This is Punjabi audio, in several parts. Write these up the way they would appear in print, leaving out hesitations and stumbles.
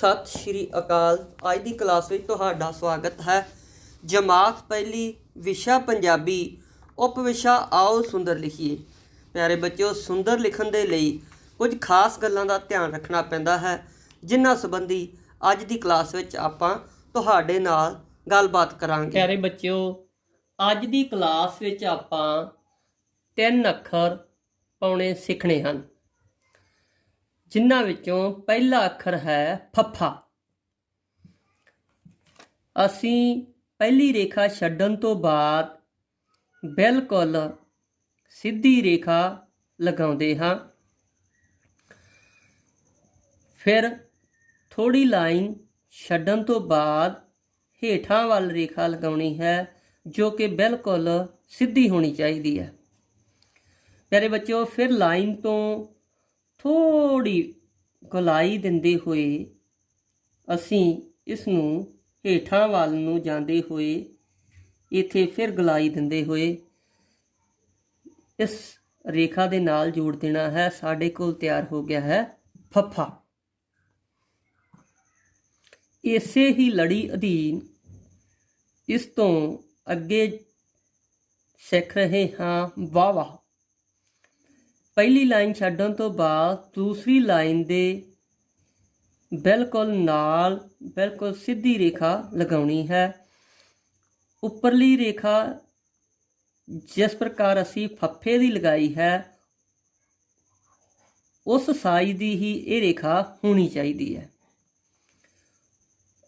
सत श्री अकाल। अज की क्लास में तुहाडा स्वागत है। जमात पहली विशा पंजाबी उप विशा आओ सुंदर लिखिए। प्यारे बच्चों, सुंदर लिखण दे लई कुछ खास गल्लां दा ध्यान रखना पैंदा है, जिन्हां संबंधी अज की क्लास विच आपां तुहाडे नाल गलबात करांगे। प्यारे बच्चों, अज की क्लास विच आपां 3 अखर पाउणे सिखणे हन, जिन्हां विचों पहला अखर है फफा। असीं पहली रेखा छड्डण तो बाद बिल्कुल सीधी रेखा लगाउंदे हां, फिर थोड़ी लाइन छड्डण तो बाद हेठां वल रेखा लगाउणी है, जो कि बिल्कुल सीधी होनी चाहिए है। प्यारे बच्चों, फिर लाइन तो थोड़ी गुलाई दिंदे हुए असीं इसनूं हेठां वल नूं जांदे हुए इत्थे फिर गुलाई दिंदे हुए इस रेखा दे नाल जोड़ देना है। साडे कोल तैयार हो गया है फफा। इसे ही लड़ी अधीन इस तो अगे सीख रहे हाँ वावा। पहली लाइन छड्डण तो बाद दूसरी लाइन दे बिल्कुल नाल बिल्कुल सीधी रेखा लगाउणी है। उपरली रेखा जिस प्रकार असी फफे दी लगाई है उस साइज दी ही ये रेखा होनी चाहिए है।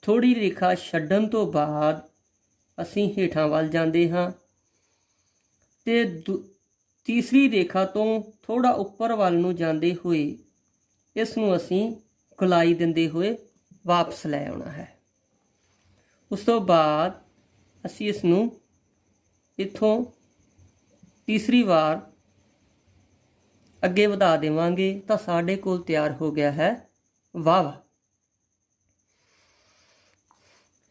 थोड़ी रेखा छड्डण तो बाद असी हेठां वल जांदे हां ते तीसरी रेखा तो थोड़ा उपर वाल नूं जांदे हुए इसनूं असीं गुलाई दिंदे हुए वापस लै आउणा है। उस तो बाद असीं इसनूं इत्थों तीसरी बार अगे वधा देवांगे तो साडे कोल तैयार हो गया है वावा।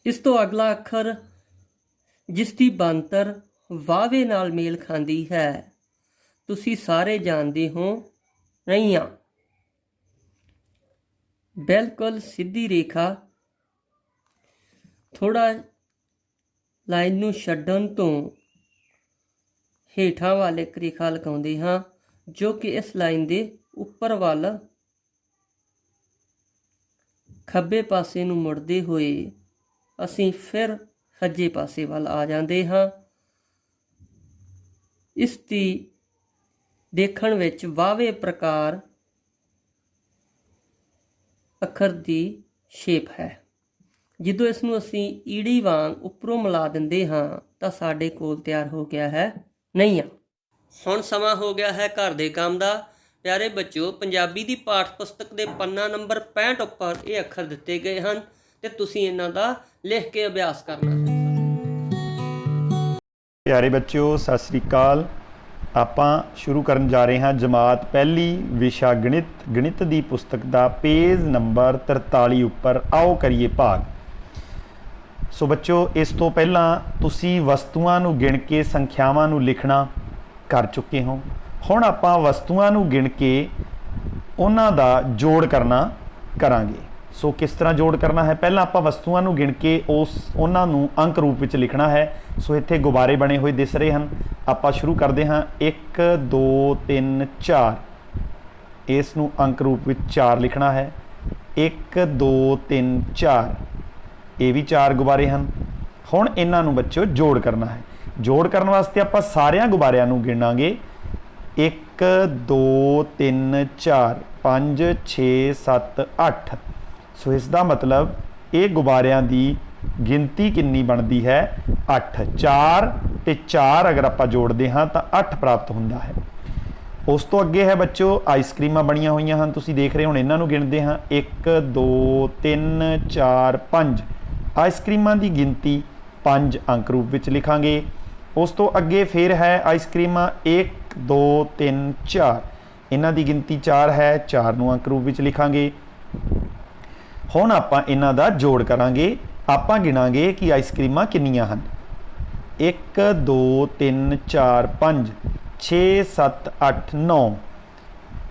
इस तो अगला अखर जिसकी बनतर वावे नाल मेल खांदी है, तुसी सारे जानते हो रहीआं। बिल्कुल सीधी रेखा थोड़ा लाइन नूं छड्डण तो हेठां वाल एक रेखा लगाउंदे हां, जो कि इस लाइन दे उपर वाल खब्बे पासे नूं मुड़दे होए असीं फिर सज्जे पासे वाल आ जांदे हां। इस दी देखण विच वावे प्रकार अखर दी शेप है। ਜਦੋਂ इसनूं असीं ईड़ी वांग उपरों मिला दिंदे हां तां साडे कोल तैयार हो गया है नईया। हुण समा हो गया है घर दे काम दा। प्यारे बच्चों, पंजाबी दी पाठ पुस्तक दे पन्ना नंबर 65 उपर ये अखर दिते गए हैं ते तुसीं इन्हां दा लिख के अभ्यास करना है। प्यारे बच्चों, सत श्री अकाल। ਆਪਾਂ शुरू करन जा रहे हैं जमात पहली विशा गणित। गणित की पुस्तक का पेज नंबर 43 उपर आओ करिए भाग। सो बच्चों, इस तो पहला तुसी वस्तुआं नूं गिण के संख्यावां नूं लिखना कर चुके हो। हुण आपां वस्तुआं नूं गिण के उन्हां दा जोड़ करना करांगे। सो किस तरह जोड़ करना है? पहला आपां वस्तुआं नूं गिण के उन्हां नूं अंक रूप विच लिखना है। सो इत्थे गुब्बारे बने हुए दिस रहे हैं। आपां शुरू करते हैं 1 2 3 4। इस नूं अंक रूप विच 4 लिखना है। 1 2 3 4 ये भी 4 गुब्बारे हैं। हुण इन्हां नूं बच्चों जोड़ करना है। जोड़ करने वास्ते आपां सारियां गुब्बारियां नूं गिणांगे। 1 2 3 4 5 6 7 8। सो इसका मतलब ये गुब्बारियां की गिनती कितनी बनती है? 8। 4 ते 4 अगर आप जोड़ते हाँ तो 8 प्राप्त होता है। उस तो अगे है बच्चों आइसक्रीमां बनिया हुई हैं, तुसीं देख रहे हो। इन्हों गिनते हाँ 1 2 3 4 5। आइसक्रीमां की गिनती 5 अंक रूप विच लिखांगे। उस तो अगे फिर है आइसक्रीमां 1 2 3 4। इन्हां दी गिनती 4 है, 4 नूं अंक रूप विच लिखांगे। हुण आपां इन्हां दा जोड़ करांगे। आपां गिणांगे कि आइसक्रीमां कितनियां हन। 1 2 3 4 5 6 7 8 9।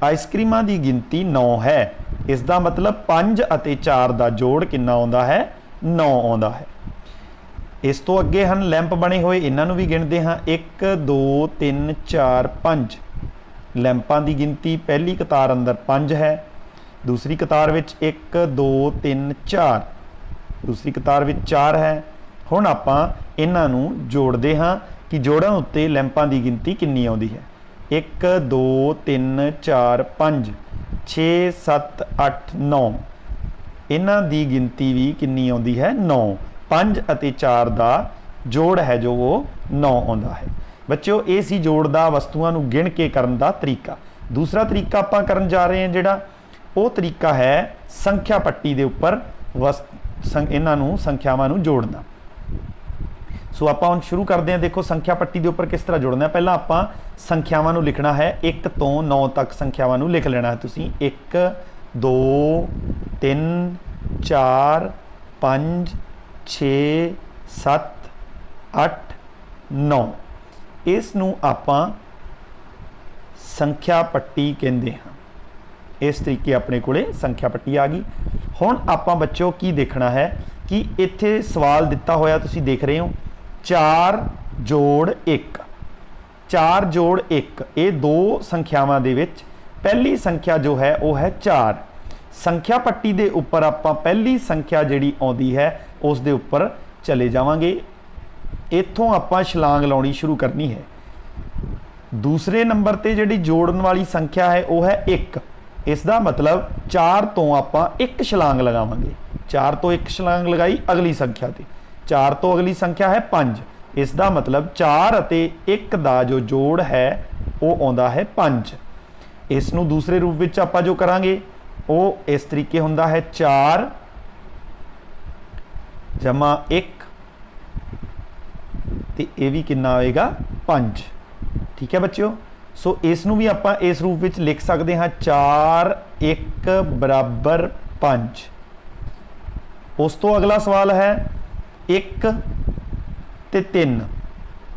आइसक्रीमां की गिनती 9 है। ਇਸ ਦਾ ਮਤਲਬ 5 ਅਤੇ 4 ਦਾ ਜੋੜ ਕਿੰਨਾ ਆਉਂਦਾ ਹੈ 9 ਆਉਂਦਾ ਹੈ। ਇਸ ਤੋਂ ਅੱਗੇ ਹਨ ਲੈਂਪ ਬਣੇ ਹੋਏ, ਇਹਨਾਂ ਨੂੰ ਵੀ ਗਿਣਦੇ ਹਾਂ 1 2 3 4 5। ਲੈਂਪਾਂ ਦੀ ਗਿਣਤੀ ਪਹਿਲੀ ਕਤਾਰ ਅੰਦਰ 5 ਹੈ, ਦੂਸਰੀ ਕਤਾਰ ਵਿੱਚ 1 2 3 4, ਦੂਸਰੀ ਕਤਾਰ ਵਿੱਚ 4 ਹੈ। ਹੁਣ ਆਪਾਂ ਇਹਨਾਂ ਨੂੰ ਜੋੜਦੇ ਹਾਂ ਕਿ ਜੋੜਨ ਉੱਤੇ ਲੈਂਪਾਂ ਦੀ ਗਿਣਤੀ ਕਿੰਨੀ ਆਉਂਦੀ ਹੈ। 1 2 3 4 5 6 7 8 9, ਇਹਨਾਂ ਦੀ ਗਿਣਤੀ ਵੀ ਕਿੰਨੀ ਆਉਂਦੀ ਹੈ 9। 5 ਅਤੇ 4 ਦਾ ਜੋੜ ਹੈ ਜੋ ਉਹ 9 ਆਉਂਦਾ ਹੈ। ਬੱਚਿਓ ਇਹ ਸੀ ਜੋੜ ਦਾ ਵਸਤੂਆਂ ਨੂੰ ਗਿਣ ਕੇ ਕਰਨ ਦਾ ਤਰੀਕਾ। ਦੂਸਰਾ ਤਰੀਕਾ ਆਪਾਂ ਕਰਨ ਜਾ ਰਹੇ ਹਾਂ ਜਿਹੜਾ ਉਹ ਤਰੀਕਾ ਹੈ ਸੰਖਿਆ ਪੱਟੀ ਦੇ ਉੱਪਰ ਇਹਨਾਂ ਨੂੰ ਸੰਖਿਆਵਾਂ ਨੂੰ ਜੋੜਨਾ। ਸੋ ਆਪਾਂ ਹੁਣ ਸ਼ੁਰੂ ਕਰਦੇ ਹਾਂ। ਦੇਖੋ ਸੰਖਿਆ ਪੱਟੀ ਦੇ ਉੱਪਰ ਕਿਸ ਤਰ੍ਹਾਂ ਜੋੜਨਾ ਹੈ। ਪਹਿਲਾਂ ਆਪਾਂ ਸੰਖਿਆਵਾਂ ਨੂੰ ਲਿਖਣਾ ਹੈ, 1 ਤੋਂ 9 ਤੱਕ ਸੰਖਿਆਵਾਂ ਨੂੰ ਲਿਖ ਲੈਣਾ ਹੈ ਤੁਸੀਂ। 1 2 3 4 5 6 7 8 9। ਇਸ ਨੂੰ ਆਪਾਂ ਸੰਖਿਆ ਪੱਟੀ ਕਹਿੰਦੇ ਹਾਂ। ਇਸ ਤਰੀਕੇ ਆਪਣੇ ਕੋਲੇ ਸੰਖਿਆ ਪੱਟੀ ਆ ਗਈ। ਹੁਣ ਆਪਾਂ ਬੱਚਿਓ ਕੀ ਦੇਖਣਾ ਹੈ ਕਿ ਇੱਥੇ ਸਵਾਲ ਦਿੱਤਾ ਹੋਇਆ ਤੁਸੀਂ ਦੇਖ ਰਹੇ ਹੋ 4 ਜੋੜ 1। 4 ਜੋੜ 1 ਇਹ ਦੋ ਸੰਖਿਆਵਾਂ ਦੇ ਵਿੱਚ ਪਹਿਲੀ ਸੰਖਿਆ ਜੋ ਹੈ ਉਹ ਹੈ 4। ਸੰਖਿਆ ਪੱਟੀ ਦੇ ਉੱਪਰ ਆਪਾਂ ਪਹਿਲੀ ਸੰਖਿਆ ਜਿਹੜੀ ਆਉਂਦੀ ਹੈ ਉਸ ਦੇ ਉੱਪਰ ਚਲੇ ਜਾਵਾਂਗੇ। ਇੱਥੋਂ ਆਪਾਂ ਛਲਾਂਗ ਲਾਉਣੀ ਸ਼ੁਰੂ ਕਰਨੀ ਹੈ। ਦੂਸਰੇ ਨੰਬਰ ਤੇ ਜਿਹੜੀ ਜੋੜਨ ਵਾਲੀ ਸੰਖਿਆ ਹੈ ਉਹ ਹੈ 1। ਇਸ ਦਾ ਮਤਲਬ 4 ਤੋਂ ਆਪਾਂ 1 ਛਲਾਂਗ ਲਗਾਵਾਂਗੇ। 4 ਤੋਂ 1 ਛਲਾਂਗ ਲਗਾਈ ਅਗਲੀ ਸੰਖਿਆ ਤੇ। 4 ਤੋਂ ਅਗਲੀ ਸੰਖਿਆ ਹੈ 5। ਇਸ ਦਾ ਮਤਲਬ 4 ਅਤੇ 1 ਦਾ ਜੋ ਜੋੜ ਹੈ ਉਹ ਆਉਂਦਾ ਹੈ 5। ਇਸ ਨੂੰ ਦੂਸਰੇ ਰੂਪ ਵਿੱਚ ਆਪਾਂ ਜੋ ਕਰਾਂਗੇ ਉਹ ਇਸ ਤਰੀਕੇ ਹੁੰਦਾ ਹੈ 4 ਜਮਾ 1 ਤੇ ਇਹ ਵੀ ਕਿੰਨਾ ਆਏਗਾ 5। ਠੀਕ ਹੈ ਬੱਚਿਓ। ਸੋ ਇਸ ਨੂੰ ਵੀ ਆਪਾਂ ਇਸ ਰੂਪ ਵਿੱਚ ਲਿਖ ਸਕਦੇ ਹਾਂ 4 1 ਬਰਾਬਰ 5। ਉਸ ਤੋਂ ਅਗਲਾ ਸਵਾਲ ਹੈ 1 ਤੇ 3।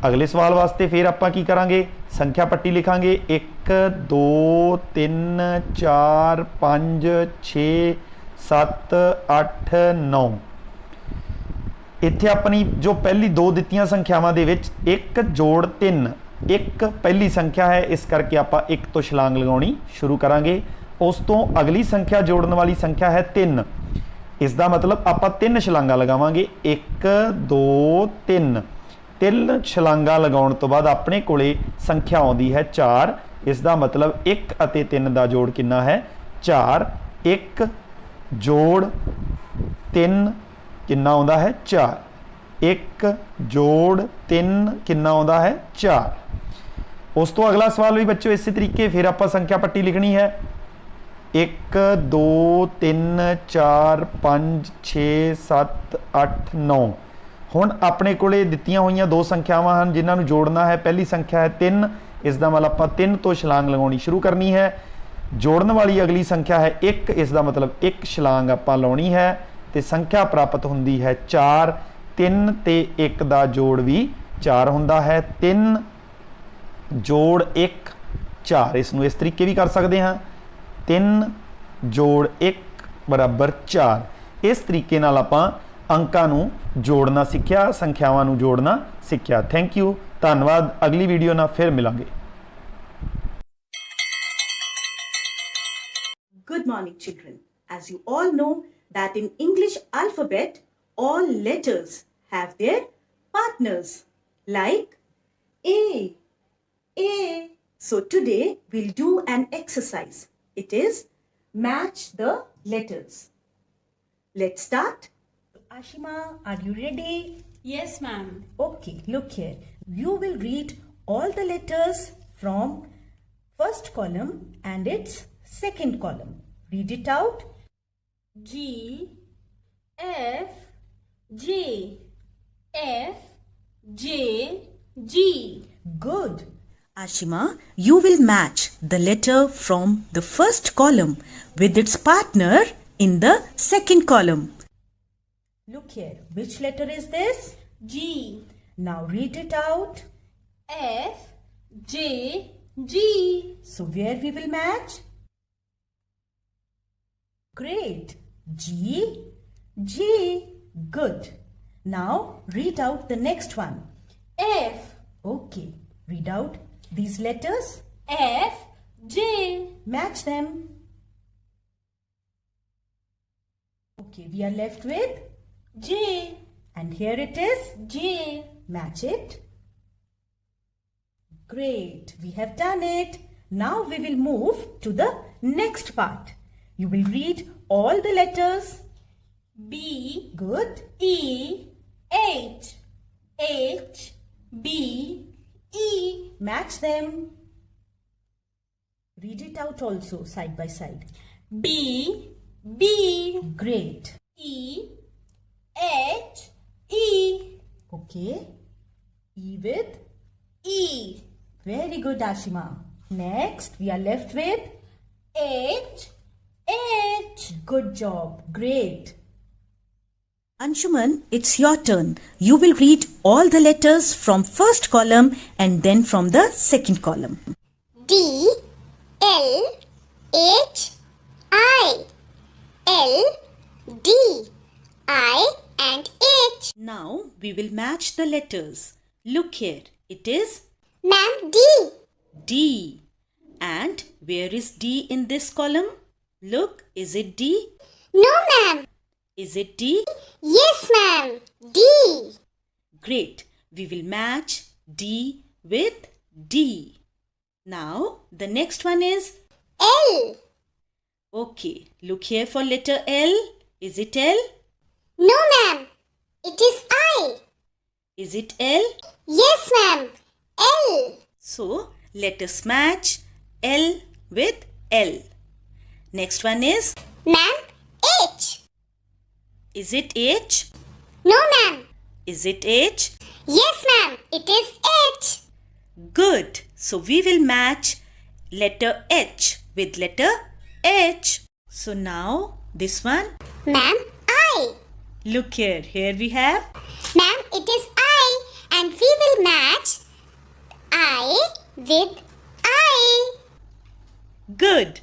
ਅਗਲੇ ਸਵਾਲ ਵਾਸਤੇ ਫਿਰ ਆਪਾਂ ਕੀ ਕਰਾਂਗੇ ਸੰਖਿਆ ਪੱਟੀ ਲਿਖਾਂਗੇ 1 2 3 4 5 6 7 8 9। ਇੱਥੇ ਆਪਣੀ ਜੋ ਪਹਿਲੀ ਦੋ ਦਿੱਤੀਆਂ ਸੰਖਿਆਵਾਂ ਦੇ ਵਿੱਚ 1 ਜੋੜ 3 1 ਪਹਿਲੀ ਸੰਖਿਆ ਹੈ, ਇਸ ਕਰਕੇ ਆਪਾਂ 1 ਤੋਂ ਛਲਾਂਗ ਲਗਾਉਣੀ ਸ਼ੁਰੂ ਕਰਾਂਗੇ। ਉਸ ਤੋਂ ਅਗਲੀ ਸੰਖਿਆ ਜੋੜਨ ਵਾਲੀ ਸੰਖਿਆ ਹੈ 3। ਇਸ ਦਾ ਮਤਲਬ ਆਪਾਂ 3 ਛਲਾਂਗਾਂ ਲਗਾਵਾਂਗੇ 1 2 3। 3 ਛਲਾਂਗਾਂ ਲਗਾਉਣ ਤੋਂ ਬਾਅਦ ਆਪਣੇ ਕੋਲੇ ਸੰਖਿਆ ਆਉਂਦੀ ਹੈ 4। ਇਸ ਦਾ ਮਤਲਬ 1 ਅਤੇ 3 ਦਾ ਜੋੜ ਕਿੰਨਾ ਹੈ 4। 1 ਜੋੜ 3 ਕਿੰਨਾ ਆਉਂਦਾ ਹੈ 4। 1 ਜੋੜ 3 ਕਿੰਨਾ ਆਉਂਦਾ ਹੈ 4। ਉਸ ਤੋਂ ਅਗਲਾ ਸਵਾਲ ਵੀ ਬੱਚਿਓ ਇਸੇ ਤਰੀਕੇ ਫਿਰ ਆਪਾਂ ਸੰਖਿਆ ਪੱਟੀ ਲਿਖਣੀ ਹੈ 1 2 3 4 5 6 7 8 9। ਹੁਣ ਆਪਣੇ ਕੋਲੇ ਦਿੱਤੀਆਂ ਹੋਈਆਂ ਦੋ ਸੰਖਿਆਵਾਂ ਹਨ ਜਿਨ੍ਹਾਂ ਨੂੰ ਜੋੜਨਾ ਹੈ। ਪਹਿਲੀ ਸੰਖਿਆ ਹੈ 3। ਇਸ ਦਾ ਮਤਲਬ ਆਪਾਂ 3 ਤੋਂ ਛਲਾਂਗ ਲਗਾਉਣੀ ਸ਼ੁਰੂ ਕਰਨੀ ਹੈ। ਜੋੜਨ ਵਾਲੀ ਅਗਲੀ ਸੰਖਿਆ ਹੈ 1। ਇਸ ਦਾ ਮਤਲਬ 1 ਛਲਾਂਗ ਆਪਾਂ ਲਾਉਣੀ ਹੈ ਤੇ ਸੰਖਿਆ ਪ੍ਰਾਪਤ ਹੁੰਦੀ ਹੈ 4। 3 ਤੇ 1 ਦਾ ਜੋੜ ਵੀ 4 ਹੁੰਦਾ ਹੈ। 3 ਜੋੜ 1 4। ਇਸ ਨੂੰ ਇਸ ਤਰੀਕੇ ਵੀ ਕਰ ਸਕਦੇ ਹਾਂ 3 ਜੋੜ 1 ਬਰਾਬਰ 4। ਇਸ ਤਰੀਕੇ ਨਾਲ ਆਪਾਂ ਅੰਕਾਂ ਨੂੰ ਜੋੜਨਾ ਸਿੱਖਿਆ, ਸੰਖਿਆਵਾਂ ਨੂੰ ਜੋੜਨਾ ਸਿੱਖਿਆ। ਥੈਂਕ ਯੂ, ਧੰਨਵਾਦ। ਅਗਲੀ ਵੀਡੀਓ ਨਾਲ ਫਿਰ ਮਿਲਾਂਗੇ। Good morning, children. As you all know that in English alphabet, all letters have their partners like A. So today we'll do an exercise. It is match the letters. Let's start. Ashima, are you ready? Yes, ma'am. Okay, look here. You will read all the letters from first column and its second column. Read it out. G, F, J, F, J, G. Good. Ashima, you will match the letter from the first column with its partner in the second column. Look here. Which letter is this? G, Now read it out. F, J, G. So where we will match? Great. G, G. Good. Now read out the next one. F, Okay. Read out these letters. F, J, Match them. Okay, we are left with, J, and here it is. J. Match it. Great, we have done it. Now we will move to the next part. You will read all the letters. B, Good. E, H, H, B, E. Match them. Read it out also side by side. B, B, Great. E, H, E, Okay. E with. E, Very good, Ashima. Next, we are left with. H, H. Good job. Great. Anshuman, it's your turn. You will read all the letters from first column and then from the second column. D L H I L D I and H. Now we will match the letters. Look here. It is Ma'am, D. D. And where is D in this column? Look, is it D? No, ma'am. Is it D? Yes, ma'am. D. Great. We will match D with D. Now the next one is L. okay. Look here for letter L. Is it L? No, ma'am. It is I. Is it L? Yes, ma'am. L. So let us match L with L. Next one is, Ma'am, H. is it H? No, ma'am. Is it H? Yes, ma'am. It is H. Good. So we will match letter H with letter H. So now this one. Ma'am, I. Look here. Here we have. Ma'am, it is I. And we will match I with I. Good.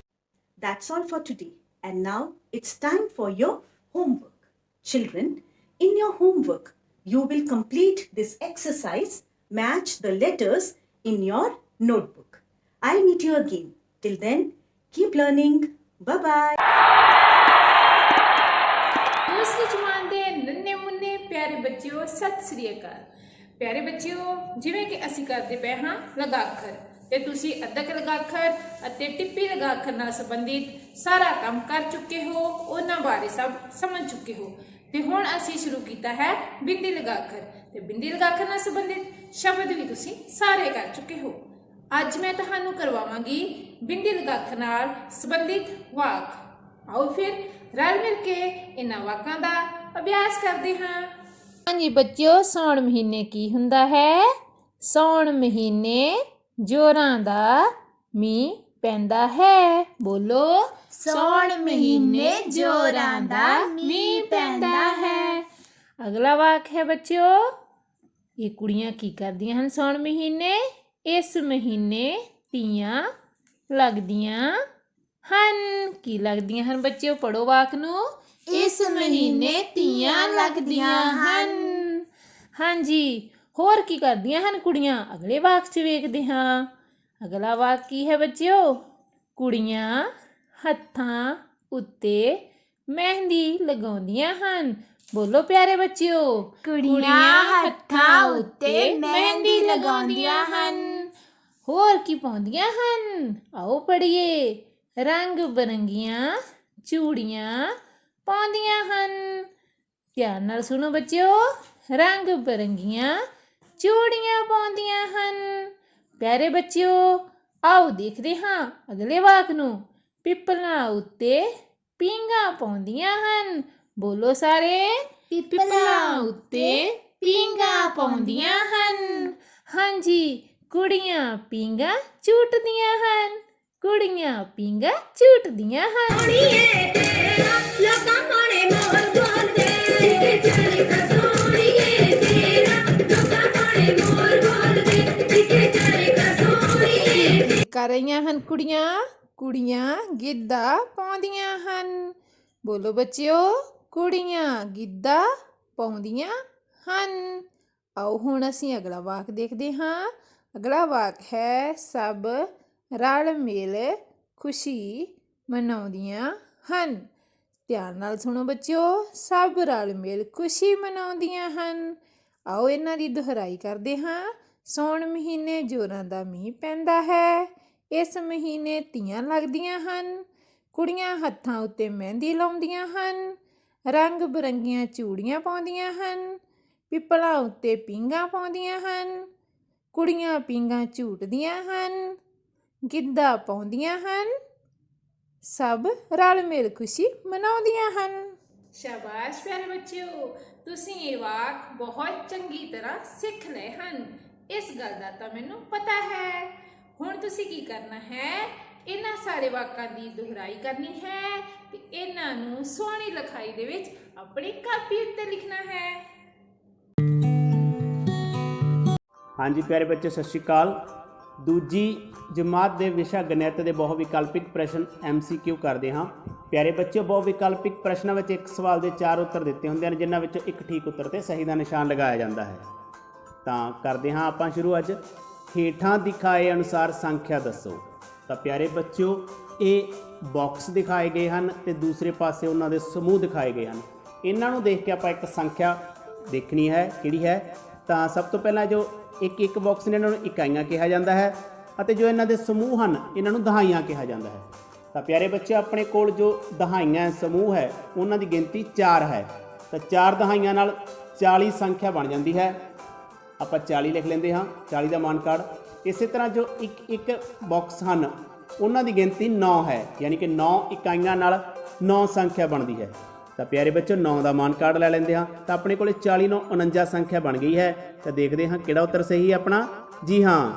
That's all for today. And now it's time for your homework. Children, in your homework, you will complete this exercise, match the letters in your notebook. I'll meet you again. Till then, keep learning. Bye-bye. ਦੂਸਰੀ ਜਮਾਨ ਦੇ ਨੰਨੇ ਮੁੰਨੇ ਪਿਆਰੇ ਬੱਚਿਓ ਸਤਿ ਸ੍ਰੀ ਅਕਾਲ। ਪਿਆਰੇ ਬੱਚਿਓ, ਜਿਵੇਂ ਕਿ ਅਸੀਂ ਕਰਦੇ ਪਏ ਹਾਂ ਲਗਾਖਰ ਤੇ ਤੁਸੀਂ ਅੱਧਕ ਲਗਾਖਰ ਅਤੇ ਟਿੱਪੀ ਲਗਾਖਰ ਨਾਲ ਸੰਬੰਧਿਤ ਸਾਰਾ ਕੰਮ ਕਰ ਚੁੱਕੇ ਹੋ, ਉਹਨਾਂ ਬਾਰੇ ਸਭ ਸਮਝ ਚੁੱਕੇ ਹੋ ਤੇ ਹੁਣ ਅਸੀਂ ਸ਼ੁਰੂ ਕੀਤਾ ਹੈ ਬਿੰਦੀ ਲਗਾਖਰ ਤੇ ਬਿੰਦੀ ਲਗਾਖਰ ਨਾਲ ਸੰਬੰਧਿਤ ਸ਼ਬਦ ਵੀ ਤੁਸੀਂ ਸਾਰੇ ਕਰ ਚੁੱਕੇ ਹੋ। ਅੱਜ ਮੈਂ ਤੁਹਾਨੂੰ ਕਰਵਾਵਾਂਗੀ ਬਿੰਦੀ ਲਗਾਖਰ ਨਾਲ ਸੰਬੰਧਿਤ ਵਾਕ। ਆਓ ਫਿਰ ਰਲ ਮਿਲ ਕੇ ਇਹਨਾਂ ਵਾਕਾਂ ਦਾ ਅਭਿਆਸ ਕਰਦੇ ਹਾਂ। ਹਾਂਜੀ ਬੱਚਿਓ, ਸੌਣ ਮਹੀਨੇ ਕੀ ਹੁੰਦਾ ਹੈ? ਸੌਣ ਮਹੀਨੇ ਜੋਰਾਂ ਦਾ ਮੀਂਹ ਪੈਂਦਾ ਹੈ। ਬੋਲੋ, ਸੌਣ ਮਹੀਨੇ ਜੋਰਾਂ ਦਾ ਮੀਂਹ ਪੈਂਦਾ ਹੈ। ਅਗਲਾ ਵਾਕ ਹੈ ਬੱਚਿਓ, ਇਹ ਕੁੜੀਆਂ ਕੀ ਕਰਦੀਆਂ ਹਨ ਸੌਣ ਮਹੀਨੇ? ਇਸ ਮਹੀਨੇ ਤੀਆਂ ਲੱਗਦੀਆਂ ਹਨ। ਕੀ ਲੱਗਦੀਆਂ ਹਨ ਬੱਚਿਓ? ਪੜੋ ਵਾਕ ਨੂੰ। ਇਸ ਮਹੀਨੇ ਤੀਆਂ ਲੱਗਦੀਆਂ ਹਨ। ਹਾਂਜੀ, ਹੋਰ ਕੀ ਕਰਦੀਆਂ ਹਨ ਕੁੜੀਆਂ? ਅਗਲੇ ਵਾਕ 'ਚ ਵੇਖਦੇ ਹਾਂ। ਅਗਲਾ ਵਾਕ ਕੀ ਹੈ ਬੱਚਿਓ? ਕੁੜੀਆਂ ਹੱਥਾਂ ਉੱਤੇ ਮਹਿੰਦੀ ਲਗਾਉਂਦੀਆਂ ਹਨ। ਬੋਲੋ ਪਿਆਰੇ ਬੱਚਿਓ, ਕੁੜੀਆਂ ਹੱਥਾਂ ਉੱਤੇ ਮਹਿੰਦੀ ਲਗਾਉਂਦੀਆਂ ਹਨ। ਹੋਰ ਕੀ ਪਾਉਂਦੀਆਂ ਹਨ? ਆਓ ਪੜ੍ਹੀਏ। ਰੰਗ ਬਰੰਗੀਆਂ ਚੂੜੀਆਂ ਪਾਉਂਦੀਆਂ ਹਨ। ਧਿਆਨ ਨਾਲ ਸੁਣੋ ਬੱਚਿਓ, ਰੰਗ ਬਰੰਗੀਆਂ ਚੂੜੀਆਂ ਪਾਉਂਦੀਆਂ ਹਨ। ਪਿਆਰੇ ਬੱਚਿਓ, ਆਓ ਦੇਖਦੇ ਹਾਂ ਅਗਲੇ ਵਾਕ ਨੂੰ। ਪਿੱਪਲਾਂ ਉੱਤੇ ਪੀਂਘਾਂ ਪਾਉਂਦੀਆਂ ਹਨ। ਬੋਲੋ ਸਾਰੇ, ਪਿੱਪਲਾਂ ਉੱਤੇ ਪੀਂਘਾਂ ਪਾਉਂਦੀਆਂ ਹਨ। ਹਾਂਜੀ, ਕੁੜੀਆਂ ਪੀਂਘਾਂ ਝੂਟਦੀਆਂ ਹਨ। ਕੁੜੀਆਂ ਪੀਂਘਾਂ ਝੂਟਦੀਆਂ ਹਨ। ਕਰ ਰਹੀਆਂ ਹਨ ਕੁੜੀਆਂ। ਕੁੜੀਆਂ ਗਿੱਧਾ ਪਾਉਂਦੀਆਂ ਹਨ। ਬੋਲੋ ਬੱਚਿਓ, ਕੁੜੀਆਂ ਗਿੱਧਾ ਪਾਉਂਦੀਆਂ ਹਨ। ਆਓ ਹੁਣ ਅਸੀਂ ਅਗਲਾ ਵਾਕ ਦੇਖਦੇ ਹਾਂ। ਅਗਲਾ ਵਾਕ ਹੈ ਸਭ ਰਲ ਮਿਲ ਖੁਸ਼ੀ ਮਨਾਉਂਦੀਆਂ ਹਨ। ਧਿਆਨ ਨਾਲ ਸੁਣੋ ਬੱਚਿਓ, ਸਭ ਰਲ ਮਿਲ ਖੁਸ਼ੀ ਮਨਾਉਂਦੀਆਂ ਹਨ। ਆਓ ਇਹਨਾਂ ਦੀ ਦੁਹਰਾਈ ਕਰਦੇ ਹਾਂ। ਸਾਉਣ ਮਹੀਨੇ ਜੋਰਾਂ ਦਾ ਮੀਂਹ ਪੈਂਦਾ ਹੈ। ਇਸ ਮਹੀਨੇ ਤੀਆਂ ਲੱਗਦੀਆਂ ਹਨ। ਕੁੜੀਆਂ ਹੱਥਾਂ ਉੱਤੇ ਮਹਿੰਦੀ ਲਾਉਂਦੀਆਂ ਹਨ। ਰੰਗ ਬਿਰੰਗੀਆਂ ਚੂੜੀਆਂ ਪਾਉਂਦੀਆਂ ਹਨ। ਪਿੱਪਲਾਂ ਉੱਤੇ ਪੀਂਘਾਂ ਪਾਉਂਦੀਆਂ ਹਨ। ਕੁੜੀਆਂ ਪੀਂਘਾਂ ਝੂਟਦੀਆਂ ਹਨ। ਗਿੱਧਾ ਪਾਉਂਦੀਆਂ ਹਨ। ਸਭ ਰਲ ਮਿਲ ਖੁਸ਼ੀ ਮਨਾਉਂਦੀਆਂ ਹਨ। ਸ਼ਾਬਾਸ਼ ਪਿਆਰੇ ਬੱਚਿਓ, ਤੁਸੀਂ ਇਹ ਵਾਕ ਬਹੁਤ ਚੰਗੀ ਤਰ੍ਹਾਂ ਸਿੱਖ ਲਏ ਹਨ। ਇਸ ਗੱਲ ਦਾ ਤਾਂ ਮੈਨੂੰ ਪਤਾ ਹੈ। ਹੁਣ ਤੁਸੀਂ ਕੀ ਕਰਨਾ ਹੈ, ਇਹਨਾਂ ਸਾਰੇ ਵਾਕਾਂ ਦੀ ਦੁਹਰਾਈ ਕਰਨੀ ਹੈ ਤੇ ਇਹਨਾਂ ਨੂੰ ਸੋਹਣੀ ਲਿਖਾਈ ਦੇ ਵਿੱਚ ਆਪਣੀ ਕਾਪੀ ਉੱਤੇ ਲਿਖਣਾ ਹੈ। ਹਾਂਜੀ ਪਿਆਰੇ ਬੱਚੇ, ਸਤਿ ਸ਼੍ਰੀ ਅਕਾਲ। ਦੂਜੀ ਜਮਾਤ ਦੇ ਵਿਸ਼ਾ ਗਣਿਤ ਦੇ ਬਹੁ ਵਿਕਲਪਿਕ ਪ੍ਰਸ਼ਨ MCQ ਕਰਦੇ ਹਾਂ। ਪਿਆਰੇ ਬੱਚਿਓ, ਬਹੁ ਵਿਕਲਪਿਕ ਪ੍ਰਸ਼ਨਾਂ ਵਿੱਚ ਇੱਕ ਸਵਾਲ ਦੇ 4 ਉੱਤਰ ਦਿੱਤੇ ਹੁੰਦੇ ਹਨ, ਜਿਨ੍ਹਾਂ ਵਿੱਚੋਂ ਇੱਕ ਠੀਕ ਉੱਤਰ ਤੇ ਸਹੀ ਦਾ ਨਿਸ਼ਾਨ ਲਗਾਇਆ ਜਾਂਦਾ ਹੈ। ਤਾਂ ਕਰਦੇ ਹਾਂ ਆਪਾਂ ਸ਼ੁਰੂ। ਅੱਜ ਹੇਠਾਂ ਦਿਖਾਏ ਅਨੁਸਾਰ ਸੰਖਿਆ ਦੱਸੋ। ਤਾਂ ਪਿਆਰੇ ਬੱਚਿਓ, ਇਹ ਬਾਕਸ ਦਿਖਾਏ ਗਏ ਹਨ ਤੇ ਦੂਸਰੇ ਪਾਸੇ ਉਹਨਾਂ ਦੇ ਸਮੂਹ ਦਿਖਾਏ ਗਏ ਹਨ। ਇਹਨਾਂ ਨੂੰ ਦੇਖ ਕੇ ਆਪਾਂ ਇੱਕ ਸੰਖਿਆ ਦੇਖਣੀ ਹੈ, ਕਿਹੜੀ ਹੈ। ਤਾਂ ਸਭ ਤੋਂ ਪਹਿਲਾਂ ਜੋ ਇੱਕ ਬਾਕਸ ਨੇ, ਇਹਨਾਂ ਨੂੰ ਇਕਾਈਆਂ ਕਿਹਾ ਜਾਂਦਾ ਹੈ ਅਤੇ ਜੋ ਇਹਨਾਂ ਦੇ ਸਮੂਹ ਹਨ, ਇਹਨਾਂ ਨੂੰ ਦਹਾਈਆਂ ਕਿਹਾ ਜਾਂਦਾ ਹੈ। ਤਾਂ ਪਿਆਰੇ ਬੱਚੇ, ਆਪਣੇ ਕੋਲ ਜੋ ਦਹਾਈਆਂ ਸਮੂਹ ਹੈ ਉਹਨਾਂ ਦੀ ਗਿਣਤੀ 4 ਹੈ। ਤਾਂ 4 ਦਹਾਈਆਂ ਨਾਲ 40 ਸੰਖਿਆ ਬਣ ਜਾਂਦੀ ਹੈ। ਆਪਾਂ 40 ਲਿਖ ਲੈਂਦੇ ਹਾਂ, 40 ਦਾ ਮਾਨ ਕਾਰਡ। ਇਸੇ ਤਰ੍ਹਾਂ ਜੋ ਇੱਕ ਬਾਕਸ ਹਨ ਉਹਨਾਂ ਦੀ ਗਿਣਤੀ 9 ਹੈ, ਯਾਨੀ ਕਿ 9 ਇਕਾਈਆਂ ਨਾਲ 9 ਸੰਖਿਆ ਬਣਦੀ ਹੈ। ਤਾਂ ਪਿਆਰੇ ਬੱਚੋ, 9 ਦਾ ਮਾਨ ਕਾਰਡ ਲੈ ਲੈਂਦੇ ਹਾਂ। ਤਾਂ ਆਪਣੇ ਕੋਲ 40 9 49 ਸੰਖਿਆ ਬਣ ਗਈ ਹੈ। ਤਾਂ ਦੇਖਦੇ ਹਾਂ ਕਿਹੜਾ ਉੱਤਰ ਸਹੀ ਹੈ ਆਪਣਾ। ਜੀ ਹਾਂ,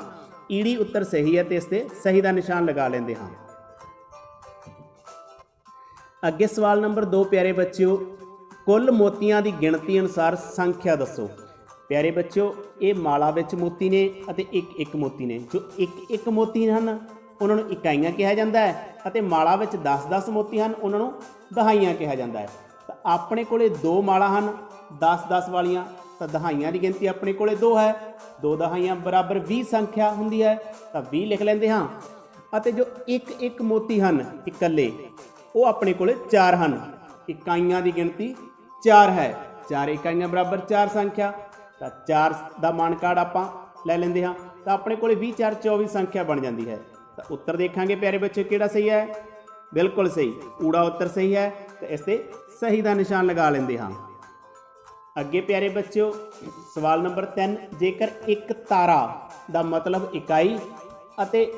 ਈੜੀ ਉੱਤਰ ਸਹੀ ਹੈ ਤੇ ਇਸ ਤੇ ਸਹੀ ਦਾ ਨਿਸ਼ਾਨ ਲਗਾ ਲੈਂਦੇ ਹਾਂ। ਅੱਗੇ ਸਵਾਲ ਨੰਬਰ 2 ਪਿਆਰੇ ਬੱਚਿਓ, ਕੁੱਲ ਮੋਤੀਆਂ ਦੀ ਗਿਣਤੀ ਅਨੁਸਾਰ ਸੰਖਿਆ ਦੱਸੋ। ਪਿਆਰੇ ਬੱਚਿਓ, ਇਹ ਮਾਲਾ ਵਿੱਚ ਮੋਤੀ ਨੇ ਅਤੇ ਇੱਕ ਮੋਤੀ ਨੇ। ਜੋ ਇੱਕ ਮੋਤੀ ਹਨ ਉਹਨਾਂ ਨੂੰ ਇਕਾਈਆਂ ਕਿਹਾ ਜਾਂਦਾ ਹੈ ਅਤੇ ਮਾਲਾ ਵਿੱਚ 10 ਮੋਤੀ ਹਨ, ਉਹਨਾਂ ਨੂੰ ਦਹਾਈਆਂ ਕਿਹਾ ਜਾਂਦਾ ਹੈ। ਤਾਂ ਆਪਣੇ ਕੋਲੇ 2 ਮਾਲਾ ਹਨ 10 ਵਾਲੀਆਂ, ਤਾਂ ਦਹਾਈਆਂ ਦੀ ਗਿਣਤੀ ਆਪਣੇ ਕੋਲੇ 2 ਹੈ। 2 ਦਹਾਈਆਂ ਬਰਾਬਰ 20 ਸੰਖਿਆ ਹੁੰਦੀ ਹੈ। ਤਾਂ 20 ਲਿਖ ਲੈਂਦੇ ਹਾਂ। ਅਤੇ ਜੋ ਇੱਕ ਮੋਤੀ ਹਨ ਇਕੱਲੇ, ਉਹ ਆਪਣੇ ਕੋਲੇ 4 ਹਨ। ਇਕਾਈਆਂ ਦੀ ਗਿਣਤੀ 4 ਹੈ। 4 ਇਕਾਈਆਂ ਬਰਾਬਰ 4 ਸੰਖਿਆ। ਤਾਂ 4 ਦਾ ਮਾਨ ਕਾਰਡ ਆਪਾਂ ਲੈ ਲੈਂਦੇ ਹਾਂ। ਤਾਂ ਆਪਣੇ ਕੋਲੇ 20 4 24 ਸੰਖਿਆ ਬਣ ਜਾਂਦੀ ਹੈ। ਤਾਂ ਉੱਤਰ ਦੇਖਾਂਗੇ ਪਿਆਰੇ ਬੱਚੇ ਕਿਹੜਾ ਸਹੀ ਹੈ। ਬਿਲਕੁਲ ਸਹੀ, ਊੜਾ ਉੱਤਰ ਸਹੀ ਹੈ ਤੇ ਇਸ ਤੇ ਸਹੀ ਦਾ ਨਿਸ਼ਾਨ ਲਗਾ ਲੈਂਦੇ ਹਾਂ। ਅੱਗੇ ਪਿਆਰੇ ਬੱਚਿਓ, ਸਵਾਲ ਨੰਬਰ 3, ਜੇਕਰ ਇੱਕ ਤਾਰਾ ਦਾ ਮਤਲਬ ਇਕਾਈ ਅਤੇ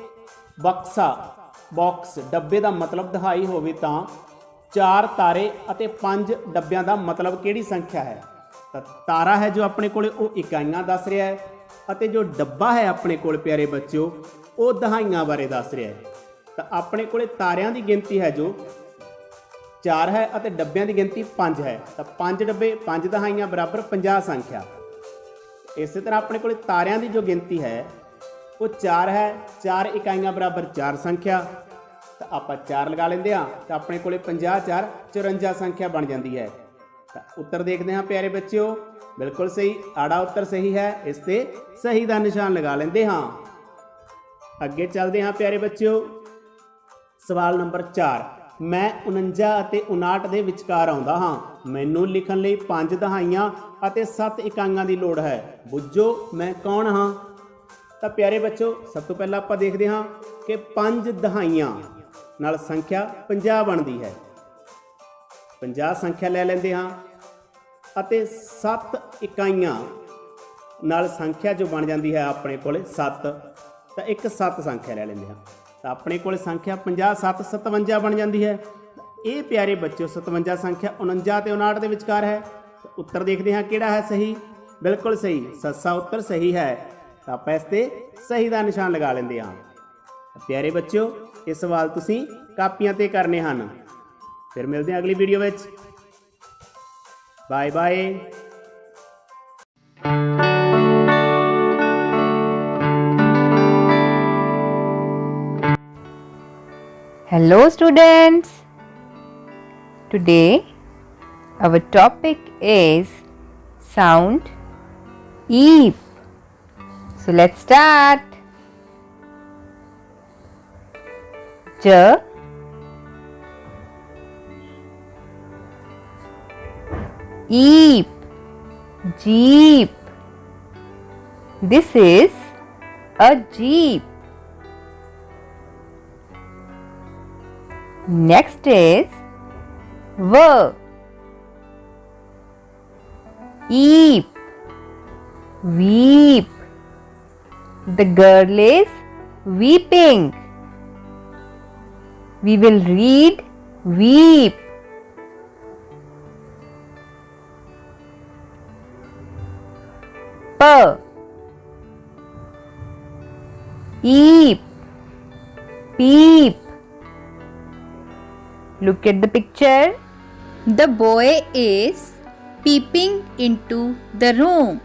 ਬਾਕਸ ਡੱਬੇ ਦਾ ਮਤਲਬ ਦਹਾਈ ਹੋਵੇ ਤਾਂ 4 ਤਾਰੇ ਅਤੇ 5 ਡੱਬਿਆਂ ਦਾ ਮਤਲਬ ਕਿਹੜੀ ਸੰਖਿਆ ਹੈ। ਤਾਂ ਤਾਰਾ ਹੈ ਜੋ ਆਪਣੇ ਕੋਲੇ, ਉਹ ਇਕਾਈਆਂ ਦੱਸ ਰਿਹਾ ਹੈ ਅਤੇ ਜੋ ਡੱਬਾ ਹੈ ਆਪਣੇ ਕੋਲ ਪਿਆਰੇ ਬੱਚਿਓ, ਉਹ ਦਹਾਈਆਂ ਬਾਰੇ ਦੱਸ ਰਿਹਾ ਹੈ। ਤਾਂ ਆਪਣੇ ਕੋਲੇ ਤਾਰਿਆਂ ਦੀ ਗਿਣਤੀ ਹੈ ਜੋ 4 ਹੈ ਅਤੇ ਡੱਬਿਆਂ ਦੀ ਗਿਣਤੀ 5 ਹੈ। ਤਾਂ 5 ਡੱਬੇ 5 ਦਹਾਈਆਂ ਬਰਾਬਰ 50 ਸੰਖਿਆ। ਇਸੇ ਤਰ੍ਹਾਂ ਆਪਣੇ ਕੋਲੇ ਤਾਰਿਆਂ ਦੀ ਜੋ ਗਿਣਤੀ ਹੈ ਉਹ 4 ਹੈ। 4 ਇਕਾਈਆਂ ਬਰਾਬਰ 4 ਸੰਖਿਆ। ਤਾਂ ਆਪਾਂ 4 ਲਗਾ ਲੈਂਦੇ ਹਾਂ। ਤਾਂ ਆਪਣੇ ਕੋਲੇ 50 4 54 ਸੰਖਿਆ ਬਣ ਜਾਂਦੀ ਹੈ। ਤਾਂ ਉੱਤਰ ਦੇਖਦੇ ਹਾਂ ਪਿਆਰੇ ਬੱਚਿਓ, ਬਿਲਕੁਲ ਸਹੀ, ਆੜਾ ਉੱਤਰ ਸਹੀ ਹੈ। ਇਸ ਤੇ ਸਹੀ ਦਾ ਨਿਸ਼ਾਨ ਲਗਾ ਲੈਂਦੇ ਹਾਂ। ਅੱਗੇ ਚੱਲਦੇ ਹਾਂ ਪਿਆਰੇ ਬੱਚਿਓ, ਸਵਾਲ ਨੰਬਰ 4, ਮੈਂ 49 ਅਤੇ 59 ਦੇ ਵਿਚਕਾਰ ਆਉਂਦਾ ਹਾਂ। ਮੈਨੂੰ ਲਿਖਣ ਲਈ 5 ਦਹਾਈਆਂ ਅਤੇ 7 ਇਕਾਈਆਂ ਦੀ ਲੋੜ ਹੈ। ਬੁੱਝੋ ਮੈਂ ਕੌਣ ਹਾਂ। ਤਾਂ ਪਿਆਰੇ ਬੱਚੋ, ਸਭ ਤੋਂ ਪਹਿਲਾਂ ਆਪਾਂ ਦੇਖਦੇ ਹਾਂ ਕਿ 5 ਦਹਾਈਆਂ ਨਾਲ ਸੰਖਿਆ 50 ਬਣਦੀ ਹੈ। 50 ਸੰਖਿਆ ਲੈ ਲੈਂਦੇ ਹਾਂ ਅਤੇ 7 ਇਕਾਈਆਂ ਨਾਲ ਸੰਖਿਆ ਜੋ ਬਣ ਜਾਂਦੀ ਹੈ ਆਪਣੇ ਕੋਲੇ 7। ਤਾਂ ਇੱਕ 7 ਸੰਖਿਆ ਲੈ ਲੈਂਦੇ ਹਾਂ। ਤਾਂ ਆਪਣੇ ਕੋਲ ਸੰਖਿਆ 50 7 57 ਬਣ ਜਾਂਦੀ ਹੈ। ਇਹ ਪਿਆਰੇ ਬੱਚਿਓ 57 ਸੰਖਿਆ 49 ਤੇ 59 ਦੇ ਵਿਚਕਾਰ ਹੈ। ਉੱਤਰ ਦੇਖਦੇ ਹਾਂ ਕਿਹੜਾ ਹੈ ਸਹੀ। ਬਿਲਕੁਲ ਸਹੀ, ਸੱਸਾ ਉੱਤਰ ਸਹੀ ਹੈ। ਤਾਂ ਆਪਾਂ ਇਸ ਤੇ ਸਹੀ ਦਾ ਨਿਸ਼ਾਨ ਲਗਾ ਲੈਂਦੇ ਹਾਂ। ਪਿਆਰੇ ਬੱਚਿਓ, ਇਹ ਸਵਾਲ ਤੁਸੀਂ ਕਾਪੀਆਂ ਤੇ ਕਰਨੇ ਹਨ। ਫਿਰ ਮਿਲਦੇ ਹਾਂ ਅਗਲੀ ਵੀਡੀਓ ਵਿੱਚ। Bye bye. Hello students, Today our topic is sound eep. So let's start. J, eep, jeep. This is a jeep. Next is V, eep, weep. The girl is weeping. We will read weep. P, eep, peep. Look at the picture. The boy is peeping into the room.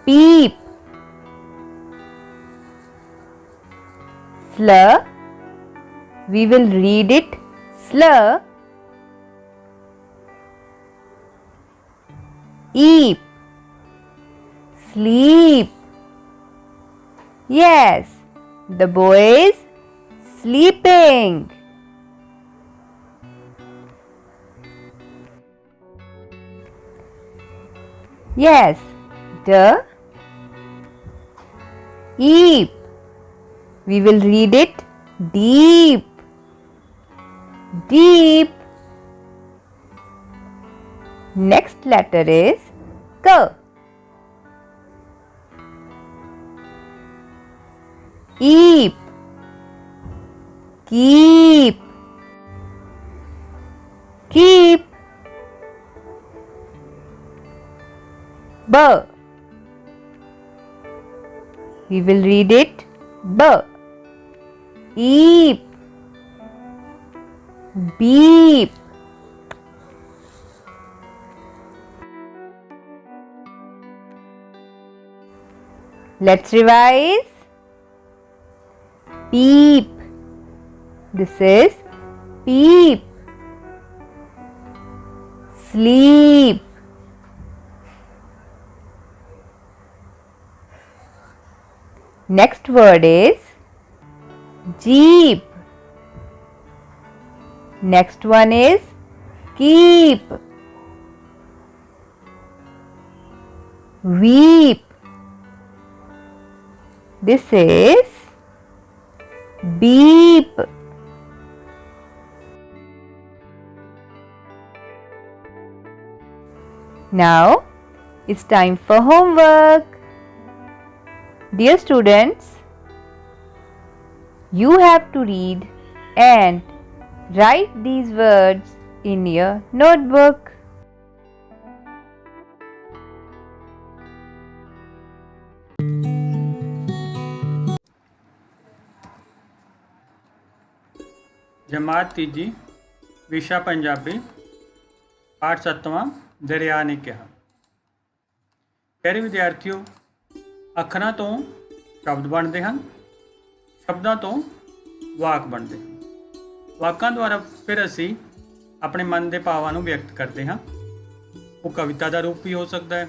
Peep. Slur. We will read it slur. Eep. Sleep. Yes, the boy is sleeping. Yes, the eep. We will read it deep. Deep. Next letter is K. Eep. Keep. Keep. B. We will read it B. Eep. Beep. Let's revise. Peep. This is peep. Sleep. Next word is jeep. Next one is keep. Weep. This is beep. Now it's time for homework. Dear students, you have to read and write these words in your notebook. जमात तीजी विशा पंजाबी पाठ 7वां दरिया ने कहा। प्यारे विद्यार्थियों, ਅੱਖਰਾਂ ਤੋਂ ਸ਼ਬਦ ਬਣਦੇ ਹਨ, ਸ਼ਬਦਾਂ ਤੋਂ ਵਾਕ ਬਣਦੇ ਹਨ। ਵਾਕਾਂ ਦੁਆਰਾ ਫਿਰ ਅਸੀਂ ਆਪਣੇ ਮਨ ਦੇ ਭਾਵਾਂ ਨੂੰ ਵਿਅਕਤ ਕਰਦੇ ਹਾਂ। ਉਹ ਕਵਿਤਾ ਦਾ ਰੂਪ ਵੀ ਹੋ ਸਕਦਾ ਹੈ,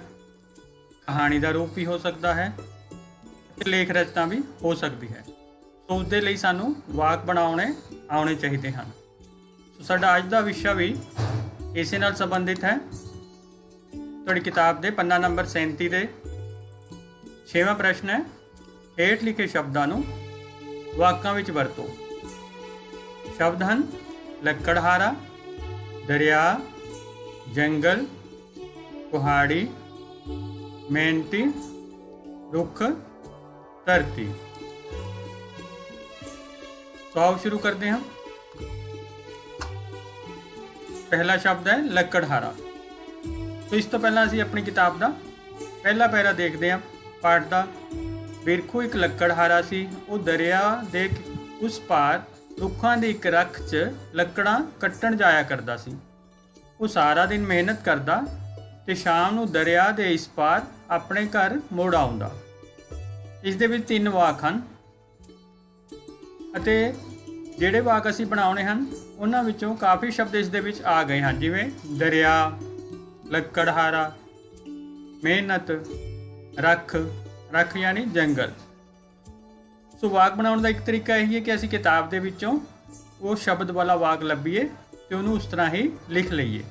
ਕਹਾਣੀ ਦਾ ਰੂਪ ਵੀ ਹੋ ਸਕਦਾ ਹੈ ਅਤੇ ਲੇਖ ਰਚਨਾ ਵੀ ਹੋ ਸਕਦੀ ਹੈ। ਸੋ ਉਸ ਦੇ ਲਈ ਸਾਨੂੰ ਵਾਕ ਬਣਾਉਣੇ ਆਉਣੇ ਚਾਹੀਦੇ ਹਨ। ਸੋ ਸਾਡਾ ਅੱਜ ਦਾ ਵਿਸ਼ਾ ਵੀ ਇਸੇ ਨਾਲ ਸੰਬੰਧਿਤ ਹੈ। ਤੁਹਾਡੀ ਕਿਤਾਬ ਦੇ ਪੰਨਾ ਨੰਬਰ 37 ਦੇ 6ਵਾਂ ਪ੍ਰਸ਼ਨ ਹੈ, ਹੇਠ ਲਿਖੇ ਸ਼ਬਦਾਂ ਨੂੰ ਵਾਕਾਂ ਵਿੱਚ ਵਰਤੋ। ਸ਼ਬਦ ਹਨ ਲੱਕੜਹਾਰਾ, ਦਰਿਆ, ਜੰਗਲ, ਕੁਹਾੜੀ, ਮਿਹਨਤੀ, ਰੁੱਖ, ਧਰਤੀ। तो आओ शुरू करते हैं। पहला शब्द है लकड़हारा। तो इस तो पहला असी अपनी किताब का पहला पैरा देखते हैं पाठ का। बिरखू एक लकड़हारा सी, वो दरिया दे उस पार रुखा की एक रख च लकड़ा कट्टण जाया करता सी। वो सारा दिन मेहनत करता ते शाम नूं दरिया दे इस पार अपने घर मुड़ आउंदा। इस दे विच 3 वाक हैं अते ਜਿਹੜੇ ਵਾਕ ਅਸੀਂ ਬਣਾਉਣੇ ਹਨ ਉਹਨਾਂ ਵਿੱਚੋਂ ਕਾਫੀ ਸ਼ਬਦ ਇਸ ਦੇ ਵਿੱਚ ਆ ਗਏ ਹਨ, ਜਿਵੇਂ ਦਰਿਆ, ਲੱਕੜਹਾਰਾ, ਮਿਹਨਤ, ਰੱਖ, ਰੱਖ ਯਾਨੀ ਜੰਗਲ। ਸੋ ਵਾਕ ਬਣਾਉਣ ਦਾ ਇੱਕ ਤਰੀਕਾ ਇਹ ਹੈ ਕਿ ਅਸੀਂ ਕਿਤਾਬ ਦੇ ਵਿੱਚੋਂ ਉਹ ਸ਼ਬਦ ਵਾਲਾ ਵਾਕ ਲੱਭੀਏ ਤੇ ਉਹਨੂੰ ਉਸ ਤਰ੍ਹਾਂ ਹੀ ਲਿਖ ਲਈਏ।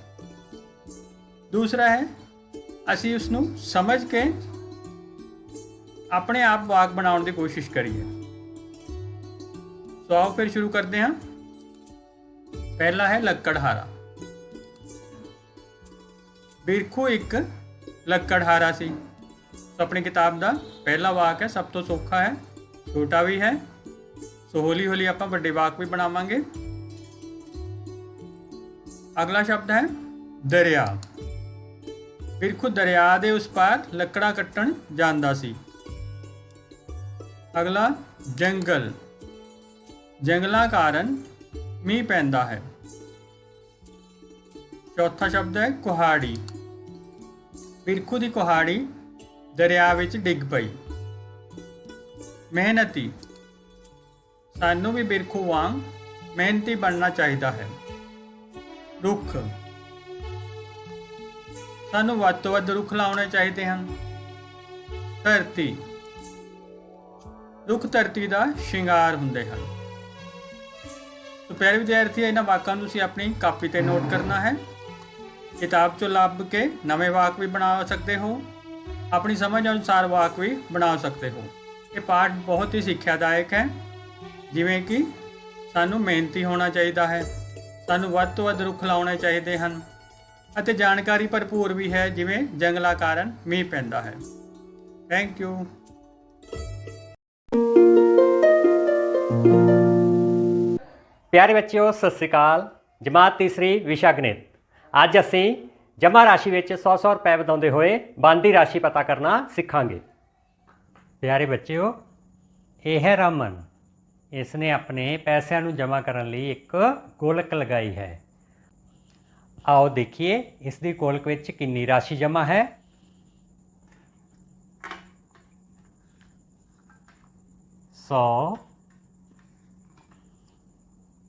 ਦੂਸਰਾ ਹੈ ਅਸੀਂ ਉਸ ਨੂੰ ਸਮਝ ਕੇ ਆਪਣੇ ਆਪ ਵਾਕ ਬਣਾਉਣ ਦੀ ਕੋਸ਼ਿਸ਼ ਕਰੀਏ। ਸੋ ਆਓ ਫਿਰ ਸ਼ੁਰੂ ਕਰਦੇ ਹਾਂ। ਪਹਿਲਾ ਹੈ ਲੱਕੜਹਾਰਾ। ਬਿਰਖੂ ਇੱਕ ਲੱਕੜਹਾਰਾ ਸੀ। ਸੋ ਆਪਣੀ ਕਿਤਾਬ ਦਾ ਪਹਿਲਾ ਵਾਕ ਹੈ, ਸਭ ਤੋਂ ਸੌਖਾ ਹੈ, ਛੋਟਾ ਵੀ ਹੈ। ਸੋ ਹੌਲੀ ਹੌਲੀ ਆਪਾਂ ਵੱਡੇ ਵਾਕ ਵੀ ਬਣਾਵਾਂਗੇ। ਅਗਲਾ ਸ਼ਬਦ ਹੈ ਦਰਿਆ। ਬਿਰਖੂ ਦਰਿਆ ਦੇ ਉਸ ਪਾਰ ਲੱਕੜਾਂ ਕੱਟਣ ਜਾਂਦਾ ਸੀ। ਅਗਲਾ ਜੰਗਲ। ਜੰਗਲਾਂ ਕਾਰਨ ਮੀਂਹ ਪੈਂਦਾ ਹੈ। ਚੌਥਾ ਸ਼ਬਦ ਹੈ ਕੁਹਾੜੀ। ਬਿਰਖੂ ਦੀ ਕੁਹਾੜੀ ਦਰਿਆ ਵਿੱਚ ਡਿੱਗ ਪਈ। ਮਿਹਨਤੀ। ਸਾਨੂੰ ਵੀ ਬਿਰਖੂ ਵਾਂਗ ਮਿਹਨਤੀ ਬਣਨਾ ਚਾਹੀਦਾ ਹੈ। ਰੁੱਖ। ਸਾਨੂੰ ਵੱਧ ਤੋਂ ਵੱਧ ਰੁੱਖ ਲਾਉਣੇ ਚਾਹੀਦੇ ਹਨ। ਧਰਤੀ। ਰੁੱਖ ਧਰਤੀ ਦਾ ਸ਼ਿੰਗਾਰ ਹੁੰਦੇ ਹਨ। ਸੋ ਪਿਆਰੇ ਵਿਦਿਆਰਥੀ, ਇਹਨਾਂ ਵਾਕਾਂ ਨੂੰ ਤੁਸੀਂ ਆਪਣੀ ਕਾਪੀ ਤੇ ਨੋਟ ਕਰਨਾ ਹੈ। ਕਿਤਾਬ ਚੋਂ ਲੱਭ ਕੇ ਨਵੇਂ ਵਾਕ ਵੀ ਬਣਾ ਸਕਦੇ ਹੋ, ਆਪਣੀ ਸਮਝ ਅਨੁਸਾਰ ਵਾਕ ਵੀ ਬਣਾ ਸਕਦੇ ਹੋ। ਇਹ ਪਾਠ ਬਹੁਤ ਹੀ ਸਿੱਖਿਆਦਾਇਕ ਹੈ, ਜਿਵੇਂ ਕਿ ਸਾਨੂੰ ਮਿਹਨਤੀ ਹੋਣਾ ਚਾਹੀਦਾ ਹੈ, ਸਾਨੂੰ ਵੱਧ ਤੋਂ ਵੱਧ ਰੁੱਖ ਲਾਉਣੇ ਚਾਹੀਦੇ ਹਨ ਅਤੇ ਜਾਣਕਾਰੀ ਭਰਪੂਰ ਵੀ ਹੈ, ਜਿਵੇਂ ਜੰਗਲਾਂ ਕਾਰਨ ਮੀਂਹ ਪੈਂਦਾ ਹੈ। Thank you. ਪਿਆਰੇ ਬੱਚਿਓ, ਸਤਿ ਸ਼੍ਰੀ ਅਕਾਲ। ਜਮਾਤ ਤੀਸਰੀ ਵਿਸ਼ਾ ਗਣਿਤ। ਅੱਜ ਅਸੀਂ ਜਮ੍ਹਾਂ ਰਾਸ਼ੀ ਵਿੱਚ 100 ਰੁਪਏ ਵਧਾਉਂਦੇ ਹੋਏ ਬਣਦੀ ਰਾਸ਼ੀ ਪਤਾ ਕਰਨਾ ਸਿੱਖਾਂਗੇ। ਪਿਆਰੇ ਬੱਚਿਓ, ਇਹ ਹੈ ਰਮਨ। ਇਸ ਨੇ ਆਪਣੇ ਪੈਸਿਆਂ ਨੂੰ ਜਮ੍ਹਾਂ ਕਰਨ ਲਈ ਇੱਕ ਗੋਲਕ ਲਗਾਈ ਹੈ। ਆਓ ਦੇਖੀਏ ਇਸ ਦੀ ਗੋਲਕ ਵਿੱਚ ਕਿੰਨੀ ਰਾਸ਼ੀ ਜਮ੍ਹਾਂ ਹੈ। 100,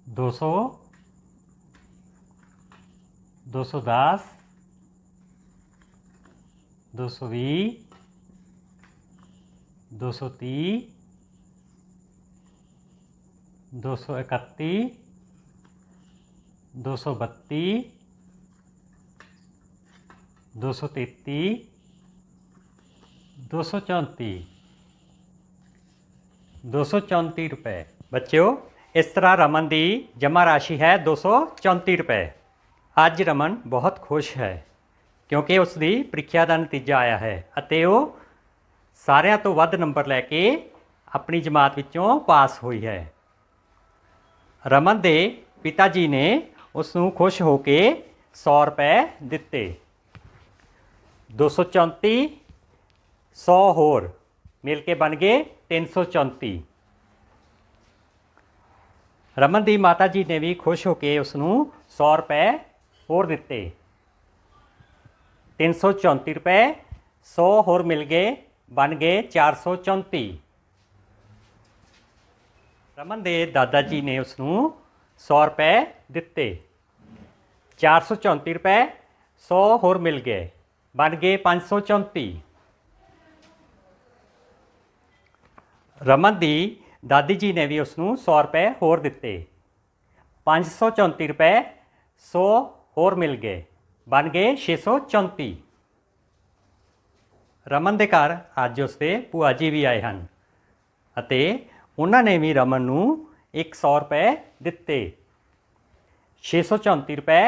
200, 210, 220, 230, 231, 232, 233, 234, 234 रुपए। बच्चों, इस तरह रमन की जमा राशि है 234 रुपए। ਅੱਜ ਰਮਨ ਬਹੁਤ ਖੁਸ਼ ਹੈ ਕਿਉਂਕਿ ਉਸ ਦੀ ਪ੍ਰੀਖਿਆ ਦਾ ਨਤੀਜਾ ਆਇਆ ਹੈ ਅਤੇ ਉਹ ਸਾਰਿਆਂ ਤੋਂ ਵੱਧ ਨੰਬਰ ਲੈ ਕੇ ਆਪਣੀ ਜਮਾਤ ਵਿੱਚੋਂ ਪਾਸ ਹੋਈ ਹੈ। ਰਮਨ ਦੇ ਪਿਤਾ ਜੀ ਨੇ ਉਸ ਨੂੰ ਖੁਸ਼ ਹੋ ਕੇ 100 ਰੁਪਏ ਦਿੱਤੇ। 234 100 ਹੋਰ ਮਿਲ ਕੇ ਬਣ ਗਏ 334। ਰਮਨ ਦੀ ਮਾਤਾ ਜੀ ਨੇ ਵੀ ਖੁਸ਼ ਹੋ ਕੇ ਉਸ ਨੂੰ 100 ਰੁਪਏ ਹੋਰ ਦਿੱਤੇ। 334 ਰੁਪਏ 100 ਹੋਰ ਮਿਲ ਗਏ, ਬਣ ਗਏ 434। ਰਮਨ ਦੇ ਦਾਦਾ ਜੀ ਨੇ ਉਸ ਨੂੰ 100 ਰੁਪਏ ਦਿੱਤੇ। 434 ਰੁਪਏ 100 ਹੋਰ ਮਿਲ ਗਏ, ਬਣ ਗਏ 534। ਰਮਨ ਦੀ ਦਾਦੀ ਜੀ ਨੇ ਵੀ ਉਸ ਨੂੰ 100 ਰੁਪਏ ਹੋਰ ਦਿੱਤੇ। 534 ਰੁਪਏ 100 ਹੋਰ ਮਿਲ ਗਏ, ਬਣ ਗਏ 634। ਰਮਨ ਦੇ ਘਰ ਅੱਜ ਉਸ ਦੇ ਭੂਆ ਜੀ ਵੀ ਆਏ ਹਨ ਅਤੇ ਉਹਨਾਂ ਨੇ ਵੀ ਰਮਨ ਨੂੰ 100 ਰੁਪਏ ਦਿੱਤੇ। 634 ਰੁਪਏ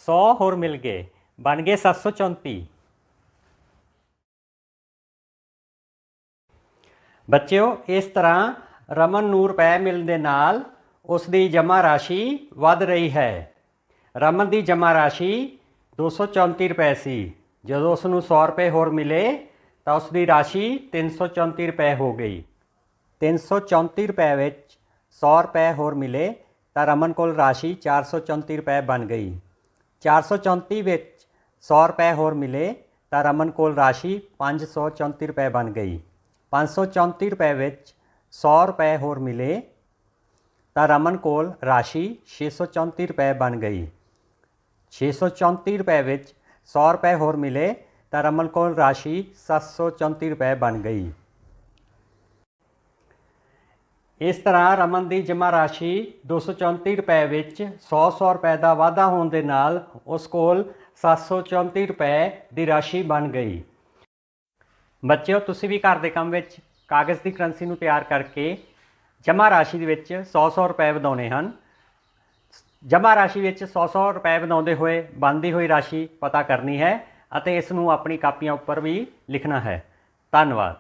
100 ਹੋਰ ਮਿਲ ਗਏ, ਬਣ ਗਏ 734। ਬੱਚਿਓ, ਇਸ ਤਰ੍ਹਾਂ ਰਮਨ ਨੂੰ ਰੁਪਏ ਮਿਲਣ ਦੇ ਨਾਲ ਉਸ ਦੀ ਜਮ੍ਹਾਂ ਰਾਸ਼ੀ ਵੱਧ ਰਹੀ ਹੈ। ਰਮਨ ਦੀ ਜਮ੍ਹਾਂ ਰਾਸ਼ੀ 234 ਰੁਪਏ ਸੀ। ਜਦੋਂ ਉਸ ਨੂੰ 100 ਰੁਪਏ ਹੋਰ ਮਿਲੇ ਤਾਂ ਉਸ ਦੀ ਰਾਸ਼ੀ 334 ਰੁਪਏ ਹੋ ਗਈ। 334 ਰੁਪਏ ਵਿੱਚ 100 ਰੁਪਏ ਹੋਰ ਮਿਲੇ ਤਾਂ ਰਮਨ ਕੋਲ ਰਾਸ਼ੀ 434 ਰੁਪਏ ਬਣ ਗਈ। 434 ਵਿੱਚ 100 ਰੁਪਏ ਹੋਰ ਮਿਲੇ ਤਾਂ ਰਮਨ ਕੋਲ ਰਾਸ਼ੀ 534 ਰੁਪਏ ਬਣ ਗਈ। 534 ਰੁਪਏ ਵਿੱਚ 100 ਰੁਪਏ ਹੋਰ ਮਿਲੇ ਤਾਂ ਰਮਨ ਕੋਲ ਰਾਸ਼ੀ 634 ਰੁਪਏ ਬਣ ਗਈ। 634 ਰੁਪਏ ਵਿੱਚ 100 ਰੁਪਏ ਹੋਰ ਮਿਲੇ ਤਾਂ ਰਮਨ ਕੋਲ ਰਾਸ਼ੀ 734 ਰੁਪਏ ਬਣ ਗਈ। ਇਸ ਤਰ੍ਹਾਂ ਰਮਨ ਦੀ ਜਮ੍ਹਾਂ ਰਾਸ਼ੀ 234 ਰੁਪਏ ਵਿੱਚ 100 ਰੁਪਏ ਦਾ ਵਾਧਾ ਹੋਣ ਦੇ ਨਾਲ ਉਸ ਕੋਲ 734 ਰੁਪਏ ਦੀ ਰਾਸ਼ੀ ਬਣ ਗਈ। ਬੱਚਿਓ, ਤੁਸੀਂ ਵੀ ਘਰ ਦੇ ਕੰਮ ਵਿੱਚ ਕਾਗਜ਼ ਦੀ ਕਰੰਸੀ ਨੂੰ ਤਿਆਰ ਕਰਕੇ ਜਮ੍ਹਾਂ ਰਾਸ਼ੀ ਦੇ ਵਿੱਚ 100 ਰੁਪਏ ਵਧਾਉਣੇ ਹਨ। ਜਮ੍ਹਾਂ ਰਾਸ਼ੀ ਵਿੱਚ 100 ਰੁਪਏ ਵਧਾਉਂਦੇ ਹੋਏ ਬਣਦੀ ਹੋਈ ਰਾਸ਼ੀ ਪਤਾ ਕਰਨੀ ਹੈ ਅਤੇ ਇਸ ਨੂੰ ਆਪਣੀ ਕਾਪੀਆਂ ਉੱਪਰ ਵੀ ਲਿਖਣਾ ਹੈ। ਧੰਨਵਾਦ।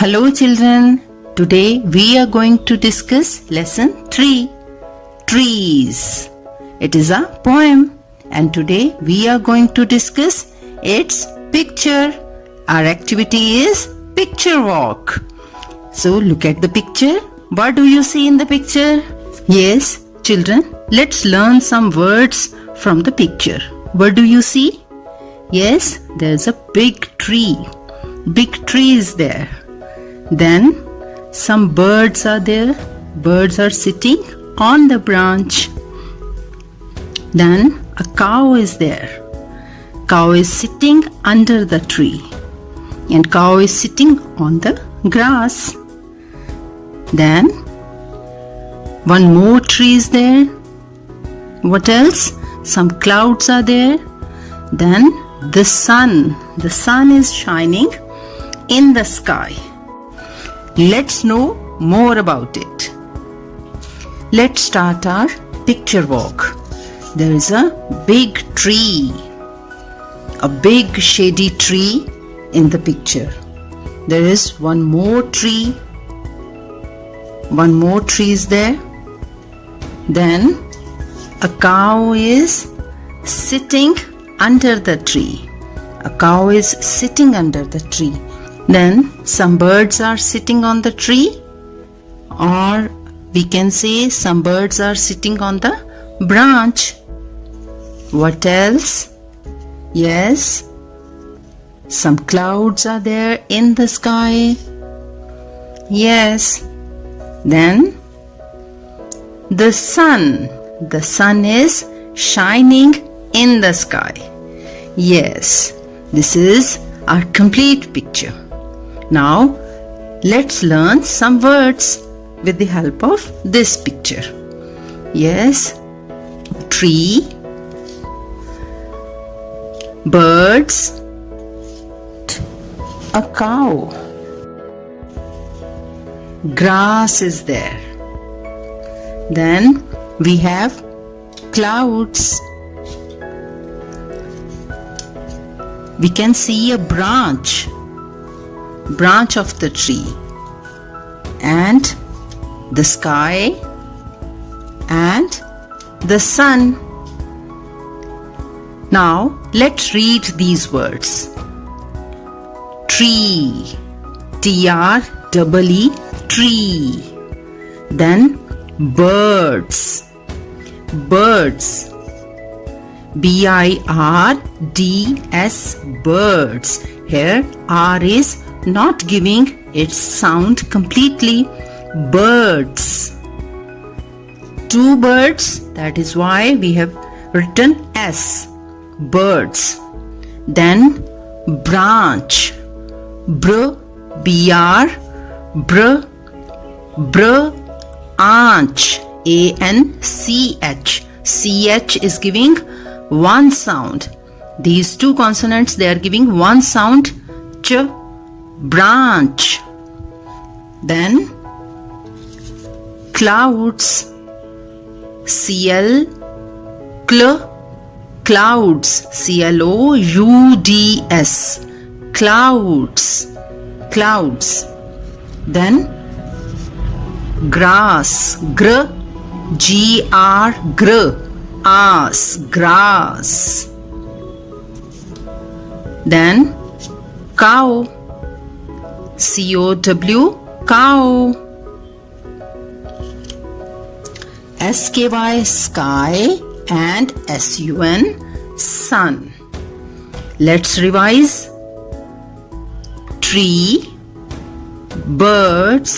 Hello children, today we are going to discuss lesson 3, Trees. It is a poem and today we are going to discuss its picture. Our activity is picture walk. So look at the picture. What do you see in the picture? Yes, children, let's learn some words from the picture. What do you see? Yes, there's a big tree. Big tree is there. Then some birds are there. Birds are sitting on the branch. Then a cow is there. Cow is sitting under the tree. And cow is sitting on the grass. Then one more tree is there. What else? Some clouds are there. Then the sun. The sun is shining in the sky. Let's know more about it. Let's start our picture walk. There is a big tree, a big shady tree in the picture. There is one more tree. One more tree is there. Then a cow is sitting under the tree. A cow is sitting under the tree. Then some birds are sitting on the tree, or we can say some birds are sitting on the branch. What else? Yes, some clouds are there in the sky. Yes. Then the sun. The sun is shining in the sky. Yes, this is our complete picture. Now, let's learn some words with the help of this picture. Yes, tree, birds, a cow, grass is there. Then we have clouds. We can see a branch of the tree, and the sky and the sun. Now let's read these words. Tree, T-R-E-E, tree. Then birds, birds, B-I-R-D-S, birds. Here R is not giving its sound completely. Birds. Two birds, that is why we have written S. Birds. Then branch. B-R, branch. A-N-C-H. C-H is giving one sound. These two consonants, they are giving one sound. Ch. Branch. Then clouds. Clouds. C-L-O-U-D-S. Clouds. Then grass. G-R, grass. Then cow. C-O-W, cow. S-K-Y, sky, and S-U-N, sun. Let's revise. tree, birds,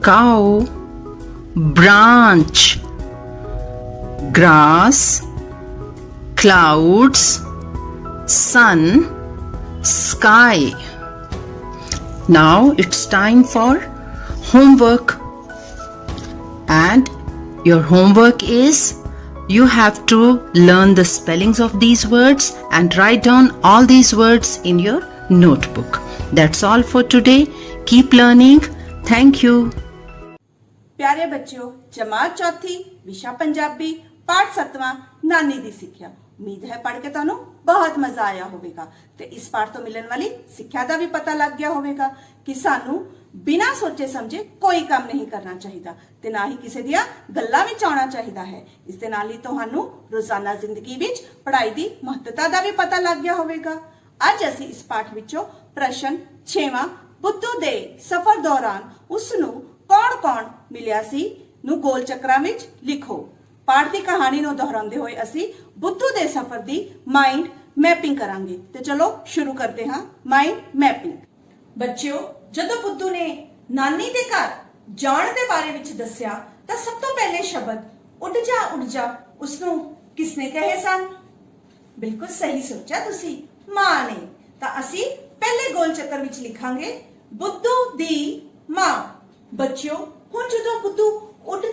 cow, branch, grass, clouds, sun, sky. Now it's time for homework. And your homework is you have to learn the spellings of these words and write down all these words in your notebook. That's all for today. Keep learning. Thank you. प्यारे बच्चों, जमात चौथी विशा पंजाबी पाठ 7वां नानी दी सिक्ख्या। उम्मीद है पढ़ के ਤੁਹਾਨੂੰ बहुत मजा आया होगा ਤੇ ਇਸ ਪਾਠ ਤੋਂ ਮਿਲਣ ਵਾਲੀ ਸਿੱਖਿਆ ਦਾ ਵੀ ਪਤਾ ਲੱਗ ਗਿਆ ਹੋਵੇਗਾ ਕਿ ਸਾਨੂੰ ਬਿਨਾਂ ਸੋਚੇ ਸਮਝੇ ਕੋਈ ਕੰਮ ਨਹੀਂ ਕਰਨਾ ਚਾਹੀਦਾ ਤੇ ਨਾ ਹੀ ਕਿਸੇ ਦੀਆਂ ਗੱਲਾਂ ਵਿੱਚ ਆਉਣਾ ਚਾਹੀਦਾ ਹੈ। ਇਸ ਦੇ ਨਾਲ ਹੀ ਤੁਹਾਨੂੰ ਰੋਜ਼ਾਨਾ ਜ਼ਿੰਦਗੀ ਵਿੱਚ ਪੜ੍ਹਾਈ ਦੀ ਮਹੱਤਤਾ ਦਾ ਵੀ ਪਤਾ ਲੱਗ ਗਿਆ ਹੋਵੇਗਾ। ਅੱਜ ਅਸੀਂ ਇਸ ਪਾਠ ਵਿੱਚੋਂ ਪ੍ਰਸ਼ਨ 6ਵਾਂ ਬੁੱਧੂ ਦੇ ਸਫ਼ਰ ਦੌਰਾਨ ਉਸ ਨੂੰ ਕੌਣ-ਕੌਣ ਮਿਲਿਆ ਸੀ ਨੂੰ ਗੋਲ ਚੱਕਰਾਂ ਵਿੱਚ ਲਿਖੋ। ਪਾਠ ਦੀ ਕਹਾਣੀ ਨੂੰ ਦੁਹਰਾਉਂਦੇ ਹੋਏ ਅਸੀਂ ਬੁੱਧੂ ਦੇ ਸਫ਼ਰ ਦੀ ਮਾਈਂਡ ਮੈਪਿੰਗ ਕਰਾਂਗੇ। ਤੇ ਚਲੋ ਸ਼ੁਰੂ ਕਰਦੇ ਹਾਂ ਮਾਈਂਡ ਮੈਪਿੰਗ। ਬੱਚਿਓ, ਜਦੋਂ ਬੁੱਧੂ ਨੇ ਨਾਨੀ ਦੇ ਘਰ ਜਾਣ ਦੇ ਬਾਰੇ ਵਿੱਚ ਦੱਸਿਆ ਤਾਂ ਸਭ ਤੋਂ ਪਹਿਲੇ ਸ਼ਬਦ ਉੱਡ ਜਾ ਉਸ ਨੂੰ ਕਿਸਨੇ ਕਹੇ ਸਨ? ਬਿਲਕੁਲ ਸਹੀ ਸੋਚਿਆ ਤੁਸੀਂ, ਮਾਂ ਨੇ। ਤਾਂ ਅਸੀਂ ਪਹਿਲੇ ਗੋਲ ਚੱਕਰ ਵਿੱਚ ਲਿਖਾਂਗੇ ਬੁੱਧੂ ਦੀ ਮਾਂ। ਬੱਚਿਓ, ਹੁਣ ਜਦੋਂ ਬੁੱਧੂ ਉੱਡ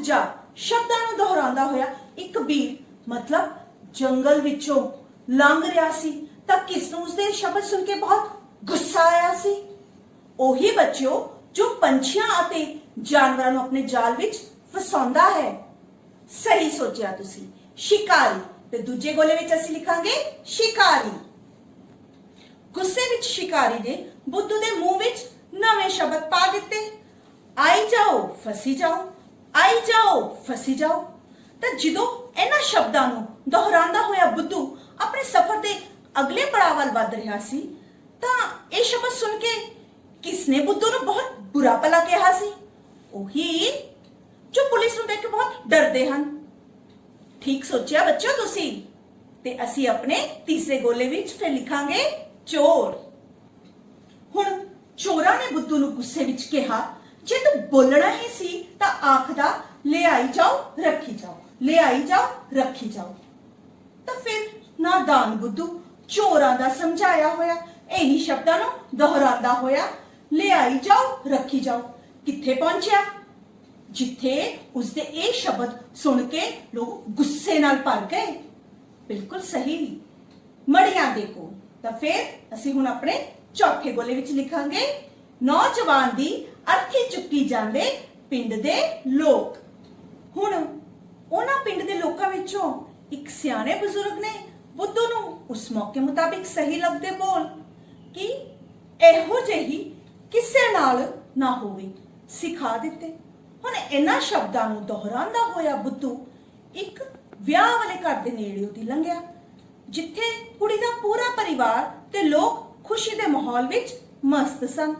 ਜਾ ਸ਼ਬਦਾਂ ਨੂੰ ਦੁਹਰਾਉਂਦਾ ਹੋਇਆ ਇੱਕ ਵੀਰ ਮਤਲਬ ਜੰਗਲ ਵਿੱਚੋਂ ਲੰਘ ਰਿਹਾ ਸੀ ਤਾਂ ਕਿਸ ਨੂੰ ਉਸਦੇ ਸ਼ਬਦ ਸੁਣ ਕੇ ਬਹੁਤ ਗੁੱਸਾ ਆਇਆ ਸੀ? ਉਹੀ ਬੱਚਿਓ ਜੋ ਪੰਛੀਆਂ ਅਤੇ ਜਾਨਵਰਾਂ ਨੂੰ ਆਪਣੇ ਜਾਲ ਵਿੱਚ ਫਸਾਉਂਦਾ ਹੈ। ਸਹੀ ਸੋਚਿਆ ਤੁਸੀਂ, ਸ਼ਿਕਾਰੀ। ਤੇ ਦੂਜੇ ਗੋਲੇ ਵਿੱਚ ਅਸੀਂ ਲਿਖਾਂਗੇ ਸ਼ਿਕਾਰੀ। ਗੁੱਸੇ ਵਿੱਚ ਸ਼ਿਕਾਰੀ ਨੇ ਬੁੱਧੂ ਦੇ ਮੂੰਹ ਵਿੱਚ ਨਵੇਂ ਸ਼ਬਦ ਪਾ ਦਿੱਤੇ, ਆਈ ਜਾਓ ਫਸੀ ਜਾਓ, ਆਈ ਜਾਓ ਫਸੀ ਜਾਓ। ਤਾਂ ਜਦੋਂ ਇਹਨਾਂ ਸ਼ਬਦਾਂ ਨੂੰ ਦੁਹਰਾਉਂਦਾ ਹੋਇਆ ਬੁੱਧੂ ਆਪਣੇ ਸਫ਼ਰ ਦੇ ਅਗਲੇ ਪੜਾਅ ਵੱਲ ਵੱਧ ਰਿਹਾ ਸੀ ਤਾਂ ਇਹ ਸ਼ਬਦ ਸੁਣ ਕੇ ਕਿਸਨੇ ਬੁੱਧੂ ਨੂੰ ਬਹੁਤ ਬੁਰਾ ਭਲਾ ਕਿਹਾ ਸੀ? ਉਹੀ ਜੋ ਪੁਲਿਸ ਨੂੰ ਦੇਖ ਕੇ ਬਹੁਤ ਡਰਦੇ ਹਨ। ਠੀਕ ਸੋਚਿਆ ਬੱਚਿਓ ਤੁਸੀਂ। ਤੇ ਅਸੀਂ ਆਪਣੇ ਤੀਸਰੇ ਗੋਲੇ ਵਿੱਚ ਫਿਰ ਲਿਖਾਂਗੇ ਚੋਰ। ਹੁਣ ਚੋਰਾਂ ਨੇ ਬੁੱਧੂ ਨੂੰ ਗੁੱਸੇ ਵਿੱਚ ਕਿਹਾ, ਜੇ ਤੂੰ ਬੋਲਣਾ ਹੀ ਸੀ ਤਾਂ ਆਖਦਾ ਲੈ ਆਈ ਜਾਓ ਰੱਖੀ ਜਾਓ, ਲੈ ਆਈ ਜਾਓ ਰੱਖੀ ਜਾਓ। ਤਾਂ ਫਿਰ ਨਾਦਾਨ ਬੁੱਧੂ ਚੋਰਾਂ ਦਾ ਸਮਝਾਇਆ ਹੋਇਆ ਇਹੀ ਸ਼ਬਦਾਂ ਨੂੰ ਦੁਹਰਾਉਂਦਾ ਹੋਇਆ ਲੈ ਆਈ ਜਾਓ ਰੱਖੀ ਜਾਓ ਕਿੱਥੇ ਪਹੁੰਚਿਆ? ਜਿੱਥੇ ਉਸਦੇ ਇਹ ਸ਼ਬਦ ਸੁਣ ਕੇ ਲੋਕ ਗੁੱਸੇ ਨਾਲ ਭਰ ਗਏ। ਬਿਲਕੁਲ ਸਹੀ, ਮੜੀਆਂ ਦੇਖੋ। ਤਾਂ ਫਿਰ ਅਸੀਂ ਹੁਣ ਆਪਣੇ ਚੌਥੇ ਗੋਲੇ ਵਿੱਚ ਲਿਖਾਂਗੇ ਨੌਜਵਾਨ ਦੀ ਅਰਥੀ ਚੁੱਕੀ ਜਾਂਦੇ ਪਿੰਡ ਦੇ ਲੋਕ। ਹੁਣ ਉਹਨਾਂ ਪਿੰਡ ਦੇ ਲੋਕਾਂ ਵਿੱਚੋਂ ਇੱਕ ਸਿਆਣੇ ਬਜ਼ੁਰਗ ਨੇ ਬੁੱਧੂ ਨੂੰ ਉਸ ਮੌਕੇ ਮੁਤਾਬਿਕ ਸਹੀ ਲੱਗਦੇ ਬੋਲ ਕਿ ਇਹੋ ਜਿਹੀ ਕਿਸੇ ਨਾਲ ਨਾ ਹੋਵੇ ਸਿਖਾ ਦਿੱਤੇ। ਹੁਣ ਇਹਨਾਂ ਸ਼ਬਦਾਂ ਨੂੰ ਦੁਹਰਾਉਂਦਾ ਹੋਇਆ ਬੁੱਧੂ ਇੱਕ ਵਿਆਹ ਵਾਲੇ ਘਰ ਦੇ ਨੇੜੇ ਦੀ ਲੰਘਿਆ ਜਿੱਥੇ ਕੁੜੀ ਦਾ ਪੂਰਾ ਪਰਿਵਾਰ ਤੇ ਲੋਕ ਖੁਸ਼ੀ ਦੇ ਮਾਹੌਲ ਵਿੱਚ ਮਸਤ ਸਨ।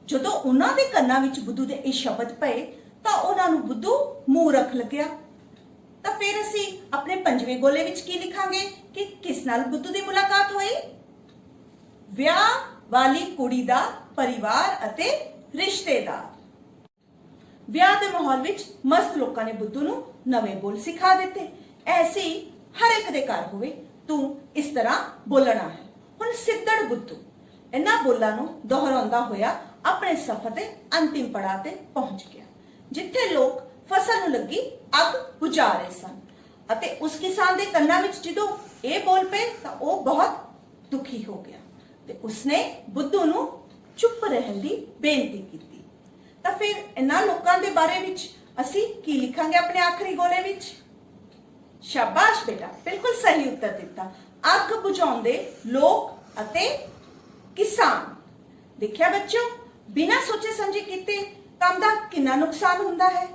ਜਦੋਂ ਉਹਨਾਂ ਦੇ ਕੰਨਾਂ ਵਿੱਚ ਬੁੱਧੂ ਦੇ ਇਹ ਸ਼ਬਦ ਪਏ ਤਾਂ ਉਹਨਾਂ ਨੂੰ ਬੁੱਧੂ ਮੂਰਖ ਲੱਗਿਆ। ਤਾਂ ਫਿਰ ਅਸੀਂ ਆਪਣੇ ਪੰਜਵੇਂ ਗੋਲੇ ਵਿੱਚ ਕੀ ਲਿਖਾਂਗੇ ਕਿ ਕਿਸ ਨਾਲ ਬੁੱਧੂ ਦੀ ਮੁਲਾਕਾਤ ਹੋਈ? ਵਿਆਹ ਵਾਲੀ ਕੁੜੀ ਦਾ ਪਰਿਵਾਰ ਅਤੇ ਰਿਸ਼ਤੇਦਾਰ। ਵਿਆਹ ਦੇ ਮਾਹੌਲ ਵਿੱਚ ਮਸਤ ਲੋਕਾਂ ਨੇ ਬੁੱਧੂ ਨੂੰ ਨਵੇਂ ਬੋਲ ਸਿਖਾ ਦਿੱਤੇ। ਐਸੀ ਹਰ ਇੱਕ ਦੇ ਘਰ ਹੋਵੇ, ਤੂੰ ਇਸ ਤਰ੍ਹਾਂ ਬੋਲਣਾ ਹੈ। ਹੁਣ ਸਿੱਧੜ ਬੁੱਧੂ ਇਹਨਾਂ ਬੋਲਾਂ ਨੂੰ ਦੁਹਰਾਉਂਦਾ ਹੋਇਆ ਆਪਣੇ ਸਫ਼ਰ ਦੇ ਅੰਤਿਮ ਪੜਾਅ ਤੇ ਪਹੁੰਚ ਗਿਆ ਜਿੱਥੇ ਲੋਕ ਫਸਲ ਨੂੰ ਲੱਗੀ ਅੱਗ ਬੁਝਾ ਰਹੇ ਸਨ ਅਤੇ ਉਸ ਕਿਸਾਨ ਦੇ ਕੰਨਾਂ ਵਿੱਚ ਜਦੋਂ ਇਹ ਬੋਲ ਪਏ ਤਾਂ ਉਹ ਬਹੁਤ ਦੁਖੀ ਹੋ ਗਿਆ ਤੇ ਉਸਨੇ ਬੁੱਧੂ ਨੂੰ ਚੁੱਪ ਰਹਿਣ ਦੀ ਬੇਨਤੀ ਕੀਤੀ। ਤਾਂ ਫਿਰ ਇਹਨਾਂ ਲੋਕਾਂ ਦੇ ਬਾਰੇ ਵਿੱਚ ਅਸੀਂ ਕੀ ਲਿਖਾਂਗੇ ਆਪਣੇ ਆਖਰੀ ਗੋਲੇ ਵਿੱਚ? ਸ਼ਾਬਾਸ਼ ਬੇਟਾ, ਬਿਲਕੁਲ ਸਹੀ ਉੱਤਰ ਦਿੱਤਾ। ਅੱਗ ਬੁਝਾਉਂਦੇ ਲੋਕ ਅਤੇ ਕਿਸਾਨ। ਦੇਖਿਆ ਬੱਚਿਓ, ਬਿਨਾਂ ਸੋਚੇ ਸਮਝੇ ਕੀਤੇ ਕੰਮ ਦਾ ਕਿੰਨਾ ਨੁਕਸਾਨ ਹੁੰਦਾ ਹੈ।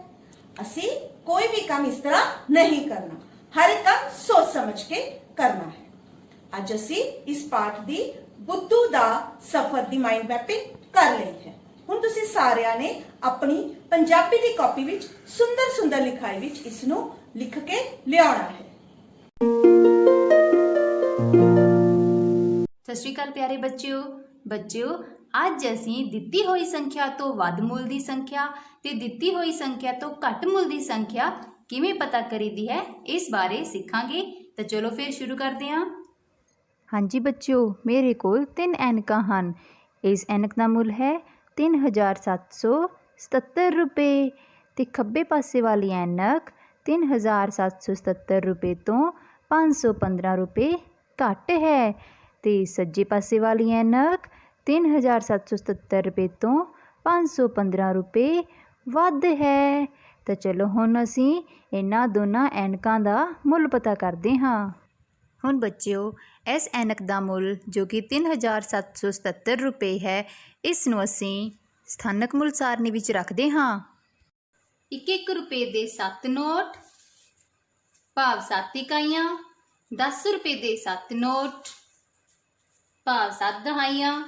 ਅਸੀਂ ਕੋਈ ਵੀ ਕੰਮ ਇਸ ਤਰ੍ਹਾਂ ਨਹੀਂ ਕਰਨਾ, ਹਰ ਇੱਕ ਕੰਮ ਸੋਚ ਸਮਝ ਕੇ ਕਰਨਾ ਹੈ। ਅੱਜ ਅਸੀਂ ਇਸ ਪਾਠ ਦੀ ਬੁੱਧੂ ਦਾ ਸਫ਼ਰ ਦੀ ਮਾਈਂਡ ਮੈਪਿੰਗ ਕਰ ਲਈ ਹੈ। ਹੁਣ ਤੁਸੀਂ ਸਾਰਿਆਂ ਨੇ ਆਪਣੀ ਪੰਜਾਬੀ ਦੀ ਕਾਪੀ ਵਿੱਚ ਸੁੰਦਰ ਸੁੰਦਰ ਲਿਖਾਈ ਵਿੱਚ ਇਸ ਨੂੰ ਲਿਖ ਕੇ ਲਿਆਉਣਾ ਹੈ। ਸਤਿ ਸ਼੍ਰੀ ਅਕਾਲ ਪਿਆਰੇ ਬੱਚਿਓ, ਬੱਚਿਓ ਅੱਜ ਅਸੀਂ ਦਿੱਤੀ ਹੋਈ ਸੰਖਿਆ ਤੋਂ ਵੱਧ ਮੁੱਲ ਦੀ ਸੰਖਿਆ ਤੇ ਦਿੱਤੀ ਹੋਈ ਸੰਖਿਆ ਤੋਂ ਘੱਟ ਮੁੱਲ ਦੀ ਸੰਖਿਆ ਕਿਵੇਂ ਪਤਾ ਕਰੀਦੀ ਹੈ ਇਸ ਬਾਰੇ ਸਿੱਖਾਂਗੇ। ਤਾਂ ਚਲੋ ਫਿਰ ਸ਼ੁਰੂ ਕਰਦੇ ਹਾਂ। ਹਾਂਜੀ ਬੱਚਿਓ, ਮੇਰੇ ਕੋਲ 3 ਐਨਕਾਂ ਹਨ। ਇਸ ਐਨਕ ਦਾ ਮੁੱਲ ਹੈ 3777 ਰੁਪਏ ਤੇ ਖੱਬੇ ਪਾਸੇ ਵਾਲੀ ਐਨਕ 3777 ਰੁਪਏ ਤੋਂ 515 ਰੁਪਏ ਘੱਟ ਹੈ ਤੇ ਸੱਜੇ ਪਾਸੇ ਵਾਲੀ ਐਨਕ 3777 ਰੁਪਏ ਤੋਂ 515 ਰੁਪਏ ਵੱਧ ਹੈ। ਤਾਂ ਚਲੋ ਹੁਣ ਅਸੀਂ ਇਹਨਾਂ ਦੋਨਾਂ ਐਨਕਾਂ ਦਾ ਮੁੱਲ ਪਤਾ ਕਰਦੇ ਹਾਂ। ਹੁਣ ਬੱਚਿਓ, ਇਸ ਐਨਕ ਦਾ ਮੁੱਲ ਜੋ ਕਿ 3777 ਰੁਪਏ ਹੈ, ਇਸ ਨੂੰ ਅਸੀਂ ਸਥਾਨਕ ਮੁੱਲ ਸਾਰਣੀ ਵਿੱਚ ਰੱਖਦੇ ਹਾਂ। 1 ਰੁਪਏ ਦੇ 7 ਨੋਟ ਭਾਵ 7 ਇਕਾਈਆਂ, 10 ਰੁਪਏ ਦੇ 7 ਨੋਟ ਭਾਵ 7 ਦਹਾਈਆਂ,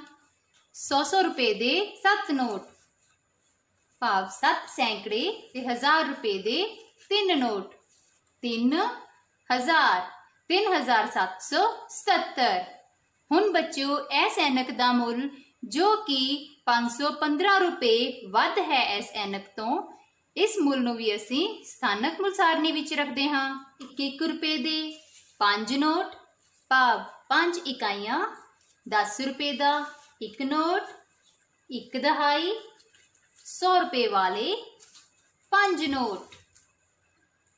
100 ਰੁਪਏ ਦੇ 7 ਨੋਟ ਭਾਵ 7 ਸੈਂਕੜੇ ਤੇ 1000 ਰੁਪਏ ਦੇ 3 ਨੋਟ 3000 3777। ਹੁਣ ਬੱਚਿਓ, ਇਸ ਐਨਕ ਦਾ ਮੁੱਲ ਜੋ ਕਿ 515 ਰੁਪਏ ਵੱਧ ਹੈ ਇਸ ਐਨਕ ਤੋਂ, ਇਸ ਮੁੱਲ ਨੂੰ ਵੀ ਅਸੀਂ ਸਥਾਨਕ ਮੁੱਲ ਸਾਰਣੀ ਵਿੱਚ ਰੱਖਦੇ ਹਾਂ। 1 ਰੁਪਏ ਦੇ 5 ਨੋਟ ਭਾਵ 5 ਇਕਾਈਆਂ, 10 ਰੁਪਏ ਦਾ 1 ਨੋਟ, 1 ਦਹਾਈ, 100 ਰੁਪਏ ਵਾਲੇ 5 ਨੋਟ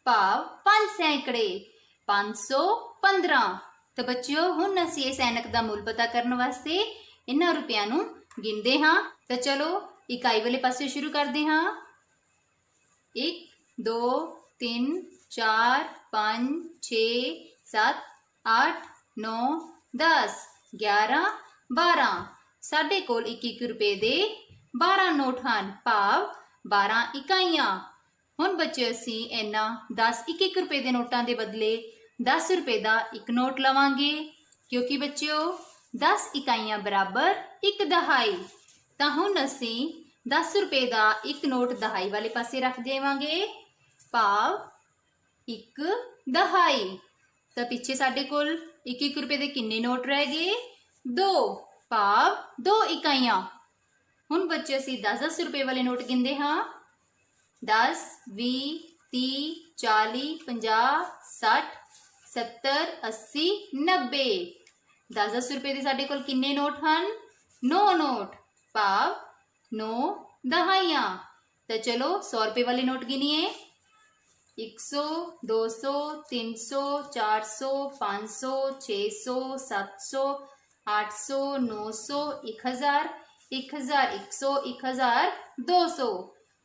ਭਾਵ 5 ਸੈਂਕੜੇ 515। ਤਾਂ ਬੱਚਿਓ, ਹੁਣ ਅਸੀਂ ਇਸ ਐਨਕ ਦਾ ਮੁੱਲ ਪਤਾ ਕਰਨ ਵਾਸਤੇ ਇਹਨਾਂ ਰੁਪਿਆਂ ਨੂੰ ਗਿਣਦੇ ਹਾਂ। ਤਾਂ ਚਲੋ ਇਕਾਈ ਵਾਲੇ ਪਾਸੇ ਸ਼ੁਰੂ ਕਰਦੇ ਹਾਂ। 1 2 3 4 5 6 7 8 9 10 11 12। ਸਾਡੇ ਕੋਲ 1 ਰੁਪਏ ਦੇ 12 ਨੋਟ ਹਨ ਭਾਵ 12 ਇਕਾਈਆਂ। ਹੁਣ ਬੱਚੇ ਅਸੀਂ ਇਹਨਾਂ 10 1 ਰੁਪਏ ਦੇ ਨੋਟਾਂ ਦੇ ਬਦਲੇ 10 ਰੁਪਏ ਦਾ 1 ਨੋਟ ਲਵਾਂਗੇ, ਕਿਉਂਕਿ ਬੱਚਿਓ 10 ਇਕਾਈਆਂ ਬਰਾਬਰ 1 ਦਹਾਈ। ਤਾਂ ਹੁਣ ਅਸੀਂ 10 ਰੁਪਏ ਦਾ 1 ਨੋਟ ਦਹਾਈ ਵਾਲੇ ਪਾਸੇ ਰੱਖ ਦੇਵਾਂਗੇ ਭਾਵ 1 ਦਹਾਈ। ਤਾਂ ਪਿੱਛੇ ਸਾਡੇ ਕੋਲ 1 ਰੁਪਏ ਦੇ ਕਿੰਨੇ ਨੋਟ ਰਹਿ ਗਏ? 2 ਭਾਵ 2 ਇਕਾਈਆਂ। ਹੁਣ ਬੱਚੇ ਅਸੀਂ 10 ਰੁਪਏ ਵਾਲੇ ਨੋਟ ਗਿਣਦੇ ਹਾਂ। 10 20 30 40 50 60 70 80 90। 10 ਰੁਪਏ ਦੇ ਸਾਡੇ ਕੋਲ ਕਿੰਨੇ ਨੋਟ ਹਨ? 9 ਨੋਟ ਭਾਵ 9 ਦਹਾਈਆਂ। ਤਾਂ ਚਲੋ 100 ਰੁਪਏ ਵਾਲੇ ਨੋਟ ਗਿਣੀਏ। 100 200 300 400 500 600 700 800 900 1000 1100 1200।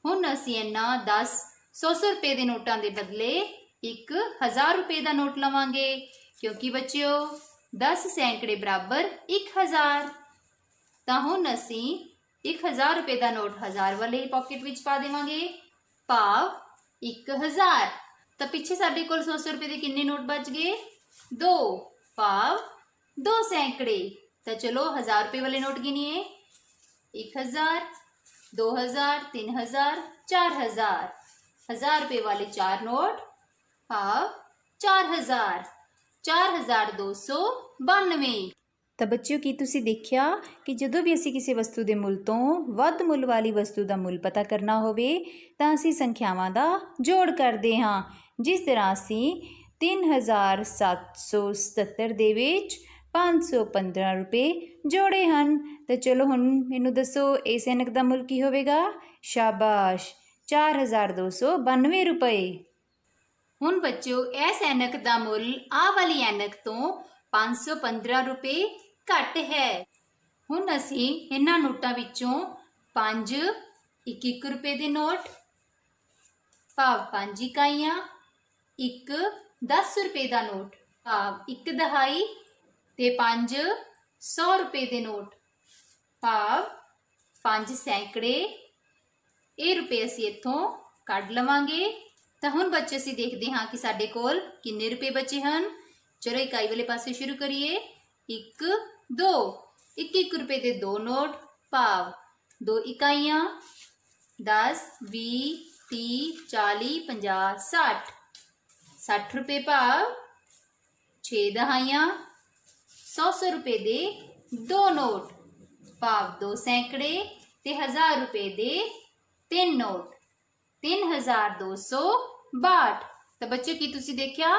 ਹੁਣ ਅਸੀਂ ਇਹਨਾਂ 10 100 ਰੁਪਏ ਦੇ ਨੋਟਾਂ ਦੇ ਬਦਲੇ 1000 ਰੁਪਏ ਦਾ ਨੋਟ ਲਵਾਂਗੇ, ਕਿਉਂਕਿ ਬੱਚਿਓ 10 ਸੈਂਕੜੇ ਬਰਾਬਰ 1000। ਤਾਂ ਹੁਣ ਅਸੀਂ 1000 ਰੁਪਏ ਦਾ ਨੋਟ 1000 ਵਾਲੇ ਪਾਕਟ ਵਿੱਚ ਪਾ ਦੇਵਾਂਗੇ ਭਾਵ 1000। ਤਾਂ ਪਿੱਛੇ ਸਾਡੇ ਕੋਲ 100 ਰੁਪਏ ਦੇ ਕਿੰਨੇ ਨੋਟ ਬਚ ਗਏ? 2 ਭਾਵ 2 ਸੈਂਕੜੇ। ਤਾਂ ਚਲੋ 1000 ਰੁਪਏ ਵਾਲੇ ਨੋਟ ਗਿਣੀਏ। 1000 2000 3000 4000। 1000 ਰੁਪਏ ਵਾਲੇ 4 ਨੋਟ ਭਾਵ 4000 4292। ਤਾਂ ਬੱਚਿਓ, ਕੀ ਤੁਸੀਂ ਦੇਖਿਆ ਕਿ ਜਦੋਂ ਵੀ ਅਸੀਂ ਕਿਸੇ ਵਸਤੂ ਦੇ ਮੁੱਲ ਤੋਂ ਵੱਧ ਮੁੱਲ ਵਾਲੀ ਵਸਤੂ ਦਾ ਮੁੱਲ ਪਤਾ ਕਰਨਾ ਹੋਵੇ ਤਾਂ ਅਸੀਂ ਸੰਖਿਆਵਾਂ ਦਾ ਜੋੜ ਕਰਦੇ ਹਾਂ। ਜਿਸ ਤਰ੍ਹਾਂ ਅਸੀਂ 3777 ਦੇ ਵਿੱਚ 515 ਰੁਪਏ ਜੋੜੇ ਹਨ। ਤਾਂ ਚਲੋ ਹੁਣ ਮੈਨੂੰ ਦੱਸੋ ਇਸ ਐਨਕ ਦਾ ਮੁੱਲ ਕੀ ਹੋਵੇਗਾ? ਸ਼ਾਬਾਸ਼, 4292 ਰੁਪਏ। ਹੁਣ ਬੱਚਿਓ, ਇਸ ਐਨਕ ਦਾ ਮੁੱਲ ਆਹ ਵਾਲੀ ਐਨਕ ਤੋਂ 515 ਰੁਪਏ ਘੱਟ ਹੈ। ਹੁਣ ਅਸੀਂ ਇਹਨਾਂ ਨੋਟਾਂ ਵਿੱਚੋਂ 5 1 ਰੁਪਏ ਦੇ ਨੋਟ ਭਾਵ 5 ਇਕਾਈਆਂ, 1 10 ਰੁਪਏ ਦਾ ਨੋਟ ਭਾਵ 1 ਦਹਾਈ ਤੇ 5 100 ਰੁਪਏ ਦੇ ਨੋਟ ਭਾਵ 5 ਸੈਂਕੜੇ, ਇਹ ਰੁਪਏ ਅਸੀਂ ਇੱਥੋਂ ਕੱਢ ਲਵਾਂਗੇ। ਤਾਂ ਹੁਣ ਬੱਚੇ ਅਸੀਂ ਦੇਖਦੇ ਹਾਂ ਕਿ ਸਾਡੇ ਕੋਲ ਕਿੰਨੇ ਰੁਪਏ ਬਚੇ ਹਨ। ਚਲੋ ਇਕਾਈ ਵਾਲੇ ਪਾਸੇ ਸ਼ੁਰੂ ਕਰੀਏ। 1 2 1 ਰੁਪਏ ਦੇ 2 ਨੋਟ ਭਾਵ 2 ਇਕਾਈਆਂ, 10 20 30 40 50 60 60 ਰੁਪਏ ਭਾਵ 6 ਦਹਾਈਆਂ, 100 ਰੁਪਏ ਦੇ 2 ਨੋਟ ਭਾਵ 2 ਸੈਂਕੜੇ ਤੇ 1000 ਰੁਪਏ ਦੇ 3 ਨੋਟ 3262। ਤਾਂ ਬੱਚੇ ਕੀ ਤੁਸੀਂ ਦੇਖਿਆ,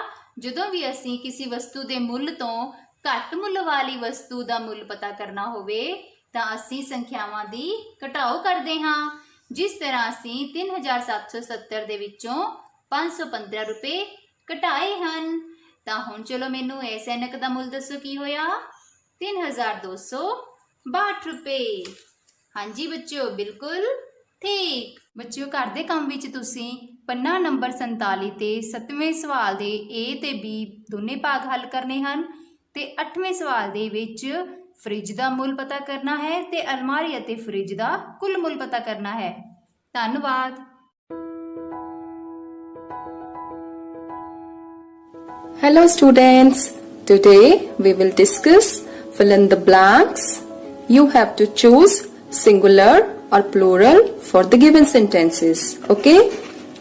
ਜਦੋਂ ਵੀ ਅਸੀਂ ਕਿਸੇ ਵਸਤੂ ਦੇ ਮੁੱਲ ਤੋਂ ਘੱਟ ਮੁੱਲ ਵਾਲੀ ਵਸਤੂ ਦਾ ਮੁੱਲ ਪਤਾ ਕਰਨਾ ਹੋਵੇ ਤਾਂ ਅਸੀਂ ਸੰਖਿਆਵਾਂ ਦੀ ਘਟਾਓ ਕਰਦੇ ਹਾਂ। ਜਿਸ ਤਰ੍ਹਾਂ ਅਸੀਂ 3770 ਦੇ ਵਿੱਚੋਂ 515 ਰੁਪਏ ਘਟਾਏ ਹਨ। ਤਾਂ ਹੁਣ ਚਲੋ ਮੈਨੂੰ ਇਸ ਐਨਕ ਦਾ ਮੁੱਲ ਦੱਸੋ ਕੀ ਹੋਇਆ, 3262 ਰੁਪਏ। ਹਾਂਜੀ ਬੱਚਿਓ, ਬਿਲਕੁਲ ਠੀਕ। ਬੱਚਿਓ, ਘਰ ਦੇ ਕੰਮ ਵਿੱਚ ਤੁਸੀਂ ਪੰਨਾ ਨੰਬਰ 47 ਤੇ 7ਵੇਂ ਸਵਾਲ ਦੇ A ਤੇ B ਦੋਨੇ ਭਾਗ ਹੱਲ ਕਰਨੇ ਹਨ ਤੇ 8ਵੇਂ ਸਵਾਲ ਦੇ ਵਿੱਚ ਫ੍ਰਿਜ ਦਾ ਮੁੱਲ ਪਤਾ ਕਰਨਾ ਹੈ ਤੇ ਅਲਮਾਰੀ ਅਤੇ ਫ੍ਰਿਜ ਦਾ ਕੁੱਲ ਮੁੱਲ ਪਤਾ ਕਰਨਾ ਹੈ। ਧੰਨਵਾਦ। Hello students, today we will discuss fill in the blanks. You have to choose singular or plural for the given sentences. Okay,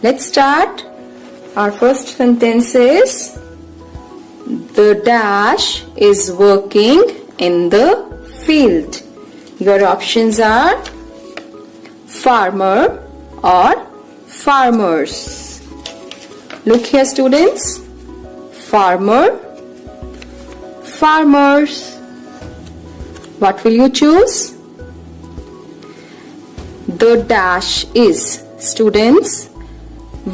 let's start. Our first sentence is the dash is working in the field. Your options are farmer or farmers. Look here students. Farmer, farmers. What will you choose? The dash is. Students,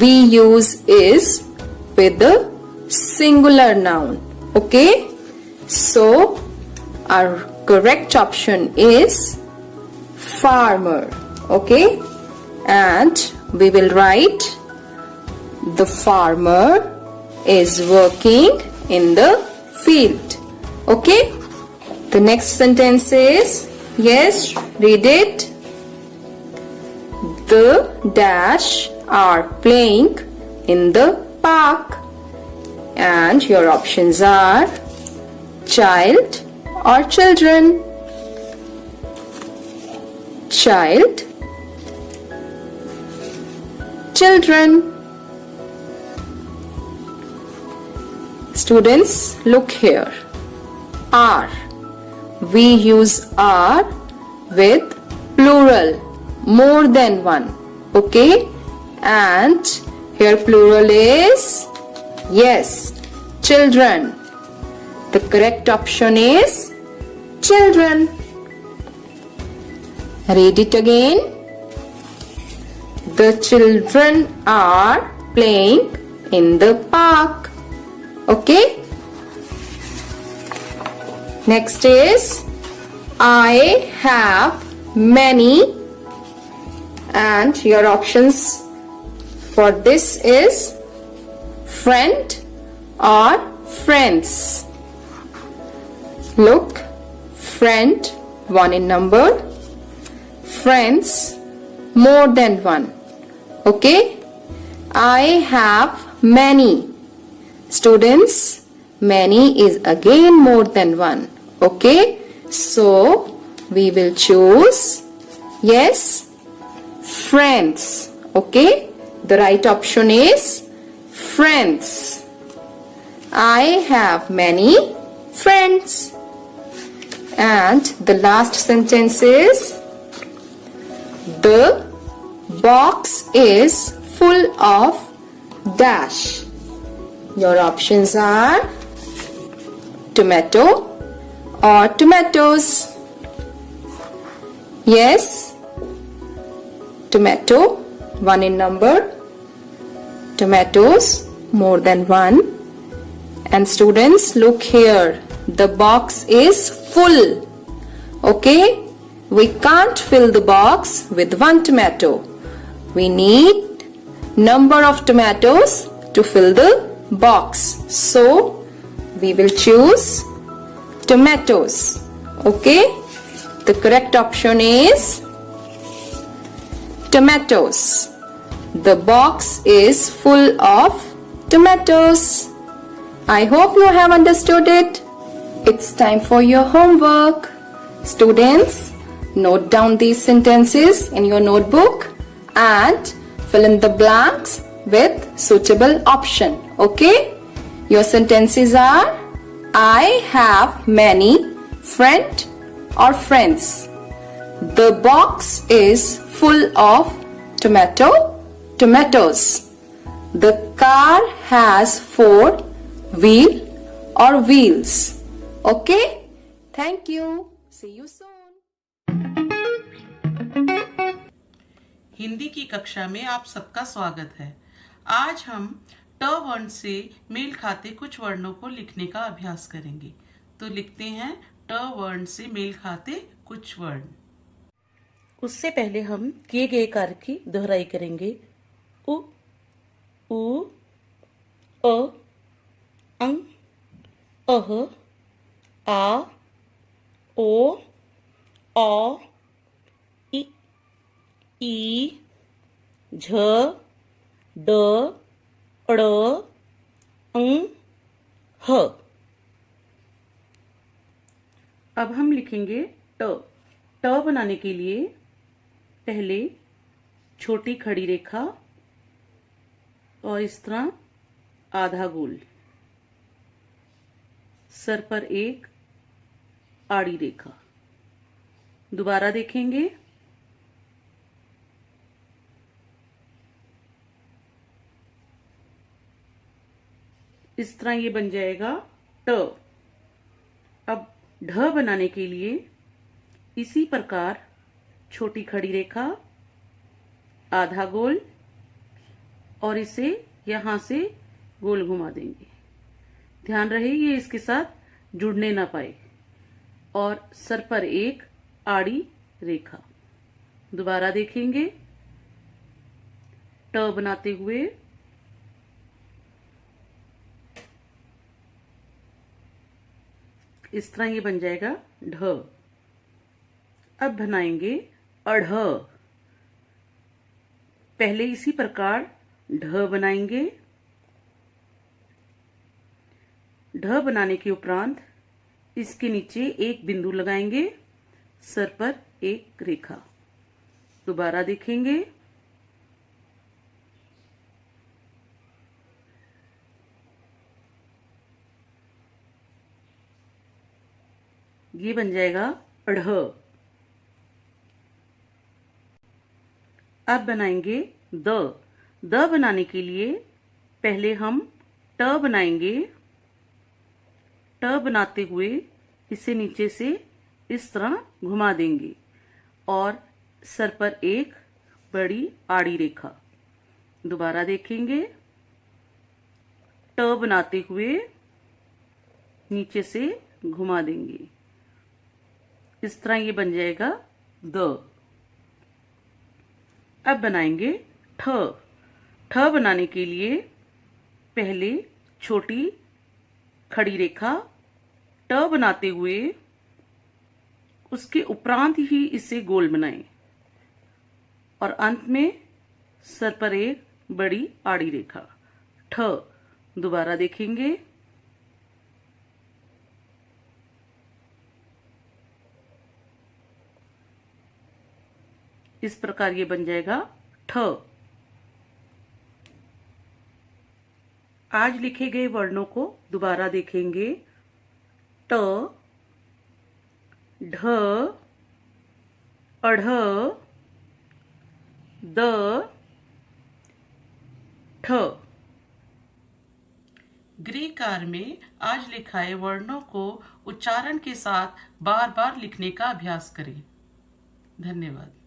we use is with the singular noun. Okay? So, our correct option is farmer. Okay? And we will write the farmer is working in the field. Okay? The next sentence is, yes, read it. The dash are playing in the park. And your options are child or children. Child, children. Students, look here. Are. We use are with plural, more than one. Okay? And here plural is, yes, children. The correct option is children. Read it again. The children are playing in the park. Okay? Next is, I have many, and your options for this is friend or friends. Look, friend, one in number, friends, more than one. Okay? I have many. Students, many is again more than one. Okay? So, we will choose, yes, friends. Okay? The right option is friends. I have many friends. And the last sentence is, the box is full of dash. Your options are tomato or tomatoes. Yes, tomato, one in number, tomatoes, more than one. And students, look here, the box is full. Okay? We can't fill the box with one tomato. We need number of tomatoes to fill the box. So, we will choose tomatoes. Okay? The correct option is tomatoes. The box is full of tomatoes. I hope you have understood it. It's time for your homework. Students, note down these sentences in your notebook and fill in the blanks with suitable option. Okay? Your sentences are, I have many friend or friends. The box is full of tomatoes. The car has 4 wheels. Okay? Thank you. See you soon. Hindi की कक्षा में आप सबका स्वागत है। आज हम ट वर्ण से मेल खाते कुछ वर्णों को लिखने का अभ्यास करेंगे। तो लिखते हैं ट वर्ण से मेल खाते कुछ वर्ण। उससे पहले हम किए गए कार्य की दोहराई करेंगे। उ, ऊ, अ, अंग, अह, आ, ओ, औ, ई, झ, ड, ड़, अंग, ह। अब हम लिखेंगे ट। ट बनाने के लिए पहले छोटी खड़ी रेखा और इस तरह आधा गोल, सर पर एक आड़ी रेखा। दोबारा देखेंगे। इस तरह ये बन जाएगा ट। अब ढ बनाने के लिए इसी प्रकार छोटी खड़ी रेखा, आधा गोल और इसे यहां से गोल घुमा देंगे। ध्यान रहे ये इसके साथ जुड़ने ना पाए। और सर पर एक आड़ी रेखा। दोबारा देखेंगे। ट बनाते हुए इस तरह ये बन जाएगा ढ। अब बनाएंगे अढ़। पहले इसी प्रकार ढ बनाएंगे। ढ बनाने के उपरांत इसके नीचे एक बिंदु लगाएंगे, सर पर एक रेखा। दोबारा देखेंगे। ये बन जाएगा अढ़। अब बनाएंगे द। द बनाने के लिए पहले हम ट बनाएंगे। ट बनाते हुए इसे नीचे से इस तरह घुमा देंगे और सर पर एक बड़ी आड़ी रेखा। दोबारा देखेंगे। ट बनाते हुए नीचे से घुमा देंगे। इस तरह ये बन जाएगा द। अब बनाएंगे ठ। ठ बनाने के लिए पहले छोटी खड़ी रेखा ट बनाते हुए उसके उपरांत ही इसे गोल बनाएं और अंत में सर पर एक बड़ी आड़ी रेखा। ठ। दोबारा देखेंगे। इस प्रकार ये बन जाएगा ठ। आज लिखे गए वर्णों को दोबारा देखेंगे। ट, ढ, अढ़, द, ठ। गृह कार्य में आज लिखाए वर्णों को उच्चारण के साथ बार बार लिखने का अभ्यास करें। धन्यवाद।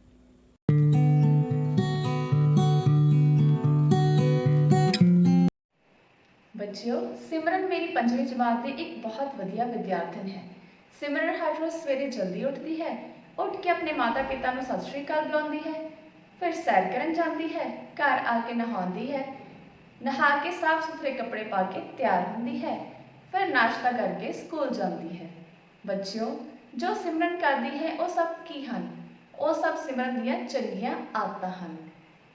ਬੱਚਿਓ, ਸਿਮਰਨ ਮੇਰੀ 5ਵੀਂ ਜਮਾਤ ਦੀ ਇੱਕ ਬਹੁਤ ਵਧੀਆ ਵਿਦਿਆਰਥਣ ਹੈ। ਸਿਮਰਨ ਹਰ ਰੋਜ਼ ਸਵੇਰੇ ਜਲਦੀ ਉੱਠਦੀ ਹੈ। ਉੱਠ ਕੇ ਆਪਣੇ ਮਾਤਾ ਪਿਤਾ ਨੂੰ ਸਤਿ ਸ਼੍ਰੀ ਅਕਾਲ ਬੁਲਾਉਂਦੀ ਹੈ। ਫਿਰ ਸੈਰ ਕਰਨ ਜਾਂਦੀ ਹੈ। ਘਰ ਆ ਕੇ ਨਹਾਉਂਦੀ ਹੈ। ਨਹਾ ਕੇ ਸਾਫ਼ ਸੁਥਰੇ ਕੱਪੜੇ ਪਾ ਕੇ ਤਿਆਰ ਹੁੰਦੀ ਹੈ। ਫਿਰ ਨਾਸ਼ਤਾ ਕਰਕੇ ਸਕੂਲ ਜਾਂਦੀ ਹੈ। ਬੱਚਿਓ, ਜੋ ਸਿਮਰਨ ਕਰਦੀ ਹੈ ਉਹ ਸਭ ਕੀ ਹਨ? ਉਹ ਸਭ ਸਿਮਰਨ ਦੀਆਂ ਚੰਗੀਆਂ ਆਦਤਾਂ ਹਨ।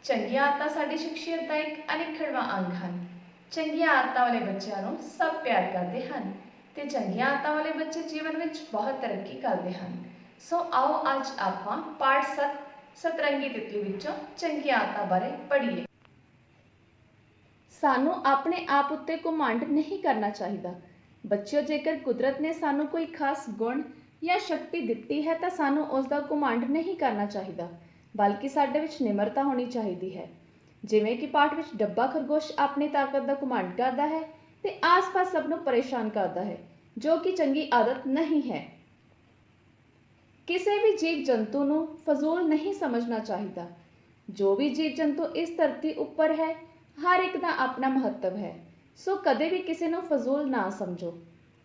ਚੰਗੀਆਂ ਆਦਤਾਂ ਸਾਡੀ ਸ਼ਖਸੀਅਤ ਦਾ ਇੱਕ ਅਨਿੱਖੜਵਾਂ ਅੰਗ ਹਨ। ਚੰਗੀਆਂ ਆਦਤਾਂ ਵਾਲੇ ਬੱਚਿਆਂ ਨੂੰ ਸਭ ਪਿਆਰ ਕਰਦੇ ਹਨ ਤੇ ਚੰਗੀਆਂ ਆਦਤਾਂ ਵਾਲੇ ਬੱਚੇ ਜੀਵਨ ਵਿੱਚ ਬਹੁਤ ਤਰੱਕੀ ਕਰਦੇ ਹਨ। ਸੋ ਆਓ ਅੱਜ ਆਪਾਂ ਪਾਠ 7 ਸਤਰੰਗੀ ਤਿਤਲੀ ਵਿੱਚੋਂ ਚੰਗੀਆਂ ਆਦਤਾਂ ਬਾਰੇ ਪੜ੍ਹੀਏ। ਸਾਨੂੰ ਆਪਣੇ ਆਪ ਉੱਤੇ ਘਮੰਡ ਨਹੀਂ ਕਰਨਾ ਚਾਹੀਦਾ। ਬੱਚਿਓ, ਜੇਕਰ ਕੁਦਰਤ ਨੇ ਸਾਨੂੰ ਕੋਈ ਖਾਸ ਗੁਣ ਜਾਂ ਸ਼ਕਤੀ ਦਿੱਤੀ ਹੈ ਤਾਂ ਸਾਨੂੰ ਉਸ ਦਾ ਘੁਮੰਡ ਨਹੀਂ ਕਰਨਾ ਚਾਹੀਦਾ, ਬਲਕਿ ਸਾਡੇ ਵਿੱਚ ਨਿਮਰਤਾ ਹੋਣੀ ਚਾਹੀਦੀ ਹੈ। ਜਿਵੇਂ ਕਿ ਪਾਠ ਵਿੱਚ ਡੱਬਾ ਖਰਗੋਸ਼ ਆਪਣੀ ਤਾਕਤ ਦਾ ਘੁਮੰਡ ਕਰਦਾ ਹੈ ਤੇ ਆਸ-ਪਾਸ ਸਭ ਨੂੰ ਪਰੇਸ਼ਾਨ ਕਰਦਾ ਹੈ, ਜੋ ਕਿ ਚੰਗੀ ਆਦਤ ਨਹੀਂ ਹੈ। ਕਿਸੇ ਵੀ ਜੀਵ ਜੰਤੂ ਨੂੰ ਫਜ਼ੂਲ ਨਹੀਂ ਸਮਝਣਾ ਚਾਹੀਦਾ। ਜੋ ਵੀ ਜੀਵ ਜੰਤੂ ਇਸ ਧਰਤੀ ਉੱਪਰ ਹੈ, ਹਰ ਇੱਕ ਦਾ ਆਪਣਾ ਮਹੱਤਵ ਹੈ, ਸੋ ਕਦੇ ਵੀ ਕਿਸੇ ਨੂੰ ਫਜ਼ੂਲ ਨਾ ਸਮਝੋ।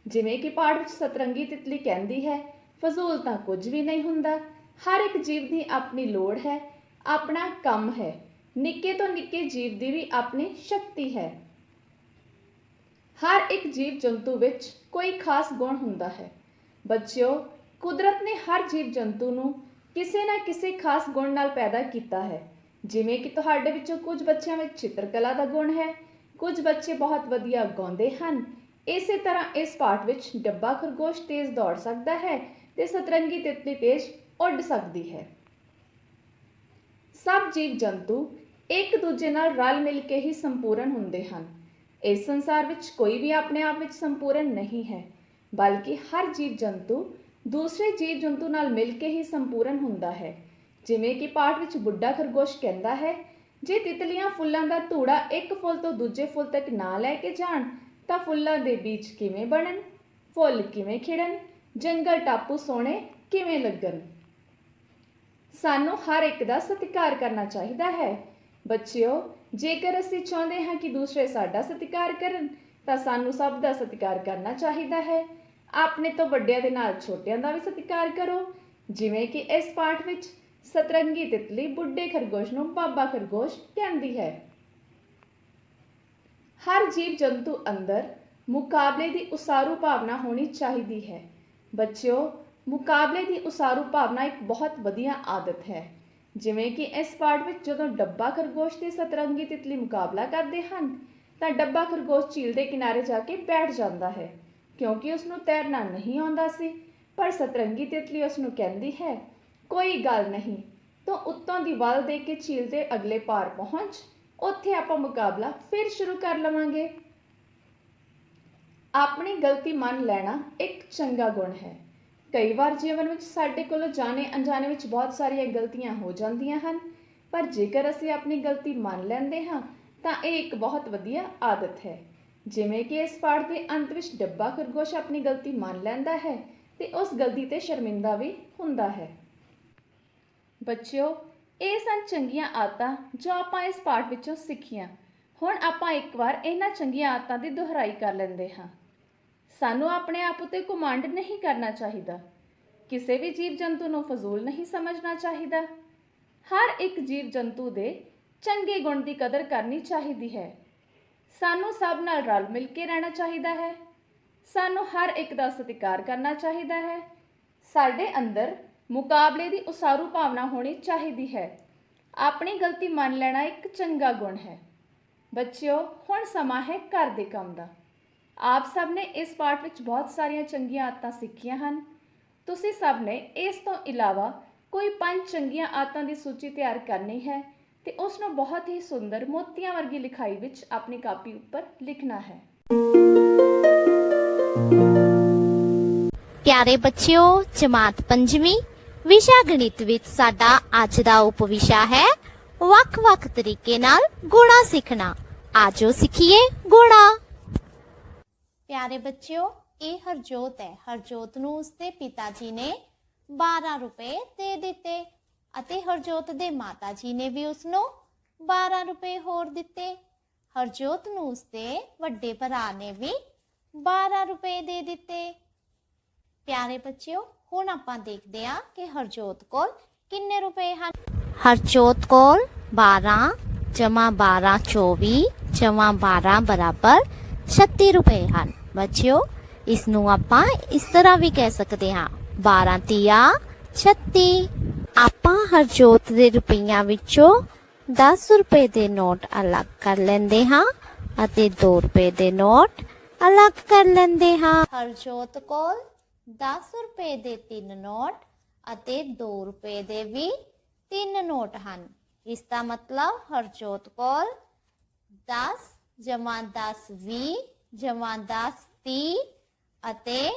ਜਿਵੇਂ ਕਿ ਪਾਠ ਵਿੱਚ ਸਤਰੰਗੀ ਤਿਤਲੀ ਕਹਿੰਦੀ ਹੈ, ਫਜ਼ੂਲ ਤਾਂ ਕੁਝ ਵੀ ਨਹੀਂ ਹੁੰਦਾ। ਹਰ ਇੱਕ ਜੀਵ ਦੀ ਆਪਣੀ ਲੋੜ ਹੈ, ਆਪਣਾ ਕੰਮ ਹੈ। ਨਿੱਕੇ ਤੋਂ ਨਿੱਕੇ ਜੀਵ ਦੀ ਵੀ ਆਪਣੀ ਸ਼ਕਤੀ ਹੈ। ਹਰ ਇੱਕ ਜੀਵ ਜੰਤੂ ਵਿੱਚ ਕੋਈ ਖਾਸ ਗੁਣ ਹੁੰਦਾ ਹੈ। ਬੱਚਿਓ, ਕੁਦਰਤ ਨੇ ਹਰ ਜੀਵ ਜੰਤੂ ਨੂੰ ਕਿਸੇ ਨਾ ਕਿਸੇ ਖਾਸ ਗੁਣ ਨਾਲ ਪੈਦਾ ਕੀਤਾ ਹੈ। ਜਿਵੇਂ ਕਿ ਤੁਹਾਡੇ ਵਿੱਚੋਂ ਕੁਝ ਬੱਚਿਆਂ ਵਿੱਚ ਚਿੱਤਰਕਲਾ ਦਾ ਗੁਣ ਹੈ, ਕੁਝ ਬੱਚੇ ਬਹੁਤ ਵਧੀਆ ਗਾਉਂਦੇ ਹਨ। ਇਸੇ ਤਰ੍ਹਾਂ ਇਸ ਪਾਠ ਵਿੱਚ ਡੱਬਾ ਖਰਗੋਸ਼ ਤੇਜ਼ ਦੌੜ ਸਕਦਾ ਹੈ ਤੇ ਸਤਰੰਗੀ ਤਿਤਲੀ ਤੇਜ਼ ਉੱਡ ਸਕਦੀ ਹੈ। ਸਭ ਜੀਵ ਜੰਤੂ ਇੱਕ ਦੂਜੇ ਨਾਲ ਰਲ ਮਿਲ ਕੇ ਹੀ ਸੰਪੂਰਨ ਹੁੰਦੇ ਹਨ। ਇਸ ਸੰਸਾਰ ਵਿੱਚ ਕੋਈ ਵੀ ਆਪਣੇ ਆਪ ਵਿੱਚ ਸੰਪੂਰਨ ਨਹੀਂ ਹੈ, ਬਲਕਿ ਹਰ ਜੀਵ ਜੰਤੂ ਦੂਸਰੇ ਜੀਵ ਜੰਤੂ ਨਾਲ ਮਿਲ ਕੇ ਹੀ ਸੰਪੂਰਨ ਹੁੰਦਾ ਹੈ। ਜਿਵੇਂ ਕਿ ਪਾਠ ਵਿੱਚ ਬੁੱਢਾ ਖਰਗੋਸ਼ ਕਹਿੰਦਾ ਹੈ, ਜੇ ਤਿਤਲੀਆਂ ਫੁੱਲਾਂ ਦਾ ਧੂੜਾ ਇੱਕ ਫੁੱਲ ਤੋਂ ਦੂਜੇ ਫੁੱਲ ਤੱਕ ਨਾ ਲੈ ਕੇ ਜਾਣ ਤਾਂ ਫੁੱਲਾਂ ਦੇ ਬੀਜ ਕਿਵੇਂ ਬਣਨ, ਫੁੱਲ ਕਿਵੇਂ ਖਿੜਨ, ਜੰਗਲ ਟਾਪੂ ਸੋਹਣੇ ਕਿਵੇਂ ਲੱਗਣ। ਸਾਨੂੰ ਹਰ ਇੱਕ ਦਾ ਸਤਿਕਾਰ ਕਰਨਾ ਚਾਹੀਦਾ ਹੈ। ਬੱਚਿਓ, ਜੇਕਰ ਅਸੀਂ ਚਾਹੁੰਦੇ ਹਾਂ ਕਿ ਦੂਸਰੇ ਸਾਡਾ ਸਤਿਕਾਰ ਕਰਨ ਤਾਂ ਸਾਨੂੰ ਸਭ ਦਾ ਸਤਿਕਾਰ ਕਰਨਾ ਚਾਹੀਦਾ ਹੈ। ਆਪਣੇ ਤੋਂ ਵੱਡਿਆਂ ਦੇ ਨਾਲ ਛੋਟਿਆਂ ਦਾ ਵੀ ਸਤਿਕਾਰ ਕਰੋ। ਜਿਵੇਂ ਕਿ ਇਸ ਪਾਠ ਵਿੱਚ ਸਤਰੰਗੀ ਤਿਤਲੀ ਬੁੱਢੇ ਖਰਗੋਸ਼ ਨੂੰ ਬਾਬਾ ਖਰਗੋਸ਼ ਕਹਿੰਦੀ ਹੈ। ਹਰ ਜੀਵ ਜੰਤੂ ਅੰਦਰ ਮੁਕਾਬਲੇ ਦੀ ਉਸਾਰੂ ਭਾਵਨਾ ਹੋਣੀ ਚਾਹੀਦੀ ਹੈ। ਬੱਚਿਓ, ਮੁਕਾਬਲੇ ਦੀ ਉਸਾਰੂ ਭਾਵਨਾ ਇੱਕ ਬਹੁਤ ਵਧੀਆ ਆਦਤ ਹੈ। ਜਿਵੇਂ ਕਿ ਇਸ ਪਾਠ ਵਿੱਚ ਜਦੋਂ ਡੱਬਾ ਖਰਗੋਸ਼ ਤੇ ਸਤਰੰਗੀ ਤਿਤਲੀ ਮੁਕਾਬਲਾ ਕਰਦੇ ਹਨ ਤਾਂ ਡੱਬਾ ਖਰਗੋਸ਼ ਝੀਲ ਦੇ ਕਿਨਾਰੇ ਜਾ ਕੇ ਬੈਠ ਜਾਂਦਾ ਹੈ, ਕਿਉਂਕਿ ਉਸਨੂੰ ਤੈਰਨਾ ਨਹੀਂ ਆਉਂਦਾ ਸੀ। ਪਰ ਸਤਰੰਗੀ ਤਿਤਲੀ ਉਸਨੂੰ ਕਹਿੰਦੀ ਹੈ, ਕੋਈ ਗੱਲ ਨਹੀਂ, ਤੂੰ ਉੱਤੋਂ ਦੀ ਵੱਲ ਦੇ ਕੇ ਝੀਲ ਦੇ ਅਗਲੇ ਪਾਰ ਪਹੁੰਚ, ਉੱਥੇ ਆਪਾਂ ਮੁਕਾਬਲਾ ਫਿਰ ਸ਼ੁਰੂ ਕਰ ਲਵਾਂਗੇ। ਆਪਣੀ ਗਲਤੀ ਮੰਨ ਲੈਣਾ ਇੱਕ ਚੰਗਾ ਗੁਣ ਹੈ। ਕਈ ਵਾਰ ਜੀਵਨ ਵਿੱਚ ਸਾਡੇ ਕੋਲੋਂ ਜਾਣੇ ਅਣਜਾਣੇ ਵਿੱਚ ਬਹੁਤ ਸਾਰੀਆਂ ਗਲਤੀਆਂ ਹੋ ਜਾਂਦੀਆਂ ਹਨ, ਪਰ ਜੇਕਰ ਅਸੀਂ ਆਪਣੀ ਗਲਤੀ ਮੰਨ ਲੈਂਦੇ ਹਾਂ ਤਾਂ ਇਹ ਇੱਕ ਬਹੁਤ ਵਧੀਆ ਆਦਤ ਹੈ। ਜਿਵੇਂ ਕਿ ਇਸ ਪਾਠ ਦੇ ਅੰਤ ਵਿੱਚ ਡੱਬਾ ਖਰਗੋਸ਼ ਆਪਣੀ ਗਲਤੀ ਮੰਨ ਲੈਂਦਾ ਹੈ ਤੇ ਉਸ ਗਲਤੀ ਤੇ ਸ਼ਰਮਿੰਦਾ ਵੀ ਹੁੰਦਾ ਹੈ। ਬੱਚਿਓ, ਇਹ ਸਨ ਚੰਗੀਆਂ ਆਦਤਾਂ ਜੋ ਆਪਾਂ ਇਸ ਪਾਠ ਵਿੱਚੋਂ ਸਿੱਖੀਆਂ। ਹੁਣ ਆਪਾਂ ਇੱਕ ਵਾਰ ਇਹਨਾਂ ਚੰਗੀਆਂ ਆਦਤਾਂ ਦੀ ਦੁਹਰਾਈ ਕਰ ਲੈਂਦੇ ਹਾਂ। ਸਾਨੂੰ ਆਪਣੇ ਆਪ ਉੱਤੇ ਘੁਮੰਡ ਨਹੀਂ ਕਰਨਾ ਚਾਹੀਦਾ। ਕਿਸੇ ਵੀ ਜੀਵ ਜੰਤੂ ਨੂੰ ਫਜ਼ੂਲ ਨਹੀਂ ਸਮਝਣਾ ਚਾਹੀਦਾ। ਹਰ ਇੱਕ ਜੀਵ ਜੰਤੂ ਦੇ ਚੰਗੇ ਗੁਣ ਦੀ ਕਦਰ ਕਰਨੀ ਚਾਹੀਦੀ ਹੈ। ਸਾਨੂੰ ਸਭ ਨਾਲ ਰਲ ਮਿਲ ਕੇ ਰਹਿਣਾ ਚਾਹੀਦਾ ਹੈ। ਸਾਨੂੰ ਹਰ ਇੱਕ ਦਾ ਸਤਿਕਾਰ ਕਰਨਾ ਚਾਹੀਦਾ ਹੈ। ਸਾਡੇ ਅੰਦਰ ਮੁਕਾਬਲੇ ਦੀ ਉਸਾਰੂ ਭਾਵਨਾ ਹੋਣੀ ਚਾਹੀਦੀ ਹੈ। ਆਪਣੀ ਗਲਤੀ ਮੰਨ ਲੈਣਾ ਇੱਕ ਚੰਗਾ ਗੁਣ ਹੈ। ਬੱਚਿਓ, ਹੁਣ ਸਮਾਂ ਹੈ ਘਰ ਦੇ ਕੰਮ ਦਾ। ਆਪ ਸਭ ਨੇ ਇਸ ਪਾਠ ਵਿੱਚ ਬਹੁਤ ਸਾਰੀਆਂ ਚੰਗੀਆਂ ਆਦਤਾਂ ਸਿੱਖੀਆਂ ਹਨ। ਤੁਸੀਂ ਸਭ ਨੇ ਇਸ ਤੋਂ ਇਲਾਵਾ ਕੋਈ 5 ਚੰਗੀਆਂ ਆਦਤਾਂ ਦੀ ਸੂਚੀ ਤਿਆਰ ਕਰਨੀ ਹੈ ਤੇ ਉਸ ਨੂੰ ਬਹੁਤ ਹੀ ਸੁੰਦਰ ਮੋਤੀਆਂ ਵਰਗੀ ਲਿਖਾਈ ਵਿੱਚ ਆਪਣੀ ਕਾਪੀ ਉੱਪਰ ਲਿਖਣਾ ਹੈ। ਪਿਆਰੇ ਬੱਚਿਓ, ਜਮਾਤ 5ਵੀਂ ਵਿਸ਼ਾ ਗਣਿਤ ਵਿੱਚ ਸਾਡਾ ਅੱਜ ਦਾ ਉਪ ਵਿਸ਼ਾ ਹੈ ਵੱਖ-ਵੱਖ ਤਰੀਕੇ ਨਾਲ ਗੁਣਾ ਸਿੱਖਣਾ। ਆਜੋ ਸਿੱਖੀਏ ਗੁਣਾ। ਪਿਆਰੇ ਬੱਚਿਓ, ਇਹ ਹਰਜੋਤ ਹੈ। ਹਰਜੋਤ ਨੂੰ ਉਸਦੇ ਪਿਤਾ ਜੀ ਨੇ 12 ਰੁਪਏ ਦੇ ਦਿੱਤੇ ਅਤੇ ਹਰਜੋਤ ਦੇ ਮਾਤਾ ਜੀ ਨੇ ਵੀ ਉਸਨੂੰ 12 ਰੁਪਏ ਹੋਰ ਦਿੱਤੇ। ਹਰਜੋਤ ਨੂੰ ਉਸਦੇ ਵੱਡੇ ਭਰਾ ਨੇ ਵੀ 12 ਰੁਪਏ ਦੇ ਦਿੱਤੇ। ਪਿਆਰੇ ਬੱਚਿਓ, ਹੁਣ ਆਪਾਂ ਦੇਖਦੇ ਹਾਂ ਕਿ ਹਰਜੋਤ ਕੋਲ ਕਿੰਨੇ ਰੁਪਏ ਹਨ। ਹਰਜੋਤ ਕੋਲ 12 ਜਮਾ 12 24 ਜਮਾ 12 ਬਰਾਬਰ 36 ਰੁਪਏ ਹਨ। ਬੱਚਿਓ, ਇਸ ਨੂੰ ਆਪਾਂ ਇਸ ਤਰ੍ਹਾਂ ਵੀ ਕਹਿ ਸਕਦੇ ਹਾਂ 12 ਤੀਆ 36। ਆਪਾਂ ਹਰਜੋਤ ਦੇ ਰੁਪਈਆਂ ਵਿੱਚੋਂ 10 ਰੁਪਏ ਦੇ ਨੋਟ ਅਲੱਗ ਕਰ ਲੈਂਦੇ ਹਾਂ ਅਤੇ 2 ਰੁਪਏ ਦੇ ਨੋਟ ਅਲੱਗ ਕਰ ਲੈਂਦੇ ਹਾਂ। ਹਰਜੋਤ ਕੋਲ 10 ਰੁਪਏ ਦੇ 3 ਨੋਟ ਅਤੇ 2 ਰੁਪਏ ਦੇ ਵੀ 3 ਨੋਟ ਹਨ। ਇਸ ਦਾ ਮਤਲਬ ਹਰਜੋਤ ਕੋਲ 10 ਜਮਾ 10 20 ਜਮਾ 10 30 ਅਤੇ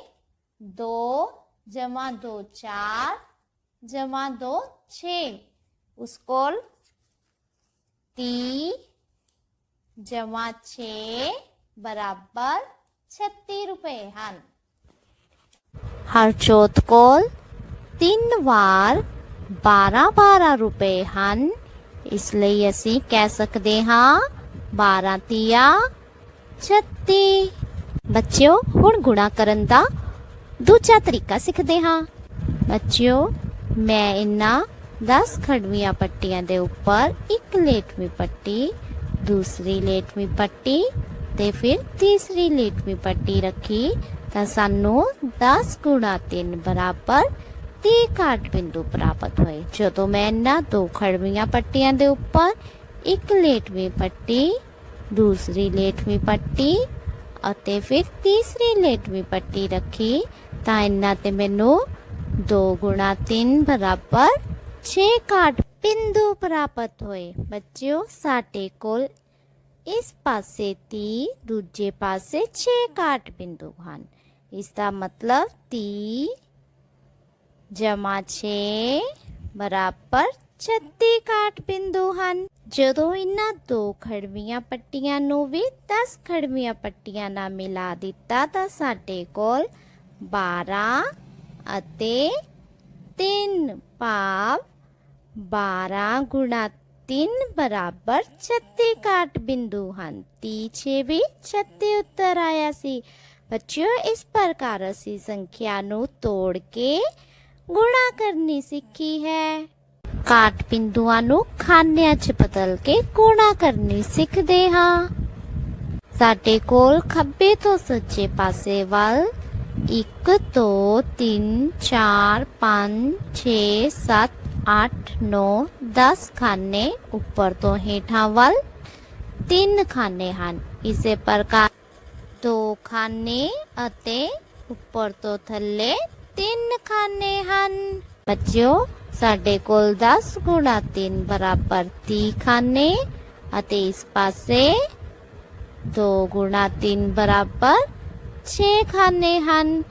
2 जमा 2 4 जमा 2 6 उस कोल 30 जमा 6 बराबर 36 रुपए ਹਨ। ਹਰਜੋਤ ਕੋਲ 3 ਵਾਰ 12 ਰੁਪਏ ਹਨ, ਇਸ ਲਈ ਅਸੀਂ ਕਹਿ ਸਕਦੇ ਹਾਂ 12 ਤੀਆ 36। ਬੱਚਿਓ ਹੁਣ ਗੁਣਾ ਕਰਨ ਦਾ ਦੂਜਾ ਤਰੀਕਾ ਸਿੱਖਦੇ ਹਾਂ। ਬੱਚਿਓ ਮੈਂ ਇਹਨਾਂ 10 ਖੜਵੀਆਂ ਪੱਟੀਆਂ ਦੇ ਉੱਪਰ ਇੱਕ ਲੇਟਵੀਂ ਪੱਟੀ, ਦੂਸਰੀ ਲੇਟਵੀਂ ਪੱਟੀ ਤੇ ਫਿਰ ਤੀਸਰੀ ਲੇਟਵੀਂ ਪੱਟੀ ਰੱਖੀ ਤਾਂ ਸਾਨੂੰ 10 ਗੁਣਾ 3 ਬਰਾਬਰ 30 ਕਾਟ ਬਿੰਦੂ ਪ੍ਰਾਪਤ ਹੋਏ। ਜਦੋਂ ਮੈਂ ਇਹਨਾਂ 2 ਖੜਵੀਆਂ ਪੱਟੀਆਂ ਦੇ ਉੱਪਰ ਇੱਕ ਲੇਟਵੀਂ ਪੱਟੀ, ਦੂਸਰੀ ਲੇਟਵੀਂ ਪੱਟੀ ਅਤੇ ਫਿਰ ਤੀਸਰੀ ਲੇਟਵੀਂ ਪੱਟੀ ਰੱਖੀ ਤਾਂ ਇਹਨਾਂ ਤੇ ਮੈਨੂੰ 2 ਗੁਣਾ 3 ਬਰਾਬਰ 6 ਕਾਟ ਬਿੰਦੂ ਪ੍ਰਾਪਤ ਹੋਏ। ਬੱਚਿਓ ਸਾਡੇ ਕੋਲ ਇਸ ਪਾਸੇ 30 ਦੂਜੇ ਪਾਸੇ 6 ਕਾਟ ਬਿੰਦੂ ਹਨ। ਇਸ ਦਾ ਮਤਲਬ 30 ਜਮਾ 6 ਬਰਾਬਰ 36 ਕਾਟ ਬਿੰਦੂ ਹਨ। ਜਦੋਂ ਇਹਨਾਂ 2 ਖੜਵੀਆਂ ਪੱਟੀਆਂ ਨੂੰ ਵੀ 10 ਖੜਵੀਆਂ ਪੱਟੀਆਂ ਨਾਲ ਮਿਲਾ ਦਿੱਤਾ ਤਾਂ ਸਾਡੇ ਕੋਲ 12 ਅਤੇ 3 ਭਾਵ 12 ਗੁਣਾ 3 ਬਰਾਬਰ 36 ਕਾਟ ਬਿੰਦੂ ਹਨ। 30 ਵੀ 36 ਉੱਤਰ ਆਇਆ ਸੀ। ਬੱਚਿਓ ਇਸ ਪ੍ਰਕਾਰ ਅਸੀਂ ਸੰਖਿਆ ਨੂੰ ਤੋੜ ਕੇ ਗੁਣਾ ਕਰਨੀ ਸਿੱਖੀ ਹੈ। ਕਾਟ ਬਿੰਦੂਆਂ ਨੂੰ ਖਾਨਿਆਂ 'ਚ ਬਦਲ ਕੇ ਗੁਣਾ ਕਰਨੀ ਸਿੱਖਦੇ ਹਾਂ। ਸਾਡੇ ਕੋਲ ਖੱਬੇ ਤੋਂ ਸੱਜੇ ਪਾਸੇ ਵੱਲ 1 2 3 4 5 6 7 8 9 10 ਖਾਨੇ, ਉੱਪਰ ਤੋਂ ਹੇਠਾਂ ਵੱਲ 3 ਖਾਨੇ ਹਨ। ਇਸੇ ਪ੍ਰਕਾਰ 2 ਖਾਨੇ ਅਤੇ ਉੱਪਰ ਤੋਂ ਥੱਲੇ 3 ਖਾਨੇ ਹਨ। ਬੱਚਿਓ ਸਾਡੇ ਕੋਲ 10 ਗੁਣਾ 3 ਬਰਾਬਰ 30 ਖਾਨੇ ਅਤੇ ਇਸ ਪਾਸੇ 2 ਗੁਣਾ 3 ਬਰਾਬਰ 6 ਖਾਨੇ ਹਨ।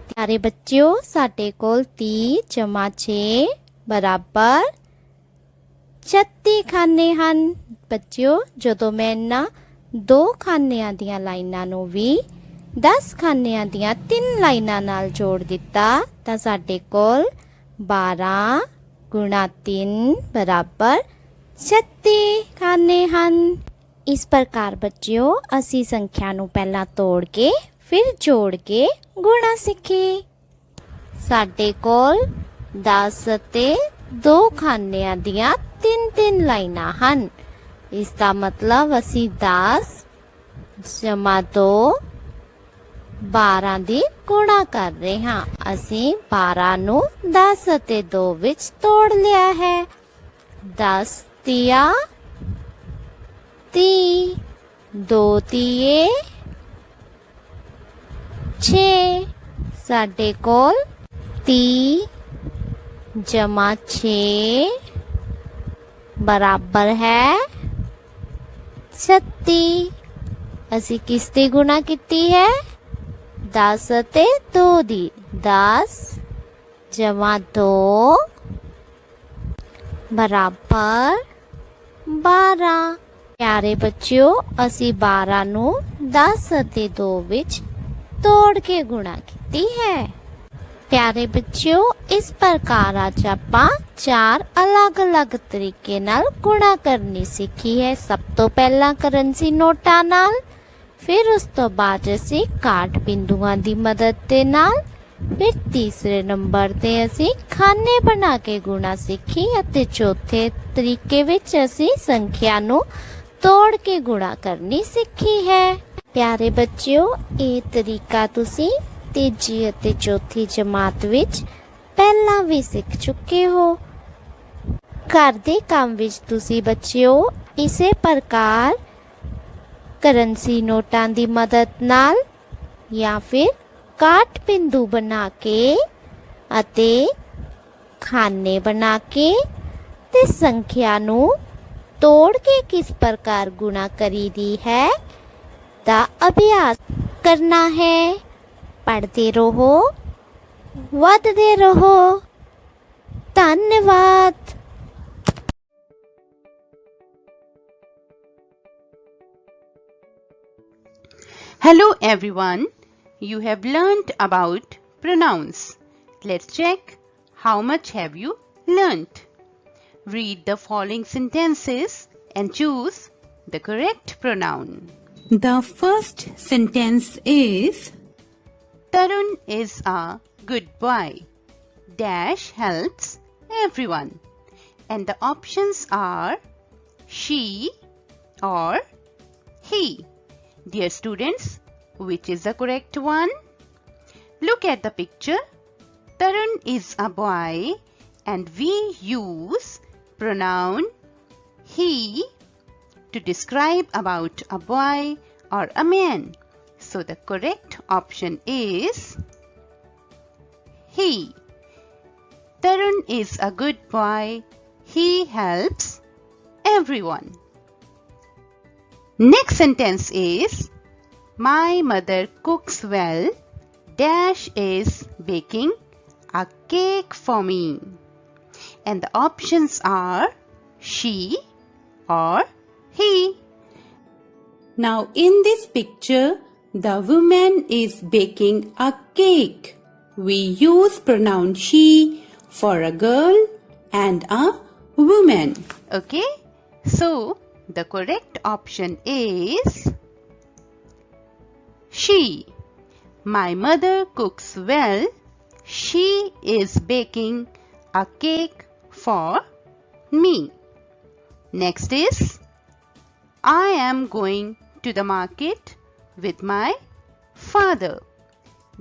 ਪਿਆਰੇ ਬੱਚਿਓ ਸਾਡੇ ਕੋਲ 30 ਜਮਾ 6 ਬਰਾਬਰ 36 ਖਾਨੇ ਹਨ। ਬੱਚਿਓ ਜਦੋਂ ਮੈਂ ਇਹਨਾਂ 2 ਖਾਨਿਆਂ ਦੀਆਂ ਲਾਈਨਾਂ ਨੂੰ ਵੀ 10 ਖਾਨਿਆਂ ਦੀਆਂ 3 ਲਾਈਨਾਂ ਨਾਲ ਜੋੜ ਦਿੱਤਾ ਤਾਂ ਸਾਡੇ ਕੋਲ 12 ਗੁਣਾ 3 ਬਰਾਬਰ 36 ਖਾਨੇ ਹਨ। ਇਸ ਪ੍ਰਕਾਰ ਬੱਚਿਓ ਅਸੀਂ ਸੰਖਿਆ ਨੂੰ ਪਹਿਲਾਂ ਤੋੜ ਕੇ ਫਿਰ ਜੋੜ ਕੇ ਗੁਣਾ ਸਿੱਖੇ। ਸਾਡੇ ਕੋਲ 10 ਅਤੇ 2 ਖਾਨਿਆਂ ਦੀਆਂ 3 ਲਾਈਨਾਂ ਹਨ। ਇਸ ਦਾ ਮਤਲਬ ਅਸੀਂ 10 ਜਮਾ 2 12 ਦੀ ਗੁਣਾ ਕਰ ਰਹੇ ਹਾਂ। ਅਸੀਂ 12 ਨੂੰ 10 ਅਤੇ 2 ਵਿੱਚ ਤੋੜ ਲਿਆ ਹੈ। 10 ਤੀਆ 30, 2 ਤੀਏ 6। ਸਾਡੇ ਕੋਲ 30 ਜਮਾ 6 ਬਰਾਬਰ ਹੈ 36। ਅਸੀਂ ਕਿਸ ਦੀ ਗੁਣਾ ਕੀਤੀ ਹੈ? 10 ਅਤੇ 2 ਦੀ। 10 ਜਮਾ 2 ਬਰਾਬਰ 12। ਪਿਆਰੇ ਬੱਚਿਓ ਅਸੀਂ 12 ਨੂੰ 10 ਅਤੇ 2 ਵਿੱਚ ਤੋੜ ਕੇ ਗੁਣਾ ਕੀਤੀ ਹੈ। ਪਿਆਰੇ ਬੱਚਿਓ ਇਸ ਪ੍ਰਕਾਰ ਅੱਜ ਆਪਾਂ 4 ਅਲੱਗ-ਅਲੱਗ ਤਰੀਕੇ ਨਾਲ ਗੁਣਾ ਕਰਨੀ ਸਿੱਖੀ ਹੈ। ਸਭ ਤੋਂ ਪਹਿਲਾਂ ਕਰੰਸੀ ਨੋਟਾਂ ਨਾਲ, ਫਿਰ ਉਸ ਤੋਂ ਬਾਅਦ ਅਸੀਂ ਕਾਟ ਬਿੰਦੂਆਂ ਦੀ ਮਦਦ ਦੇ ਨਾਲ, ਫਿਰ ਤੀਸਰੇ ਨੰਬਰ ਤੇ ਅਸੀਂ ਖਾਨੇ ਬਣਾ ਕੇ ਗੁਣਾ ਸਿੱਖੀ ਅਤੇ ਚੌਥੇ ਤਰੀਕੇ ਵਿੱਚ ਅਸੀਂ ਸੰਖਿਆ ਨੂੰ ਤੋੜ ਕੇ ਗੁਣਾ ਕਰਨੀ ਸਿੱਖੀ ਹੈ। ਪਿਆਰੇ ਬੱਚਿਓ ਇਹ ਤਰੀਕਾ ਤੁਸੀਂ ਤੀਜੀ ਅਤੇ ਚੌਥੀ ਜਮਾਤ ਵਿੱਚ ਪਹਿਲਾਂ ਵੀ ਸਿੱਖ ਚੁੱਕੇ ਹੋ। ਘਰ ਦੇ ਕੰਮ ਵਿੱਚ ਤੁਸੀਂ ਬੱਚਿਓ ਇਸੇ ਪ੍ਰਕਾਰ ਕਰੰਸੀ ਨੋਟਾਂ ਦੀ ਮਦਦ ਨਾਲ ਜਾਂ ਫਿਰ ਕਾਟ ਬਿੰਦੂ ਬਣਾ ਕੇ ਅਤੇ ਖਾਨੇ ਬਣਾ ਕੇ ਤੇ ਸੰਖਿਆ ਨੂੰ ਤੋੜ ਕੇ ਕਿਸ ਪ੍ਰਕਾਰ ਗੁਣਾ ਕਰੀਦੀ ਹੈ ਦਾ ਅਭਿਆਸ ਕਰਨਾ ਹੈ। ਪੜ੍ਹਦੇ ਰਹੋ, ਵੱਧਦੇ ਰਹੋ। ਧੰਨਵਾਦ। Hello everyone, you have learnt about pronouns. Let's check how much have you learnt. Read the following sentences and choose the correct pronoun. The first sentence is Tarun is a good boy. Dash helps everyone. And the options are she or he. Dear students, which is the correct one? Look at the picture. Tarun is a boy and we use pronoun he to describe about a boy or a man. So the correct option is he. Tarun is a good boy. He helps everyone. Next sentence is my mother cooks well. Dash is baking a cake for me. And the options are she or he. Now in this picture, the woman is baking a cake. We use pronoun she for a girl and a woman. Okay, so the correct option is she. My mother cooks well. She is baking a cake for me. Next is I am going to the market with my father.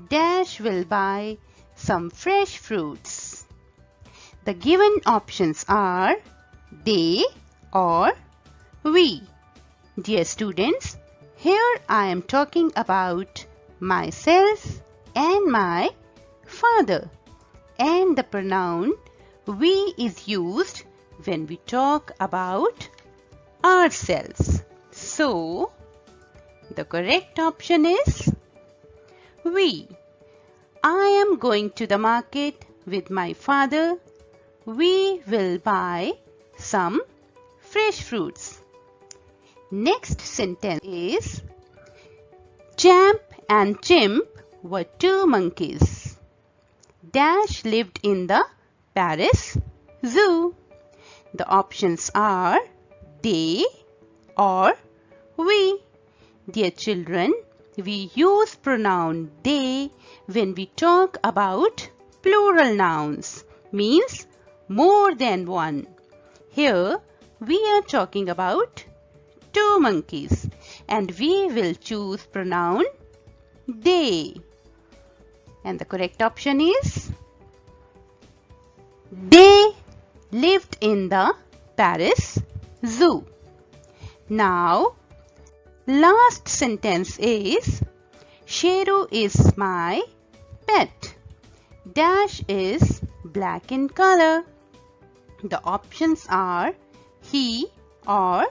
Dash will buy some fresh fruits. The given options are they or we. Dear students, here I am talking about myself and my father. And the pronoun we is used when we talk about ourselves. So, the correct option is we. I am going to the market with my father. We will buy some fresh fruits. Next sentence is Champ and Chimp were two monkeys. Dash lived in the Paris Zoo. The options are they or we. Dear children, we use pronoun they when we talk about plural nouns, means more than one. Here we are talking about two monkeys and we will choose pronoun they. And the correct option is they lived in the Paris Zoo. Now, last sentence is Sheru is my pet. Dash is black in color. The options are he or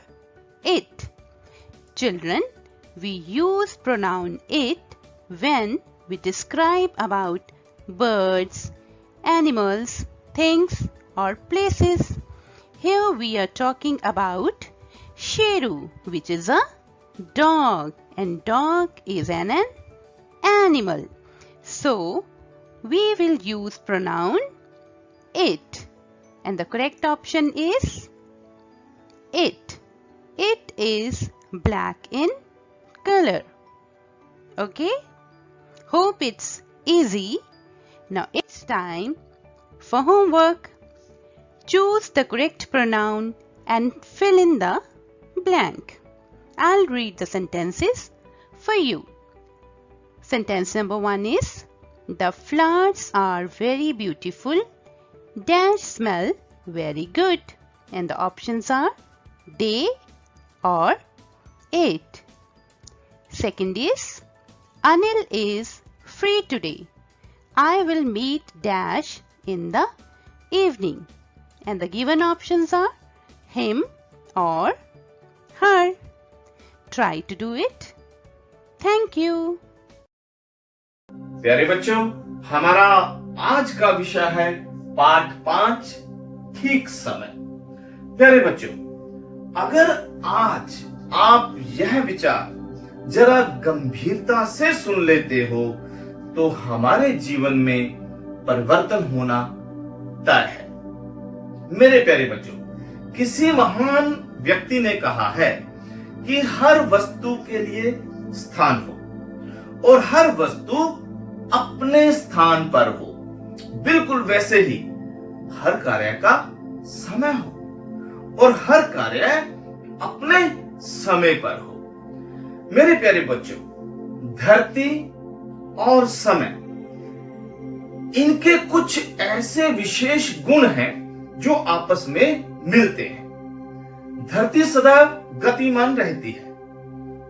it. Children, we use pronoun it when we describe about birds, animals, things or places. Here we are talking about Sheru, which is a dog, and dog is an animal. So, we will use pronoun it. And the correct option is it. It is black in color. Okay? Hope it's easy. Now it's time for homework. Choose the correct pronoun and fill in the blank. I'll read the sentences for you. Sentence number 1 is the flowers are very beautiful. Dash smell very good. And the options are they or it. Second is Anil is free today. I will meet Dash in the evening. And the given options are him or her. Try to do it. Thank you. प्यारे बच्चों, हमारा आज का विषय है पाठ 5 ठीक समय। प्यारे बच्चों, अगर आज आप यह विचार जरा गंभीरता से सुन लेते हो तो हमारे जीवन में परिवर्तन होना तय है। मेरे प्यारे बच्चों, किसी महान व्यक्ति ने कहा है कि हर वस्तु के लिए स्थान हो और हर वस्तु अपने स्थान पर हो। बिल्कुल वैसे ही हर कार्य का समय हो और हर कार्य अपने समय पर हो। मेरे प्यारे बच्चों, धरती और समय, इनके कुछ ऐसे विशेष गुण हैं जो आपस में मिलते हैं। धरती सदैव गतिमान रहती है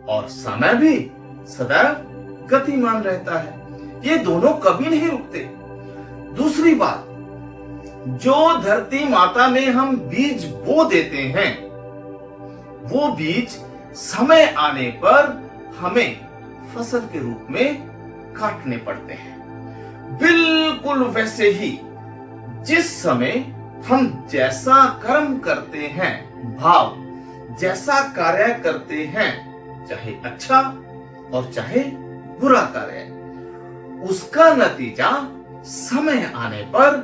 और समय भी सदैव गतिमान रहता है। ये दोनों कभी नहीं रुकते। दूसरी बात, जो धरती माता में हम बीज बो देते हैं, वो बीज समय आने पर हमें फसल के रूप में काटने पड़ते हैं। बिल्कुल वैसे ही जिस समय हम जैसा कर्म करते हैं, भाव जैसा कार्य करते हैं, चाहे अच्छा और चाहे बुरा कार्य, उसका नतीजा समय आने पर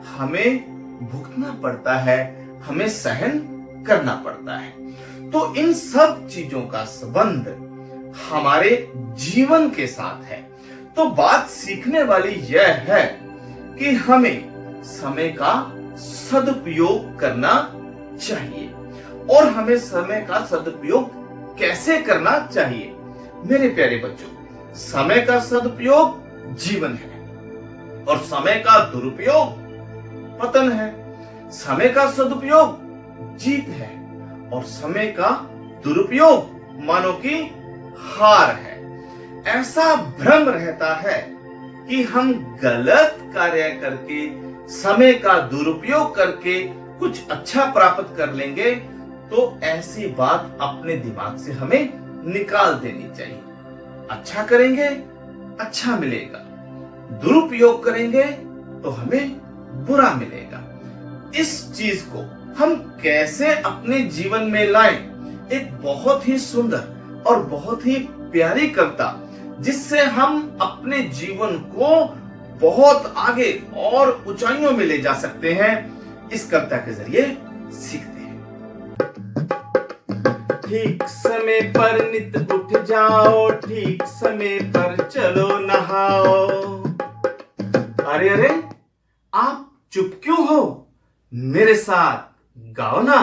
हमें भुगतना पड़ता है, हमें सहन करना पड़ता है। तो इन सब चीजों का संबंध हमारे जीवन के साथ है। तो बात सीखने वाली यह है कि हमें समय का सदुपयोग करना चाहिए। और हमें समय का सदुपयोग कैसे करना चाहिए? मेरे प्यारे बच्चों, समय का सदुपयोग जीवन है और समय का दुरुपयोग पतन है। समय का सदुपयोग जीत है और समय का दुरुपयोग मानो कि हार है। ऐसा भ्रम रहता है कि हम गलत कार्य करके, समय का दुरुपयोग करके कुछ अच्छा प्राप्त कर लेंगे, तो ऐसी बात अपने दिमाग से हमें निकाल देनी चाहिए। अच्छा करेंगे, अच्छा मिलेगा। दुरुपयोग करेंगे तो हमें बुरा मिलेगा। इस चीज को हम कैसे अपने जीवन में लाएं? एक बहुत ही सुंदर और बहुत ही प्यारी कविता, जिससे हम अपने जीवन को बहुत आगे और ऊंचाइयों में ले जा सकते हैं, इस कविता के जरिए सीखते हैं। ठीक समय पर नित उठ जाओ, ठीक समय पर चलो नहाओ। अरे अरे, आप चुप क्यों हो? मेरे साथ गाओ ना।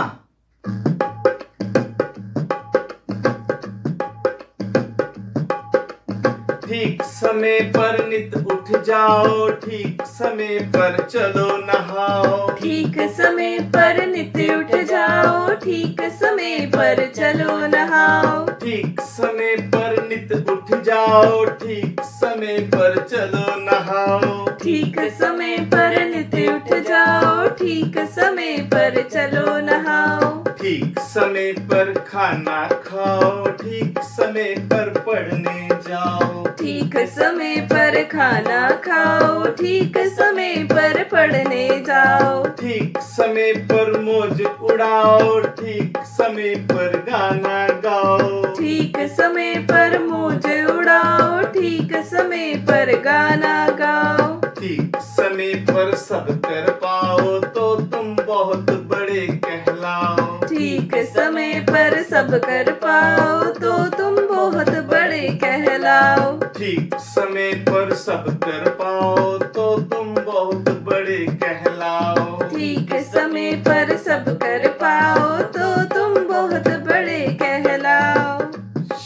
ठीक समय पर नित उठ जाओ, ठीक समय पर चलो नहाओ। ठीक समय पर नित उठ जाओ, ठीक समय पर चलो नहाओ। ठीक समय पर नित उठ जाओ, ठीक समय पर चलो नहाओ। ठीक समय पर नित उठ जाओ, ठीक समय पर चलो नहाओ। ठीक समय पर खाना खाओ, ठीक समय पर पढ़ने जाओ। ठीक समय पर खाना खाओ, ठीक समय पर पढ़ने जाओ। ठीक समय पर मौज उड़ाओ, ठीक समय पर गाना गाओ। ठीक समय पर मौज उड़ाओ, ठीक समय पर गाना गाओ। ठीक समय पर सब कर पाओ तो तुम बहुत बड़े कहलाओ। ठीक समय पर सब कर पाओ तो तुम बहुत बड़े कहलाओ। ठीक समय पर सब कर पाओ तो तुम बहुत बड़े कहलाओ। ठीक समय पर सब कर पाओ तो तुम बहुत बड़े कहलाओ।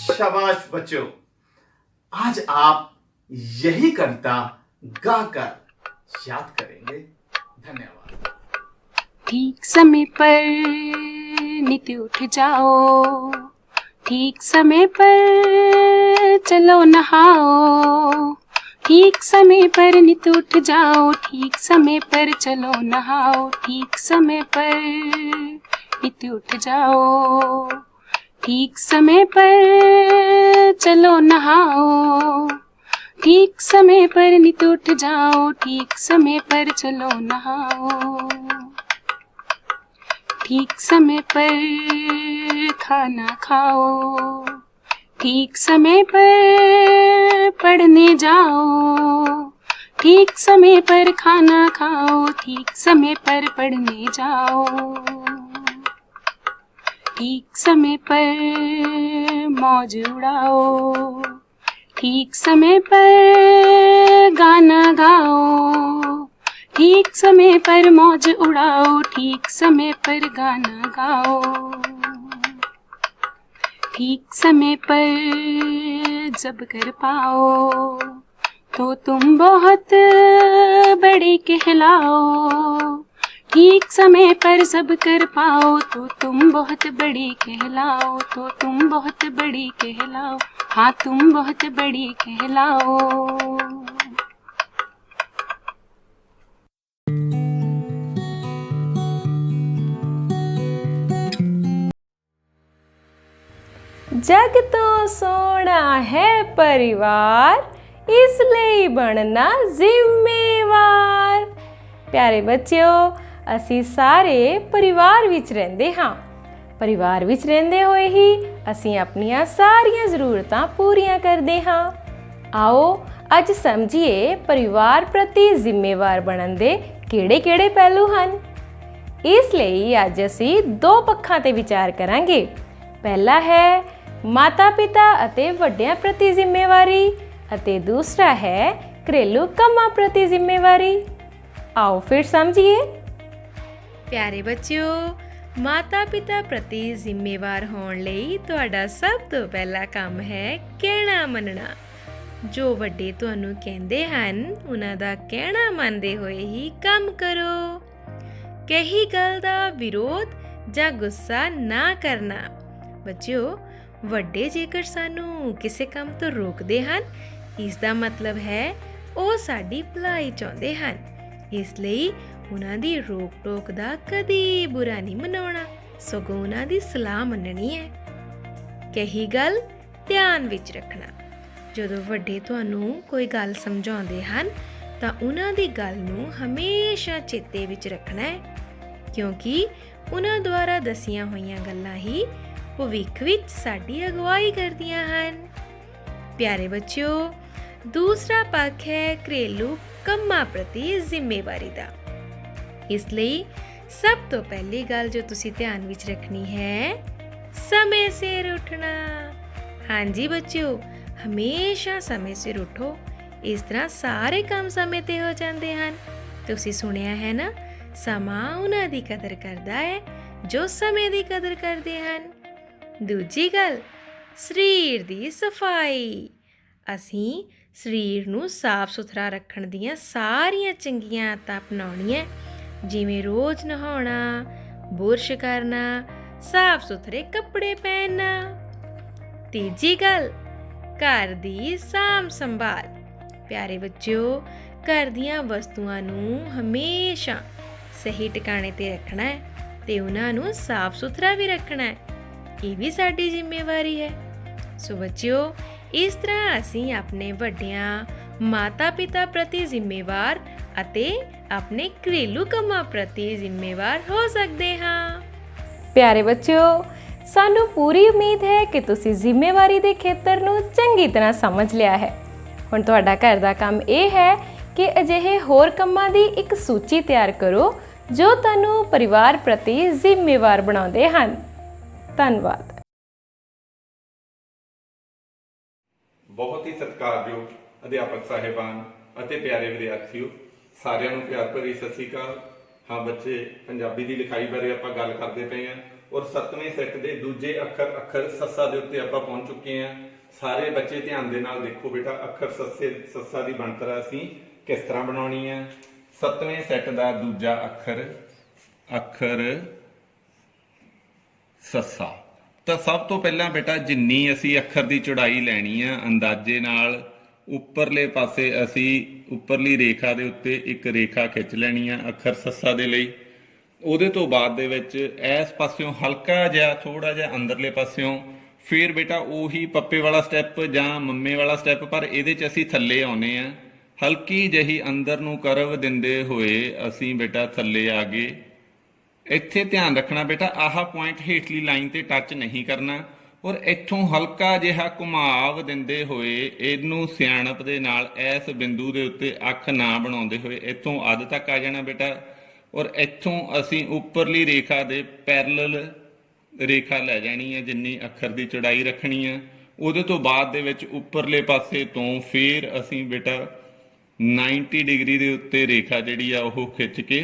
शाबाश बच्चों, आज आप यही कविता गाकर याद करेंगे। धन्यवाद। ठीक समय पर नित उठ जाओ, ठीक समय पर चलो नहाओ। ठीक समय पर नित उठ जाओ, ठीक समय पर चलो नहाओ। ठीक समय पर नित उठ जाओ, ठीक समय पर चलो नहाओ। ठीक समय पर नित उठ जाओ, ठीक समय पर चलो नहाओ, ठीक समय पर खाना खाओ, ठीक समय पर पढ़ने जाओ, ठीक समय पर खाना खाओ, ठीक समय पर पढ़ने जाओ, ठीक समय पर मौज उड़ाओ, ठीक समय पर गाना गाओ, ठीक समय पर मौज उड़ाओ, ठीक समय पर गाना गाओ, ठीक समय पर जब कर पाओ तो तुम बहुत बड़े कहलाओ, ठीक समय पर सब कर पाओ तो तुम बहुत बड़ी कहलाओ, तो तुम बहुत बड़ी कहलाओ, हाँ तुम बहुत बड़ी कहलाओ। जग तो सोना है परिवार, इसलिए बनना ਜ਼ਿੰਮੇਵਾਰ। ਪਿਆਰੇ ਬੱਚਿਓ, ਅਸੀਂ ਸਾਰੇ ਪਰਿਵਾਰ ਵਿੱਚ ਰਹਿੰਦੇ ਹਾਂ। ਪਰਿਵਾਰ ਵਿੱਚ ਰਹਿੰਦੇ ਹੋਏ ਹੀ ਅਸੀਂ ਆਪਣੀਆਂ ਸਾਰੀਆਂ ਜ਼ਰੂਰਤਾਂ ਪੂਰੀਆਂ ਕਰਦੇ ਹਾਂ। ਆਓ ਅੱਜ ਸਮਝੀਏ ਪਰਿਵਾਰ ਪ੍ਰਤੀ ਜ਼ਿੰਮੇਵਾਰ ਬਣਨ ਦੇ ਕਿਹੜੇ-ਕਿਹੜੇ ਪਹਿਲੂ ਹਨ। ਇਸ ਲਈ ਅੱਜ ਅਸੀਂ ਦੋ ਪੱਖਾਂ ਤੇ ਵਿਚਾਰ ਕਰਾਂਗੇ। ਪਹਿਲਾ ਹੈ ਮਾਤਾ-ਪਿਤਾ ਅਤੇ ਵੱਡਿਆਂ ਪ੍ਰਤੀ ਜ਼ਿੰਮੇਵਾਰੀ ਅਤੇ ਦੂਸਰਾ ਹੈ ਘਰੇਲੂ ਕੰਮਾਂ ਪ੍ਰਤੀ ਜ਼ਿੰਮੇਵਾਰੀ। ਆਓ ਫਿਰ ਸਮਝੀਏ। ਪਿਆਰੇ ਬੱਚਿਓ, ਮਾਤਾ-ਪਿਤਾ ਪ੍ਰਤੀ ਜ਼ਿੰਮੇਵਾਰ ਹੋਣ ਲਈ ਤੁਹਾਡਾ ਸਭ ਤੋਂ ਪਹਿਲਾ ਕੰਮ ਹੈ ਕਹਿਣਾ ਮੰਨਣਾ। ਜੋ ਵੱਡੇ ਤੁਹਾਨੂੰ ਕਹਿੰਦੇ ਹਨ, ਉਹਨਾਂ ਦਾ ਕਹਿਣਾ ਮੰਨਦੇ ਹੋਏ ਹੀ ਕੰਮ ਕਰੋ। ਕਹੀ ਗੱਲ ਦਾ ਵਿਰੋਧ ਜਾਂ ਗੁੱਸਾ ਨਾ ਕਰਨਾ। ਬੱਚਿਓ, ਵੱਡੇ ਜੇਕਰ ਸਾਨੂੰ ਕਿਸੇ ਕੰਮ ਤੋਂ ਰੋਕਦੇ ਹਨ, ਇਸ ਦਾ ਮਤਲਬ ਹੈ ਉਹ ਸਾਡੀ ਭਲਾਈ ਚਾਹੁੰਦੇ ਹਨ। ਇਸ ਲਈ ਉਹਨਾਂ ਦੀ ਰੋਕ ਟੋਕ ਦਾ ਕਦੀ ਬੁਰਾ ਨਹੀਂ ਮਨਾਉਣਾ, ਸਗੋਂ ਉਹਨਾਂ ਦੀ ਸਲਾਹ ਮੰਨਣੀ ਹੈ। ਕਹੀ ਗੱਲ ਧਿਆਨ ਵਿੱਚ ਰੱਖਣਾ। ਜਦੋਂ ਵੱਡੇ ਤੁਹਾਨੂੰ ਕੋਈ ਗੱਲ ਸਮਝਾਉਂਦੇ ਹਨ ਤਾਂ ਉਹਨਾਂ ਦੀ ਗੱਲ ਨੂੰ ਹਮੇਸ਼ਾ ਚੇਤੇ ਵਿੱਚ ਰੱਖਣਾ ਹੈ, ਕਿਉਂਕਿ ਉਹਨਾਂ ਦੁਆਰਾ ਦੱਸੀਆਂ ਹੋਈਆਂ ਗੱਲਾਂ ਹੀ ਭਵਿੱਖ ਵਿੱਚ ਸਾਡੀ ਅਗਵਾਈ ਕਰਦੀਆਂ ਹਨ। ਪਿਆਰੇ ਬੱਚਿਓ, ਦੂਸਰਾ ਪੱਖ ਹੈ ਘਰੇਲੂ ਕੰਮਾਂ ਪ੍ਰਤੀ ਜ਼ਿੰਮੇਵਾਰੀ ਦਾ। ਇਸ ਲਈ ਸਭ ਤੋਂ ਪਹਿਲੀ ਗੱਲ ਜੋ ਤੁਸੀਂ ਧਿਆਨ ਵਿੱਚ ਰੱਖਣੀ ਹੈ, ਸਮੇਂ ਸਿਰ ਉੱਠਣਾ। ਹਾਂਜੀ ਬੱਚਿਓ, ਹਮੇਸ਼ਾ ਸਮੇਂ ਸਿਰ ਉੱਠੋ। ਇਸ ਤਰ੍ਹਾਂ ਸਾਰੇ ਕੰਮ ਸਮੇਂ ਤੇ ਹੋ ਜਾਂਦੇ ਹਨ। ਤੁਸੀਂ ਸੁਣਿਆ ਹੈ ਨਾ, ਸਮਾਂ ਉਹਨਾਂ ਦੀ ਕਦਰ ਕਰਦਾ ਹੈ ਜੋ ਸਮੇਂ ਦੀ ਕਦਰ ਕਰਦੇ ਹਨ। ਦੂਜੀ ਗੱਲ, ਸਰੀਰ ਦੀ ਸਫਾਈ। ਅਸੀਂ ਸਰੀਰ ਨੂੰ ਸਾਫ਼ ਸੁਥਰਾ ਰੱਖਣ ਦੀਆਂ ਸਾਰੀਆਂ ਚੰਗੀਆਂ ਆਦਤਾਂ ਅਪਣਾਉਣੀਆਂ, ਜਿਵੇਂ ਰੋਜ਼ ਨਹਾਉਣਾ, ਬੁਰਸ਼ ਕਰਨਾ, ਸਾਫ਼ ਸੁਥਰੇ ਕੱਪੜੇ ਪਹਿਨਣਾ। ਤੀਜੀ ਗੱਲ, ਘਰ ਦੀ ਸਾਂਭ ਸੰਭਾਲ। ਪਿਆਰੇ ਬੱਚਿਓ, ਘਰ ਦੀਆਂ ਵਸਤੂਆਂ ਨੂੰ ਹਮੇਸ਼ਾ ਸਹੀ ਟਿਕਾਣੇ ਤੇ ਰੱਖਣਾ ਹੈ ਤੇ ਉਹਨਾਂ ਨੂੰ ਸਾਫ਼ ਸੁਥਰਾ ਵੀ ਰੱਖਣਾ ਹੈ। ਇਹ ਵੀ ਸਾਡੀ ਜ਼ਿੰਮੇਵਾਰੀ ਹੈ। ਸੋ ਬੱਚਿਓ, ਇਸ ਤਰ੍ਹਾਂ ਅਸੀਂ ਆਪਣੇ ਵੱਡਿਆਂ ਮਾਤਾ-ਪਿਤਾ ਪ੍ਰਤੀ ਜ਼ਿੰਮੇਵਾਰ ਅਤੇ ਆਪਣੇ ਘਰੇਲੂ ਕੰਮਾਂ ਪ੍ਰਤੀ ਜ਼ਿੰਮੇਵਾਰ ਹੋ ਸਕਦੇ ਹਾਂ। ਪਿਆਰੇ ਬੱਚਿਓ, ਸਾਨੂੰ ਪੂਰੀ ਉਮੀਦ ਹੈ ਕਿ ਤੁਸੀਂ ਜ਼ਿੰਮੇਵਾਰੀ ਦੇ ਖੇਤਰ ਨੂੰ ਚੰਗੀ ਤਰ੍ਹਾਂ ਸਮਝ ਲਿਆ ਹੈ। ਹੁਣ ਤੁਹਾਡਾ ਘਰ ਦਾ ਕੰਮ ਇਹ ਹੈ ਕਿ ਅਜਿਹੇ ਹੋਰ ਕੰਮਾਂ ਦੀ ਇੱਕ ਸੂਚੀ ਤਿਆਰ ਕਰੋ ਜੋ ਤੁਹਾਨੂੰ ਪਰਿਵਾਰ ਪ੍ਰਤੀ ਜ਼ਿੰਮੇਵਾਰ ਬਣਾਉਂਦੇ ਹਨ। ਧੰਨਵਾਦ। ਬਹੁਤ ਹੀ ਸਤਿਕਾਰਯੋਗ ਅਧਿਆਪਕ ਸਾਹਿਬਾਨ ਅਤੇ ਪਿਆਰੇ ਵਿਦਿਆਰਥੀਓ, ਸਾਰਿਆਂ ਨੂੰ ਪਿਆਰ ਭਰੀ ਸਤਿ ਸ੍ਰੀ ਅਕਾਲ। ਹਾਂ ਬੱਚੇ, ਪੰਜਾਬੀ ਦੀ ਲਿਖਾਈ ਬਾਰੇ ਆਪਾਂ ਗੱਲ ਕਰਦੇ ਪਏ ਹਾਂ ਔਰ 7ਵੇਂ ਸੈੱਟ ਦੇ ਦੂਜੇ ਅੱਖਰ ਸੱਸਾ ਦੇ ਉੱਤੇ ਆਪਾਂ ਪਹੁੰਚ ਚੁੱਕੇ ਹਾਂ। ਸਾਰੇ ਬੱਚੇ ਧਿਆਨ ਦੇ ਨਾਲ ਦੇਖੋ ਬੇਟਾ, ਅੱਖਰ ਸੱਸਾ ਦੀ ਬਣਤਰ ਅਸੀਂ ਕਿਸ ਤਰ੍ਹਾਂ ਬਣਾਉਣੀ ਹੈ। 7ਵੇਂ ਸੈੱਟ ਦਾ ਦੂਜਾ ਅੱਖਰ ਸੱਸਾ। ਤਾਂ ਸਭ ਤੋਂ ਪਹਿਲਾਂ ਬੇਟਾ, ਜਿੰਨੀ ਅਸੀਂ ਅੱਖਰ ਦੀ ਚੌੜਾਈ ਲੈਣੀ ਆ, ਅੰਦਾਜ਼ੇ ਨਾਲ ਉੱਪਰਲੇ ਪਾਸੇ ਅਸੀਂ ਉੱਪਰਲੀ ਰੇਖਾ ਦੇ ਉੱਤੇ ਇੱਕ ਰੇਖਾ ਖਿੱਚ ਲੈਣੀ ਆ ਅੱਖਰ ਸੱਸਾ ਦੇ ਲਈ। ਉਹਦੇ ਤੋਂ ਬਾਅਦ ਦੇ ਵਿੱਚ ਇਸ ਪਾਸਿਓਂ ਹਲਕਾ ਜਿਹਾ ਥੋੜਾ ਜਿਹਾ ਅੰਦਰਲੇ ਪਾਸਿਓਂ ਫਿਰ ਬੇਟਾ ਉਹੀ ਪੱਪੇ ਵਾਲਾ ਸਟੈਪ ਜਾਂ ਮੰਮੇ ਵਾਲਾ ਸਟੈਪ, ਪਰ ਇਹਦੇ 'ਚ ਅਸੀਂ ਥੱਲੇ ਆਉਨੇ ਆ। ਹਲਕੀ ਜਿਹੀ ਅੰਦਰ ਨੂੰ ਕਰਵ ਦਿੰਦੇ ਹੋਏ ਅਸੀਂ ਬੇਟਾ ਥੱਲੇ ਆ ਗਏ। ਇੱਥੇ ਧਿਆਨ ਰੱਖਣਾ ਬੇਟਾ, ਆਹ ਪੁਆਇੰਟ ਹੇਠਲੀ ਲਾਈਨ ਤੇ ਟੱਚ ਨਹੀਂ ਕਰਨਾ, ਔਰ ਇੱਥੋਂ ਹਲਕਾ ਜਿਹਾ ਘੁਮਾਵ ਦਿੰਦੇ ਹੋਏ ਇਹਨੂੰ ਸਿਆਣਪ ਦੇ ਨਾਲ ਇਸ ਬਿੰਦੂ ਦੇ ਉੱਤੇ ਅੱਖ ਨਾ ਬਣਾਉਂਦੇ ਹੋਏ ਇੱਥੋਂ ਅੱਧ ਤੱਕ ਆ ਜਾਣਾ ਬੇਟਾ। ਔਰ ਇੱਥੋਂ ਅਸੀਂ ਉੱਪਰਲੀ ਰੇਖਾ ਦੇ ਪੈਰਲਲ ਰੇਖਾ ਲੈ ਜਾਣੀ ਹੈ, ਜਿੰਨੀ ਅੱਖਰ ਦੀ ਚੌੜਾਈ ਰੱਖਣੀ ਹੈ। ਉਹਦੇ ਤੋਂ ਬਾਅਦ ਦੇ ਵਿੱਚ ਉੱਪਰਲੇ ਪਾਸੇ ਤੋਂ ਫਿਰ ਅਸੀਂ ਬੇਟਾ 90 ਡਿਗਰੀ ਦੇ ਉੱਤੇ ਰੇਖਾ ਜਿਹੜੀ ਆ ਉਹ ਖਿੱਚ ਕੇ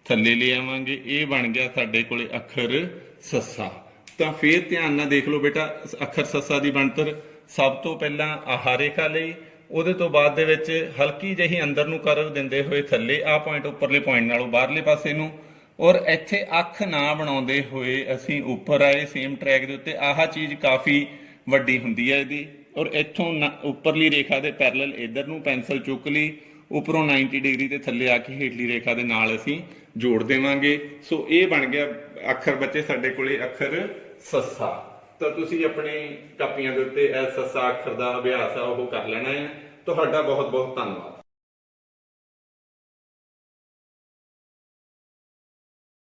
ਥੱਲੇ ਲੈ ਆਵਾਂਗੇ। ਇਹ ਬਣ ਗਿਆ ਸਾਡੇ ਕੋਲੇ ਅੱਖਰ ਸੱਸਾ। ਤਾਂ ਫਿਰ ਧਿਆਨ ਨਾਲ ਦੇਖ ਲਓ ਬੇਟਾ, ਅੱਖਰ ਸੱਸਾ ਦੀ ਬਣਤਰ ਸਭ ਤੋਂ ਪਹਿਲਾਂ ਆਹ ਰੇਖਾ ਲਈ, ਉਹਦੇ ਤੋਂ ਬਾਅਦ ਦੇ ਵਿੱਚ ਹਲਕੀ ਜਿਹੀ ਅੰਦਰ ਨੂੰ ਕਰਵ ਦਿੰਦੇ ਹੋਏ ਥੱਲੇ ਆਹ ਪੁਆਇੰਟ ਉੱਪਰਲੇ ਪੁਆਇੰਟ ਨਾਲੋਂ ਬਾਹਰਲੇ ਪਾਸੇ ਨੂੰ, ਔਰ ਇੱਥੇ ਅੱਖ ਨਾ ਬਣਾਉਂਦੇ ਹੋਏ ਅਸੀਂ ਉੱਪਰ ਆਏ ਸੇਮ ਟਰੈਕ ਦੇ ਉੱਤੇ। ਆਹ ਚੀਜ਼ ਕਾਫੀ ਵੱਡੀ ਹੁੰਦੀ ਹੈ ਇਹਦੀ। ਔਰ ਇੱਥੋਂ ਉੱਪਰਲੀ ਰੇਖਾ ਦੇ ਪੈਰਲਲ ਇੱਧਰ ਨੂੰ ਪੈਨਸਲ ਚੁੱਕ ਲਈ, ਉੱਪਰੋਂ 90 ਡਿਗਰੀ ਦੇ ਥੱਲੇ ਆ ਕੇ ਹੇਠਲੀ ਰੇਖਾ ਦੇ ਨਾਲ ਅਸੀਂ ਜੋੜ ਦੇਵਾਂਗੇ। ਸੋ ਇਹ ਬਣ ਗਿਆ ਅੱਖਰ ਬੱਚੇ ਸਾਡੇ ਕੋਲੇ ਅੱਖਰ ਸੱਸਾ। ਤਾਂ ਤੁਸੀਂ ਆਪਣੀ ਕਾਪੀਆਂ ਦੇ ਉੱਤੇ ਇਹ ਸੱਸਾ ਅੱਖਰ ਦਾ ਅਭਿਆਸ ਆ ਉਹ ਕਰ ਲੈਣਾ ਹੈ। ਤੁਹਾਡਾ ਬਹੁਤ ਬਹੁਤ ਧੰਨਵਾਦ।